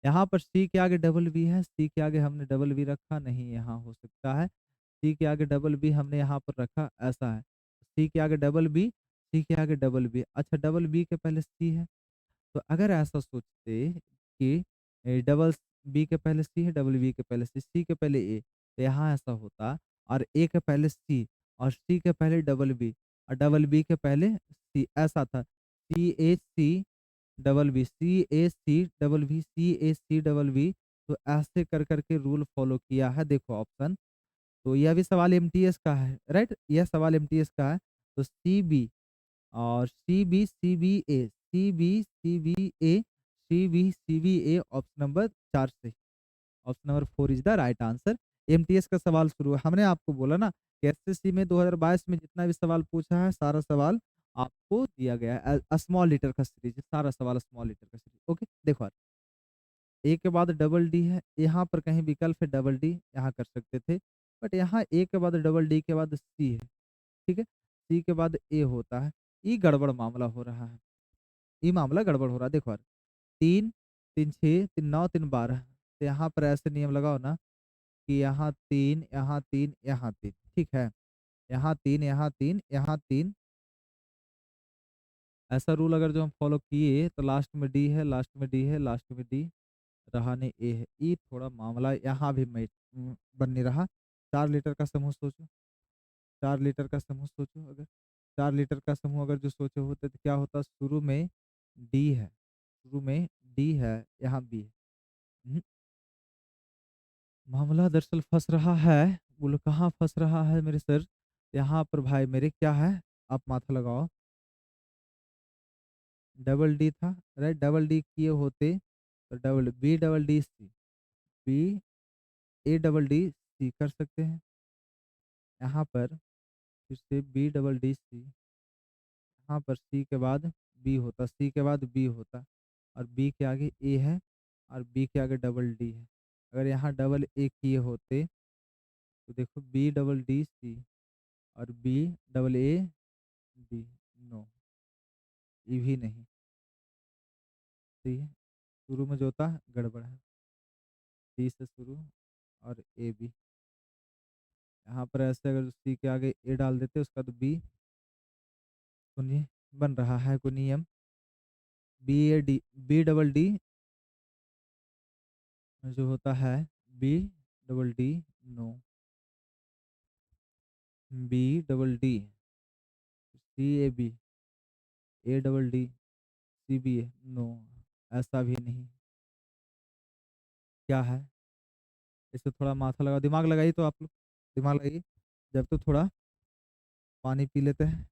यहाँ पर सी के आगे डबल बी है, सी के आगे हमने डबल बी रखा नहीं, यहाँ हो सकता है सी के आगे डबल बी हमने यहाँ पर रखा, ऐसा है, सी के आगे डबल बी, सी के आगे डबल बी, अच्छा, डबल बी के पहले सी है, तो अगर ऐसा सोचते कि डबल बी के पहले सी है, डबल बी के पहले सी के पहले ए, तो यहाँ ऐसा होता, और ए के पहले सी और सी के पहले डबल बी और डबल बी के पहले सी, ऐसा था, C double B, C A C double B, C A C double B, तो ऐसे कर करके रूल फॉलो किया है। देखो ऑप्शन, तो यह भी सवाल एमटीएस का है, राइट? यह सवाल एमटीएस का है, तो सी बी और C B A, C B C B A, C B A, option number 4 से, option number 4 is the right answer. MTS का सवाल शुरू है, हमने आपको बोला ना कि एसएससी में 2022 में जितना भी सवाल पूछा है, सारा सवाल आपको दिया गया है, स्मॉल लेटर का सीरीज, सारा सवाल स्मॉल लेटर का सीरीज। ओके, देखो, ए के बाद डबल डी है, यहाँ पर कहीं विकल्प है डबल डी, यहाँ कर सकते थे, बट यहाँ ए के बाद डबल डी के बाद सी है, ठीक है, सी के बाद ए होता है, ये गड़बड़ मामला हो रहा है, ये मामला गड़बड़ हो रहा है। देखो यार, 3 3 6 3 9 3 12, तो यहाँ पर ऐसे नियम लगाओ ना कि यहाँ 3, यहाँ 3, यहाँ 3, ठीक है, यहाँ 3, यहाँ 3, यहाँ 3 ऐसा रूल अगर जो हम फॉलो किए तो लास्ट में डी है, लास्ट में डी है, लास्ट में डी रहा नहीं ए है। ये थोड़ा मामला यहाँ भी बन नहीं रहा। 4 लीटर का समूह सोचो, 4 लीटर का समूह सोचो अगर 4 लीटर का समूह अगर जो सोचे होते तो क्या होता, शुरू में डी है, शुरू में डी है, यहाँ बी है। मामला दरअसल फँस रहा है। बोलो कहाँ फँस रहा है मेरे सर? यहाँ पर भाई मेरे क्या है? आप माथा लगाओ। डबल डी था, राइट? डबल डी किए होते तो double B double D C, B A double D C कर सकते हैं। यहाँ पर फिर से बी डबल डी सी, यहाँ पर सी के बाद बी होता, सी के बाद बी होता, और बी के आगे ए है, और बी के आगे डबल डी है। अगर यहाँ डबल ए किए होते तो देखो बी डबल डी सी और B double A D, no, ये भी नहीं सही है। शुरू में जो था गड़बड़ है, सी से शुरू और ए बी। यहाँ पर ऐसे अगर सी के आगे ए डाल देते उसका तो बी, सुनिए बन रहा है कोई नियम, B A D, B double D जो होता है B double D, no, B double D C A B, A double D C B A, no, ऐसा भी नहीं। क्या है? इसे थोड़ा माथा लगा, दिमाग लगाइए तो आप लोग, दिमाग लगाइए। जब तो थोड़ा पानी पी लेते हैं।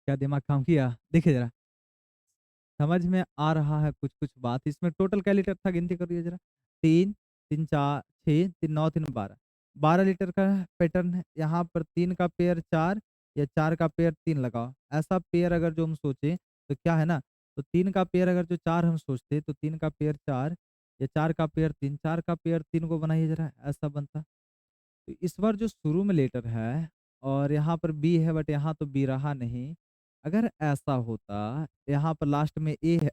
क्या दिमाग काम किया? देखिए जरा, समझ में आ रहा है कुछ कुछ बात। इसमें टोटल क्या लीटर था, गिनती करिए जरा। तीन, तीन चार छः, तीन नौ, तीन 12, 12 लीटर का पैटर्न है। यहाँ पर तीन का पेयर चार या चार का पेयर तीन लगाओ। ऐसा पेयर अगर जो हम सोचे तो क्या है ना, तो तीन का पेयर अगर जो चार हम सोचते तो तीन का पेयर चार या चार का पेयर तीन, चार का पेयर तीन को बनाइए जरा, ऐसा बनता। तो इस बार जो शुरू में लेटर है और यहाँ पर बी है, बट यहाँ तो बी रहा नहीं। अगर ऐसा होता, यहाँ पर लास्ट में ए है,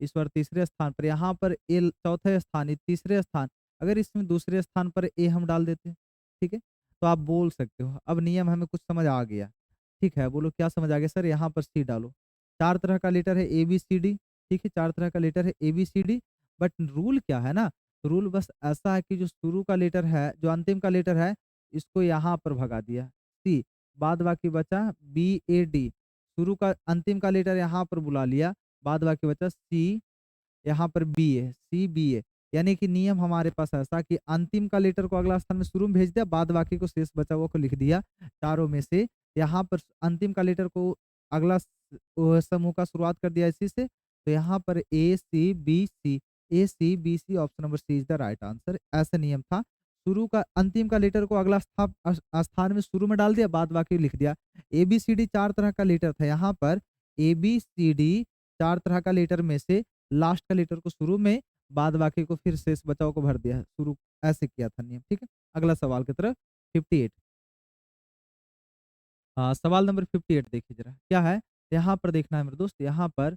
इस बार तीसरे स्थान पर, यहाँ पर ए चौथे स्थान, ये तीसरे स्थान, अगर इसमें दूसरे स्थान पर ए हम डाल देते, ठीक है, तो आप बोल सकते हो अब नियम हमें कुछ समझ आ गया। ठीक है, बोलो क्या समझ आ गया सर? यहाँ पर सी डालो। चार तरह का लेटर है ए बी सी डी, ठीक है, चार तरह का लेटर है A B C D, but rule क्या है ना, रूल बस ऐसा है कि जो शुरू का लेटर है, जो अंतिम का लेटर है, इसको यहाँ पर भगा दिया सी, बाद बाकी बचा बी ए डी। शुरू का अंतिम का लेटर यहाँ पर बुला लिया, बाद बाकी बचा सी, यहाँ पर बी है, सी बी है। यानी कि नियम हमारे पास ऐसा कि अंतिम का लेटर को अगला स्थान में शुरू में भेज दिया, बाद बाकी को शेष बचा हुआ को लिख दिया चारों में से। यहाँ पर अंतिम का लेटर को अगला समूह का शुरुआत कर दिया इसी से, तो यहाँ पर A C B C, A C B C, option number C is the right answer. ऐसा नियम था। शुरू का अंतिम का लेटर को अगला स्थान में शुरू में डाल दिया, बाद बाकी लिख दिया। ए बी सी डी चार तरह का लेटर था, यहाँ पर ए बी सी डी चार तरह का लेटर में से लास्ट का लेटर को शुरू में, बाद बाकी को फिर शेष बचाव को भर दिया शुरू, ऐसे किया था नियम। ठीक है, अगला सवाल की तरफ। 58, हाँ, सवाल नंबर 58 देखिए जरा क्या है। यहाँ पर देखना है मेरे दोस्त, यहाँ पर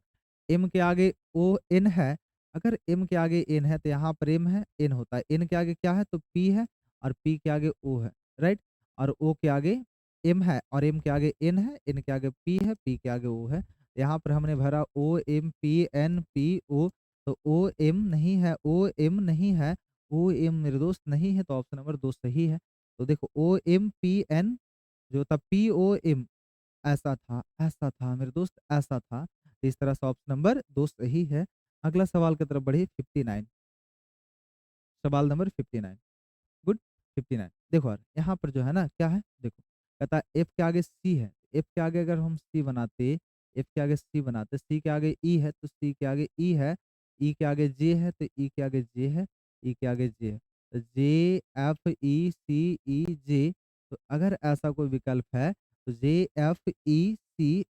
एम के आगे ओ एन है। अगर एम के आगे एन है तो यहाँ पर एम है, एन होता है। एन के आगे क्या है तो पी है, और पी के आगे ओ है, राइट। और ओ के आगे एम है, और एम के आगे एन है, एन के आगे पी है, पी के आगे ओ है। यहाँ पर हमने भरा O M P N P O, तो ओ एम नहीं है, ओ एम नहीं है, ओ एम मेरे दोस्त नहीं है, तो ऑप्शन नंबर 2 सही है। तो देखो ओ एम पी एन जो होता पी ओ एम, ऐसा था मेरे दोस्त, ऐसा था। इस तरह से ऑप्शन नंबर 2 सही है। अगला सवाल की तरफ बढ़िए 59, सवाल नंबर 59। गुड। 59 देखो यार, यहाँ पर जो है ना क्या है देखो, कहता है एफ के आगे सी है, एफ के आगे अगर हम सी बनाते, एफ के आगे सी बनाते, सी के आगे ई है तो सी के आगे ई है, ई के आगे जे है तो ई के आगे जे है, ई के आगे जे है, तो जे एफ ई सी ई जे। तो अगर ऐसा कोई विकल्प है तो जे एफ ई सी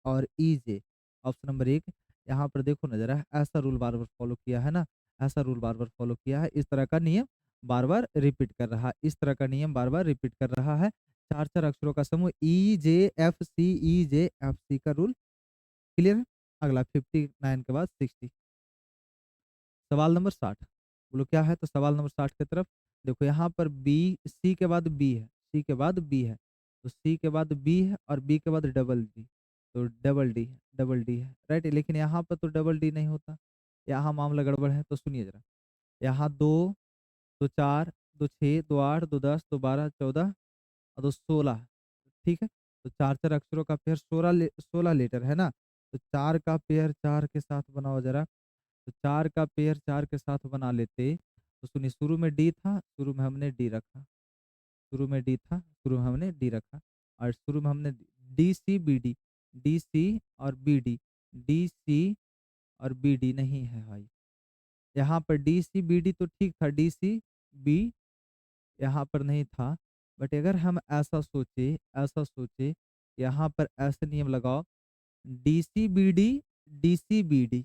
और ई जे, ऑप्शन नंबर 1। यहाँ पर देखो ना जरा, ऐसा रूल बार बार फॉलो किया है ना, ऐसा रूल बार बार फॉलो किया है, इस तरह का नियम बार बार रिपीट कर रहा है, इस तरह का नियम बार बार रिपीट कर रहा है। चार चार अक्षरों का समूह ई जे एफ सी, ई जे एफ सी का रूल क्लियर है। अगला 59 के बाद 60, सवाल नंबर 60। बोलो क्या है, तो सवाल नंबर 60 की तरफ देखो, यहाँ पर बी, सी के बाद बी है, सी के बाद बी है, तो सी के बाद बी है और बी के बाद डबल डी, तो डबल डी है, डबल डी है राइट। लेकिन यहाँ पर तो डबल डी नहीं होता, यहाँ मामला गड़बड़ है। तो सुनिए जरा, यहाँ दो, दो चार, दो छः, दो आठ, दो 10, दो 12, 14 और दो 16, ठीक है। तो चार चार अक्षरों का पेयर 16 लेटर है ना, तो चार का पेयर चार के साथ बनाओ जरा, तो चार का पेयर चार के साथ बना लेते। तो सुनिए, शुरू में डी था, शुरू में हमने डी रखा, शुरू में डी था, शुरू में हमने डी रखा, और शुरू में हमने D C B D, D C और बी डी, डी सी और बी डी नहीं है भाई। यहाँ पर डी सी बी डी तो ठीक था, डी सी बी यहाँ पर नहीं था। बट अगर हम ऐसा सोचे, ऐसा सोचे, यहाँ पर ऐसे नियम लगाओ, D C B D, D C B D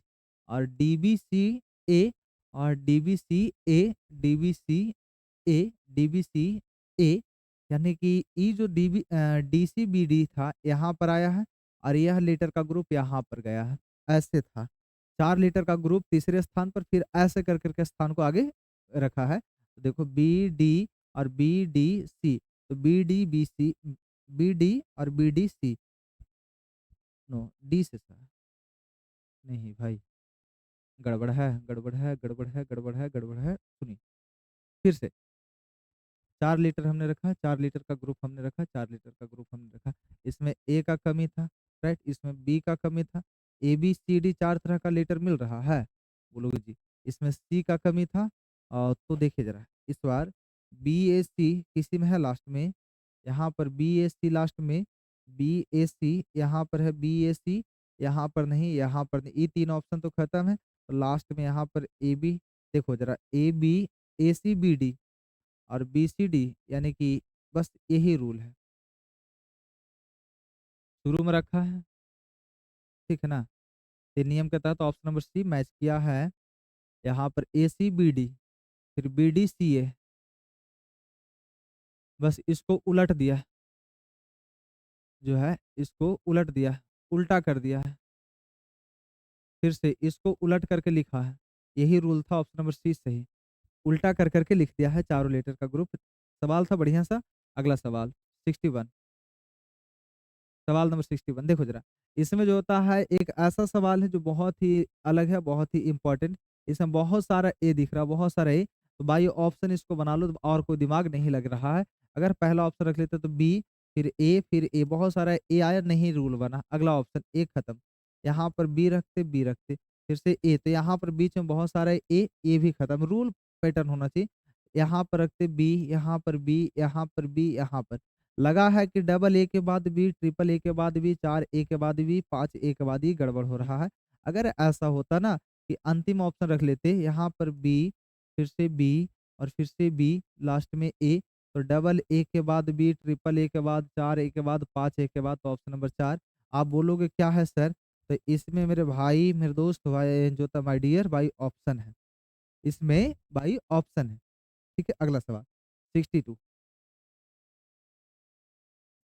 और डी बी सी ए और D B C A, D B C A, D B C A, यानी कि ई जो डी सी बी डी था यहाँ पर आया है और यह लेटर का ग्रुप यहाँ पर गया है, ऐसे था। चार लेटर का ग्रुप तीसरे स्थान पर, फिर ऐसे कर करके स्थान को आगे रखा है। तो देखो बी डी और बी डी सी, तो B D B C, B D और B D C, no D से सर, नहीं भाई, गड़बड़ है, गड़बड़ है, गड़बड़ है, गड़बड़ है, गड़बड़ है। सुनिए फिर से, 4 लीटर हमने रखा, 4 लीटर का ग्रुप हमने रखा, 4 लीटर का ग्रुप हमने रखा। इसमें ए का कमी था, राइट, इसमें बी का कमी था, ए बी सी डी 4 तरह का लीटर मिल रहा है, बोलोगे जी। इसमें सी का कमी था, तो देखिए जरा इस बार बी ए सी किसी में है लास्ट में, यहाँ पर बी ए सी लास्ट में, बी ए सी यहाँ पर है, बी ए सी यहाँ पर नहीं, यहाँ पर नहीं, ये 3 ऑप्शन तो खत्म है। तो लास्ट में यहाँ पर ए बी, देखो जरा A B, A C B D और बी सी डी, यानी कि बस यही रूल है, शुरू में रखा है, ठीक है ना। ये नियम के तहत ऑप्शन नंबर सी मैच किया है। यहाँ पर ए सी बी डी, फिर बी डी सी ए, बस इसको उलट दिया, जो है इसको उलट दिया, उल्टा कर दिया है, फिर से इसको उलट करके लिखा है। यही रूल था, ऑप्शन नंबर सी सही, उल्टा कर करके लिख दिया है चारों लेटर का ग्रुप। सवाल था बढ़िया सा। अगला सवाल 61, सवाल नंबर 61 देखो जरा, इसमें जो होता है एक ऐसा सवाल है जो बहुत ही अलग है, बहुत ही इंपॉर्टेंट। इसमें बहुत सारा ए दिख रहा है, बहुत सारा ए, तो बाई ऑप्शन इसको बना लो, तो और कोई दिमाग नहीं लग रहा है। अगर पहला ऑप्शन रख लेते तो बी, फिर ए, फिर ए, बहुत सारा ए आया, नहीं रूल बना, अगला ऑप्शन ए खत्म। यहाँ पर बी रखते, बी रखते, फिर से ए, तो यहाँ पर बीच में बहुत सारा ए भी खत्म, रूल पैटर्न होना चाहिए। यहाँ पर रखते बी, यहाँ पर बी, यहाँ पर बी, यहाँ पर लगा है कि डबल ए के बाद बी, ट्रिपल ए के बाद बी, 4 ए के बाद बी, 5 ए के बाद ही गड़बड़ हो रहा है। अगर ऐसा होता ना कि अंतिम ऑप्शन रख लेते, यहाँ पर बी, फिर से बी और फिर से बी, लास्ट में ए, तो डबल ए के बाद बी, ट्रिपल ए के बाद 4 ए के बाद 5 ए के बाद, तो ऑप्शन नंबर 4। आप बोलोगे क्या है सर, तो इसमें मेरे भाई, मेरे दोस्त, भाई जो था, माय डियर भाई, ऑप्शन है इसमें, भाई ऑप्शन है। ठीक है, अगला सवाल 62,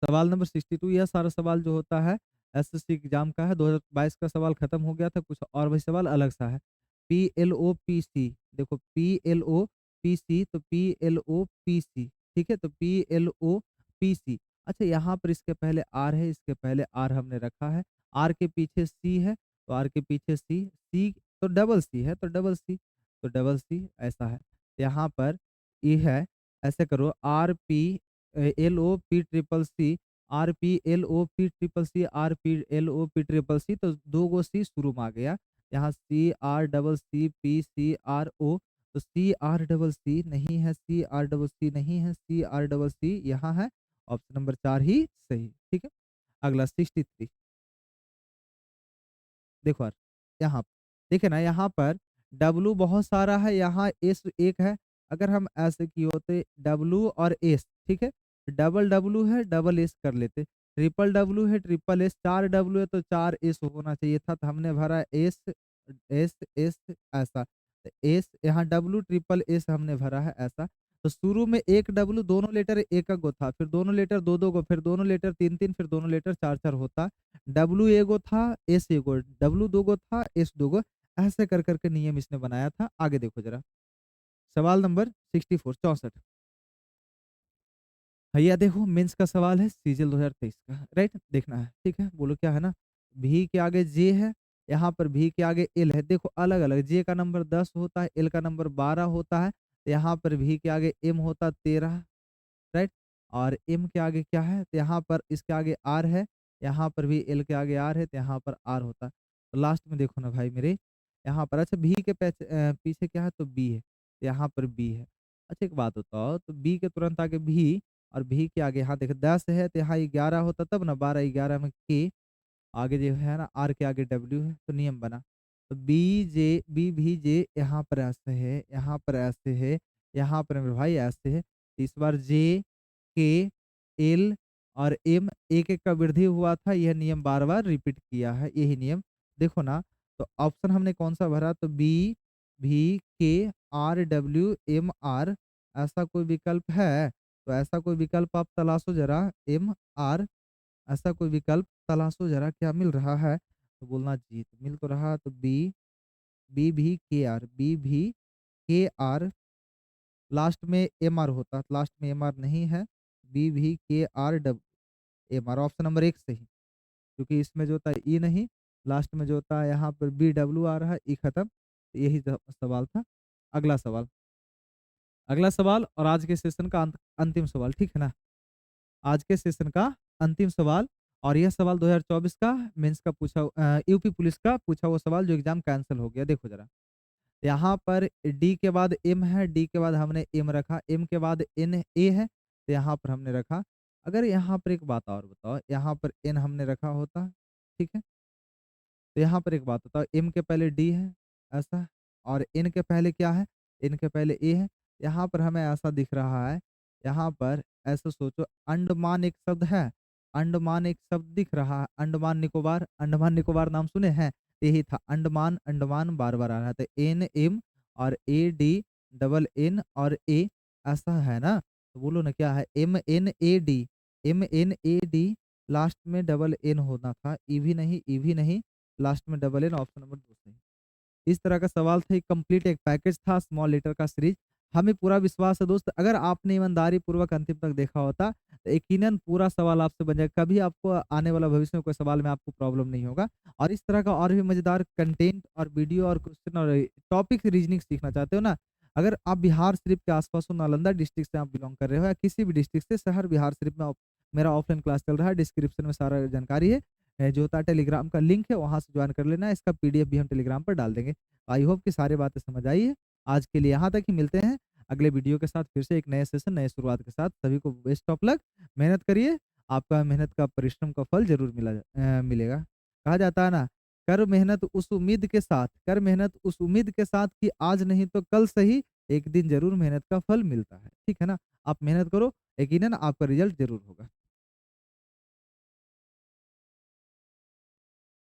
सवाल नंबर 62। यह सारा सवाल जो होता है एसएससी एग्जाम का है, 2022 का सवाल खत्म हो गया था, कुछ और भी सवाल अलग सा है। P L O P C, देखो P L O P C, तो P L O P C, ठीक है, तो P L O P C. अच्छा, यहाँ पर इसके पहले आर है, इसके पहले आर हमने रखा है, आर के पीछे सी है, तो आर के पीछे सी, सी तो डबल सी है, तो डबल सी, तो डबल सी ऐसा है। यहाँ पर ई है, ऐसे करो RP LOP RPLOP, तो 2 गो सी शुरू में आ गया। यहाँ CRCCPCRO, तो CRCC नहीं है, CRCC नहीं है, CRCC यहाँ है। ऑप्शन नंबर 4 ही सही, ठीक है। अगला 63, देखो यार, यहाँ देखिए ना, यहाँ पर डब्लू बहुत सारा है, यहाँ एस एक है। अगर हम ऐसे किए होते डब्लू और एस, ठीक है, डबल डब्लू है, डबल एस कर लेते। ट्रिपल डब्लू है, ट्रिपल एस, 4 डब्लू है तो 4 एस होना चाहिए था, तो हमने भरा एस एस एस ऐसा। तो एस यहाँ डब्लू ट्रिपल एस हमने भरा है ऐसा। तो शुरू में एक डब्लू, दोनों लेटर एक एक गो था, फिर दोनों लेटर दो दो गो, फिर दोनों लेटर तीन तीन, फिर दोनों लेटर चार चार होता। डब्लू एगो था, एस एगो, डब्लू दो गो था, एस दो गो, ऐसे कर करके नियम इसने बनाया था। आगे देखो जरा, सवाल नंबर 64 भैया देखो, मेंस का सवाल है, सीजीएल 2023 का, राइट, देखना है, ठीक है। बोलो क्या है ना, भी के आगे जे है, यहाँ पर भी के आगे एल है। देखो अलग अलग, जे का नंबर 10 होता है, एल का नंबर 12 होता है, तो यहाँ पर भी के आगे एम होता 13, राइट। और एम के आगे क्या है, तो यहाँ पर इसके आगे आर है, यहाँ पर भी एल के आगे आर है, तो यहाँ पर आर होता। तो लास्ट में देखो ना भाई मेरे, यहाँ पर अच्छा भी के पीछे क्या है, तो बी है, तो यहाँ पर बी है। अच्छा एक बात बताओ, तो बी के तुरंत आगे भी, और भी के आगे यहाँ देखो 10 है, तो यहाँ 11 होता तब ना, 12 11 में के आगे जो है ना, आर के आगे डब्ल्यू है, तो नियम बना। तो बी भी जे यहाँ पर ऐसे है, यहाँ पर ऐसे है, यहाँ पर मेरे भाई ऐसे है। तो इस बार जे के एल और एम एक एक का वृद्धि हुआ था, यह नियम बार बार रिपीट किया है, यही नियम। देखो ना, तो ऑप्शन हमने कौन सा भरा, तो बी भी K R W M R, ऐसा कोई विकल्प है? तो ऐसा कोई विकल्प आप तलाशो जरा, एम आर, ऐसा कोई विकल्प तलाशो जरा, क्या मिल रहा है? तो बोलना जी, तो मिल तो रहा, तो बी भी के आर, बी भी के आर, लास्ट में एम आर होता, लास्ट में एम आर नहीं है, बी भी के आर डब एम आर, ऑप्शन नंबर 1 सही, क्योंकि इसमें जो होता है ई नहीं, लास्ट में जो होता है यहाँ पर बी डब्ल्यू आ रहा है, ई खत्म, तो यही सवाल था। अगला सवाल, अगला सवाल और आज के सेशन का अंतिम सवाल, ठीक है ना। आज के सेशन का अंतिम सवाल, और यह सवाल 2024 का मेंस का यूपी पुलिस का पूछा हुआ सवाल, जो एग्जाम कैंसिल हो गया। देखो जरा, यहाँ पर डी के बाद एम है, डी के बाद हमने एम रखा, एम के बाद एन ए है, तो यहाँ पर हमने रखा। अगर यहाँ पर एक बात और बताओ, यहाँ पर एन हमने रखा होता, ठीक है, तो यहाँ पर एक बात बताओ, एम के पहले डी है ऐसा, और एन के पहले क्या है, एन के पहले ए है। यहाँ पर हमें ऐसा दिख रहा है, यहाँ पर ऐसा सोचो, अंडमान एक शब्द है, अंडमान एक शब्द दिख रहा है, अंडमान निकोबार, अंडमान निकोबार नाम सुने हैं, यही था अंडमान, अंडमान बार बार आ रहा था, एन एम और ए डी डबल एन और ए, ऐसा है ना। तो बोलो ना क्या है, M N A D, M N A D, last में डबल एन होना था, ई भी नहीं, ई भी नहीं, लास्ट में डबल एन, ऑप्शन नंबर 2 सही। इस तरह का सवाल था, एक कंप्लीट एक पैकेज था स्मॉल लेटर का सीरीज। हमें पूरा विश्वास है दोस्त, अगर आपने ईमानदारी पूर्वक अंतिम तक देखा होता, तो यकीनन पूरा सवाल आपसे बन जाएगा, कभी आपको आने वाला भविष्य में कोई सवाल में आपको प्रॉब्लम नहीं होगा। और इस तरह का और भी मजेदार कंटेंट और वीडियो और क्वेश्चन और टॉपिक रीजनिंग सीखना चाहते हो ना, अगर आप बिहार शरीफ के आसपास हो, नालंदा डिस्ट्रिक्ट से आप बिलोंग कर रहे हो, या किसी भी डिस्ट्रिक्ट से, शहर बिहार शरीफ में मेरा ऑफलाइन क्लास चल रहा है, डिस्क्रिप्शन में सारा जानकारी है। जो होता है टेलीग्राम का लिंक है, वहां से ज्वाइन कर लेना, इसका पीडीएफ भी हम टेलीग्राम पर डाल देंगे। आई होप कि सारी बातें समझ आई है। आज के लिए यहाँ तक ही, मिलते हैं अगले वीडियो के साथ, फिर से एक नए सेशन, नए शुरुआत के साथ। सभी को बेस्ट ऑफ लक, मेहनत करिए, आपका मेहनत का परिश्रम का फल जरूर मिलेगा। कहा जाता है ना, कर मेहनत उस उम्मीद के साथ, कर मेहनत उस उम्मीद के साथ कि आज नहीं तो कल सही, एक दिन जरूर मेहनत का फल मिलता है, ठीक है ना। आप मेहनत करो, यकीनन आपका रिजल्ट जरूर होगा।